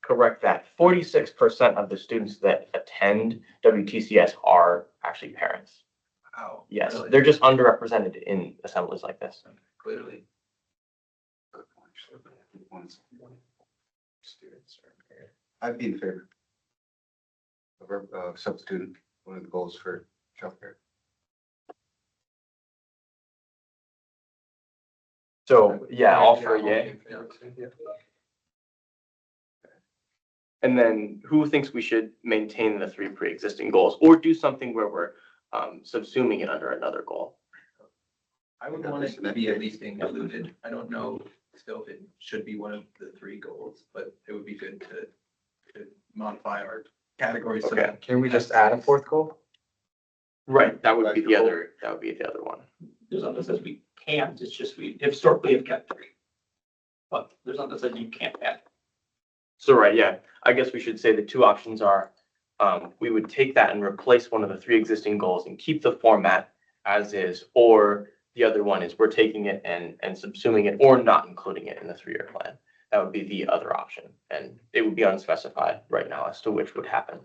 correct that. 46% of the students that attend WTCS are actually parents.
Wow.
Yes,
really?
they're just underrepresented in assemblies like this.
Clearly.
I'd be in favor of substituting one of the goals for childcare.
So, yeah, all for yay. And then who thinks we should maintain the 3 pre-existing goals or do something where we're subsuming it under another goal?
I would want it to be at least included. I don't know still if it should be one of the 3 goals, but it would be good to modify our categories. So
Okay.
that
Can we just add a 4th goal?
Right, that would be the other, one.
There's nothing that says we can't, it's just we historically have kept 3. But there's nothing that says you can't add.
So, right, yeah, I guess we should say the 2 options are, we would take that and replace one of the 3 existing goals and keep the format as is, or the other one is we're taking it and subsuming it or not including it in the 3-year plan. That would be the other option, and it would be unspecified right now as to which would happen.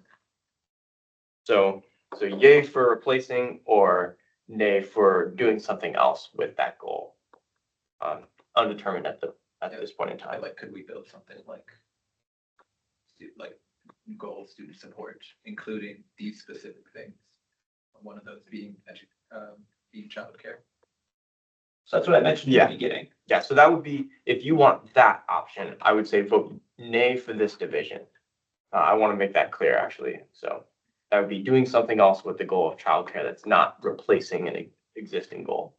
So yay for replacing or nay for doing something else with that goal. Undetermined at this point in time.
like, could we build something like goal student support, including these specific things? One of those being childcare.
So that's what I mentioned at the beginning.
Yeah, so that would be, if you want that option, I would say vote nay for this division. I want to make that clear, actually. So that would be doing something else with the goal of childcare that's not replacing an existing goal.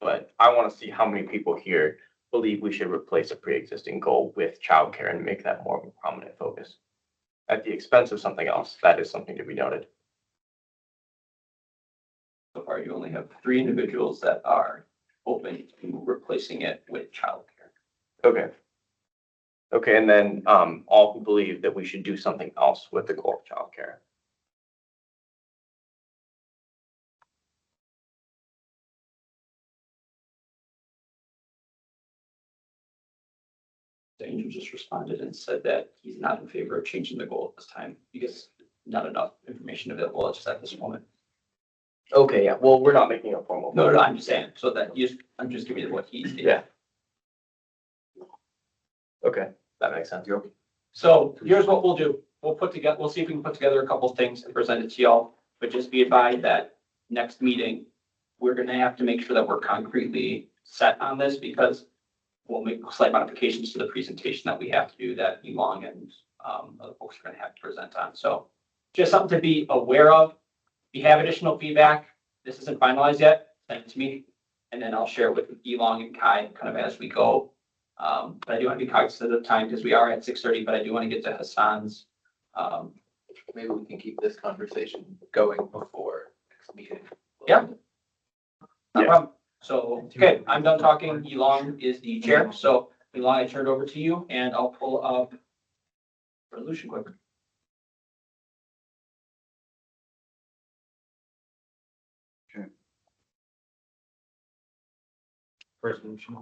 But I want to see how many people here believe we should replace a pre-existing goal with childcare and make that more of a prominent focus at the expense of something else. That is something to be noted.
So far, you only have 3 individuals that are open to replacing it with childcare.
Okay. Okay, and then all who believe that we should do something else with the goal of childcare.
Angel just responded and said that he's not in favor of changing the goal at this time because not enough information available just at this moment.
Okay, yeah, well, we're not making a formal.
No, I'm just saying, so that I'm just giving you what he's.
Yeah. Okay, that makes sense.
So here's what we'll do. We'll see if we can put together a couple of things and present it to y'all, but just be advised that next meeting, we're gonna have to make sure that we're concretely set on this because we'll make slight modifications to the presentation that we have to do that Elon and other folks are gonna have to present on. So just something to be aware of. If you have additional feedback, this isn't finalized yet, send it to me, and then I'll share it with Elon and Kai kind of as we go. But I do want to be cognizant of time because we are at 6:30, but I do want to get to Hassan's.
Maybe we can keep this conversation going before next meeting.
Yeah. No problem. So, okay, I'm done talking. Elon is the chair. So Elon, I turn it over to you and I'll pull up resolution quick.
Resolution.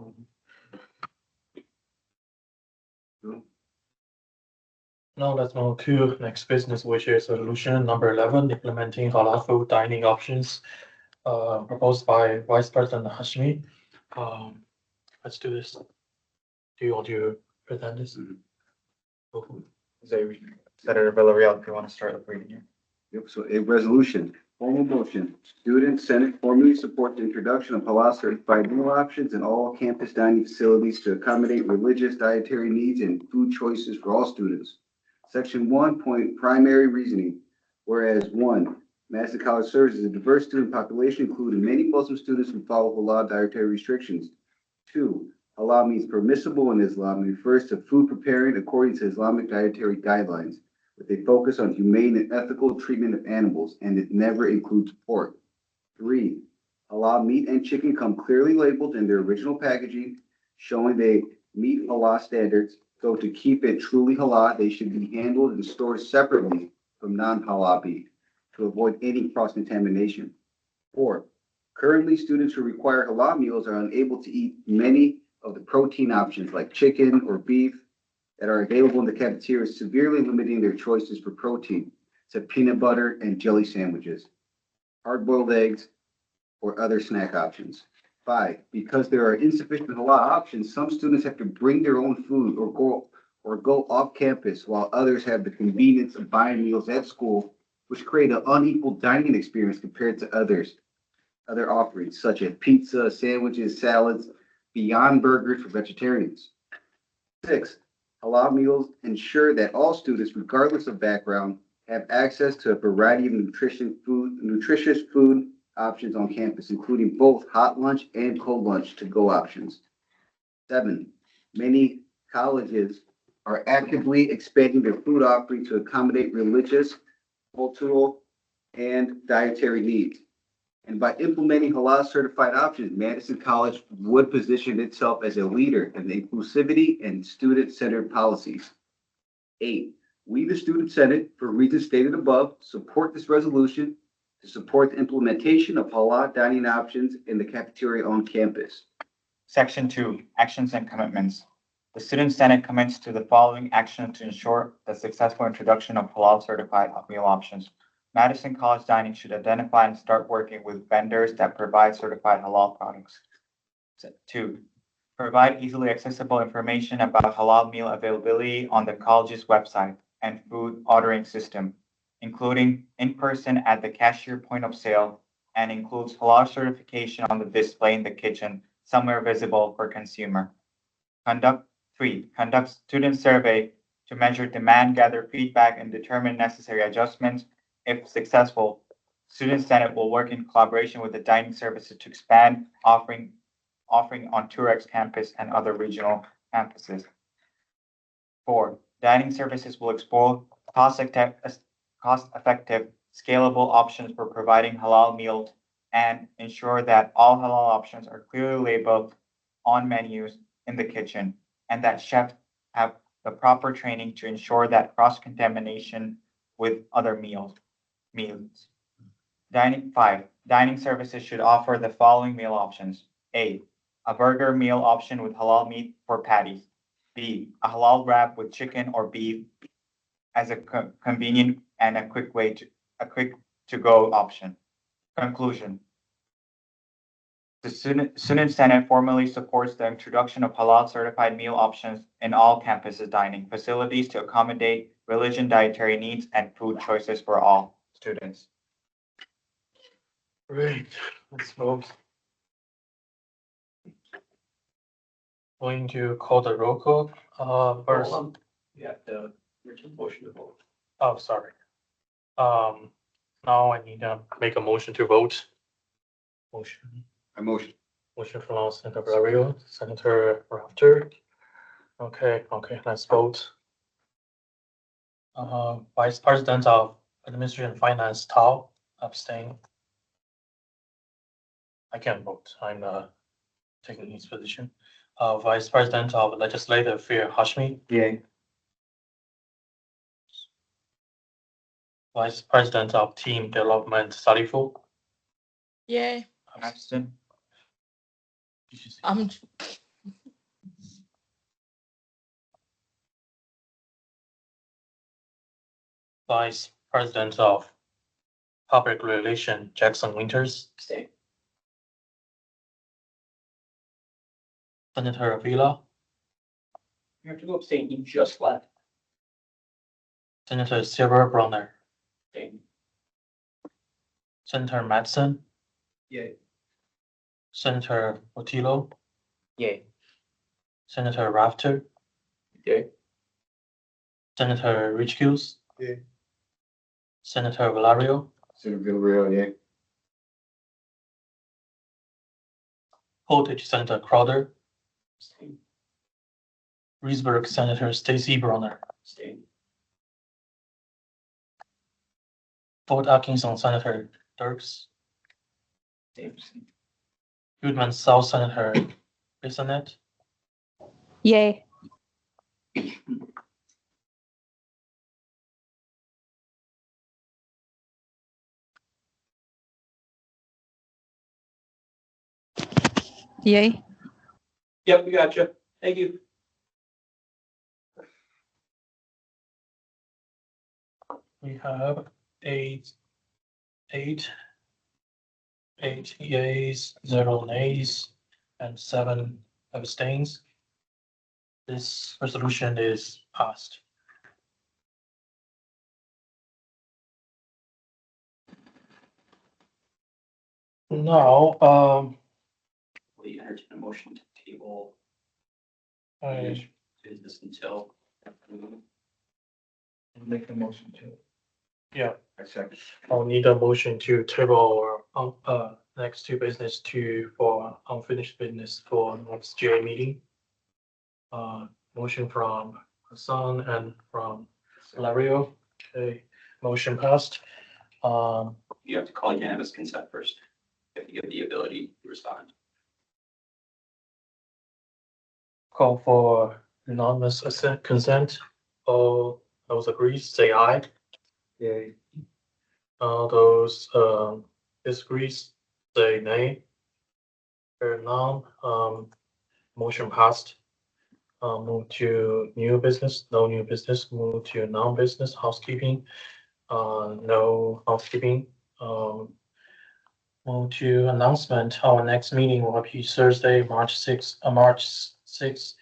Now let's move to next business, which is resolution number 11, implementing halal food dining options, proposed by Vice President Hashmi. Let's do this. Do you want to present this?
Senator Villarreal, if you want to start reading it.
Yep, so a resolution, formal motion, student senate formally support the introduction of halal certified meal options in all campus dining facilities to accommodate religious dietary needs and food choices for all students. Section 1 primary reasoning, whereas 1, Madison College serves as a diverse student population, including many Muslim students who follow halal dietary restrictions. 2, halal means permissible in Islam and refers to food preparing according to Islamic dietary guidelines, with a focus on humane and ethical treatment of animals, and it never includes pork. 3, halal meat and chicken come clearly labeled in their original packaging, showing they meet halal standards. So to keep it truly halal, they should be handled and stored separately from non-halal beef to avoid any cross-contamination. 4, currently students who require halal meals are unable to eat many of the protein options like chicken or beef that are available in the cafeteria, severely limiting their choices for protein to peanut butter and jelly sandwiches, hard-boiled eggs, or other snack options. 5, because there are insufficient halal options, some students have to bring their own food or go off campus, while others have the convenience of buying meals at school, which create an unequal dining experience compared to other offerings such as pizza, sandwiches, salads, Beyond Burgers for vegetarians. 6, halal meals ensure that all students, regardless of background, have access to a variety of nutritious food options on campus, including both hot lunch and cold lunch to-go options. 7, many colleges are actively expanding their food offering to accommodate religious, cultural, and dietary needs. And by implementing halal certified options, Madison College would position itself as a leader in the inclusivity and student-centered policies. 8, we, the Student Senate, for reasons stated above, support this resolution to support the implementation of halal dining options in the cafeteria on campus.
Section 2, actions and commitments. The Student Senate commits to the following actions to ensure the successful introduction of halal certified meal options. Madison College Dining should identify and start working with vendors that provide certified halal products. 2, provide easily accessible information about halal meal availability on the college's website and food ordering system, including in person at the cashier point of sale, and includes halal certification on the display in the kitchen, somewhere visible for consumer. 3, conduct student survey to measure demand, gather feedback, and determine necessary adjustments. If successful, Student Senate will work in collaboration with the dining services to expand offering on Turex campus and other regional campuses. 4, dining services will explore cost-effective, scalable options for providing halal meals and ensure that all halal options are clearly labeled on menus in the kitchen, and that chefs have the proper training to ensure that cross-contamination with other meals. 5, dining services should offer the following meal options. A burger meal option with halal meat for patties. B, a halal wrap with chicken or beef as a convenient and a quick to-go option. Conclusion. The Student Senate formally supports the introduction of halal certified meal options in all campuses dining facilities to accommodate religion dietary needs and food choices for all students.
Great, let's vote. Going to call the roll call, first.
Yeah, the original motion to vote.
Oh, sorry. Now I need to make a motion to vote. Motion.
I motion.
Motion from Senator Villarreal, Senator Rafter. Okay, let's vote. Vice President of Administration and Finance, Tao, abstain. I can't vote, I'm taking his position. Vice President of Legislative Affairs, Hashmi.
Yay.
Vice President of Team Development, Salifu.
Yay.
Abstain.
Vice President of Public Relations, Jackson Winters.
Stay.
Senator Avila.
You have to go abstain, you just left.
Senator Silver Brunner,
Abstain.
Senator Madsen,
Yay.
Senator Otillo,
Yay.
Senator Rafter,
Yay.
Senator Richkus,
Yay.
Senator Valario,
Senator Villarreal, yeah.
Voltage Senator Crowder,
Abstain.
Reesburg Senator Stacy Brunner,
Abstain.
Fort Atkinson Senator Dirks, Goodman South Senator Bissonette,
Yay. Yay.
Yep, we got you. Thank you.
we have eight yeas, 0 nays, and 7 abstains. This resolution is passed. Now,
We entertain a motion to table
I
business until.
Make the motion to.
I second.
I'll need a motion to table our next two business for unfinished business for next GA meeting. Motion from Hassan and from Lario. Okay, motion passed.
You have to call unanimous consent first. If you have the ability to respond.
Call for unanimous consent. All those agree, say aye.
Yay.
All those disagree, say nay. Heard none, motion passed. Move to new business, no new business, move to non-business housekeeping. No housekeeping. Move to announcement. Our next meeting will be Thursday, March 6th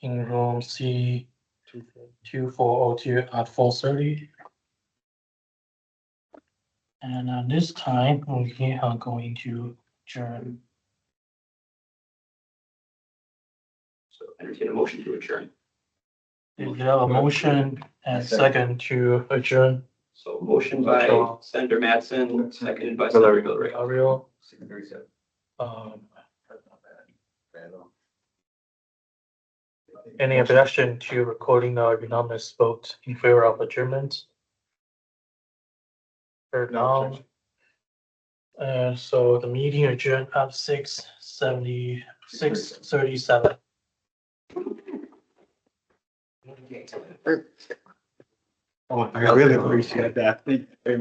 in room C 2402 at 4:30. And this time we are going to adjourn.
So entertain a motion to adjourn.
Is there a motion and second to adjourn?
So motion by Senator Madsen, seconded by Senator Villarreal.
Ariel,
6:37.
Any objection to recording the unanimous vote in favor of adjournment? Heard none. And so the meeting adjourned at 6:37.
Oh, I really appreciate that. Thank you.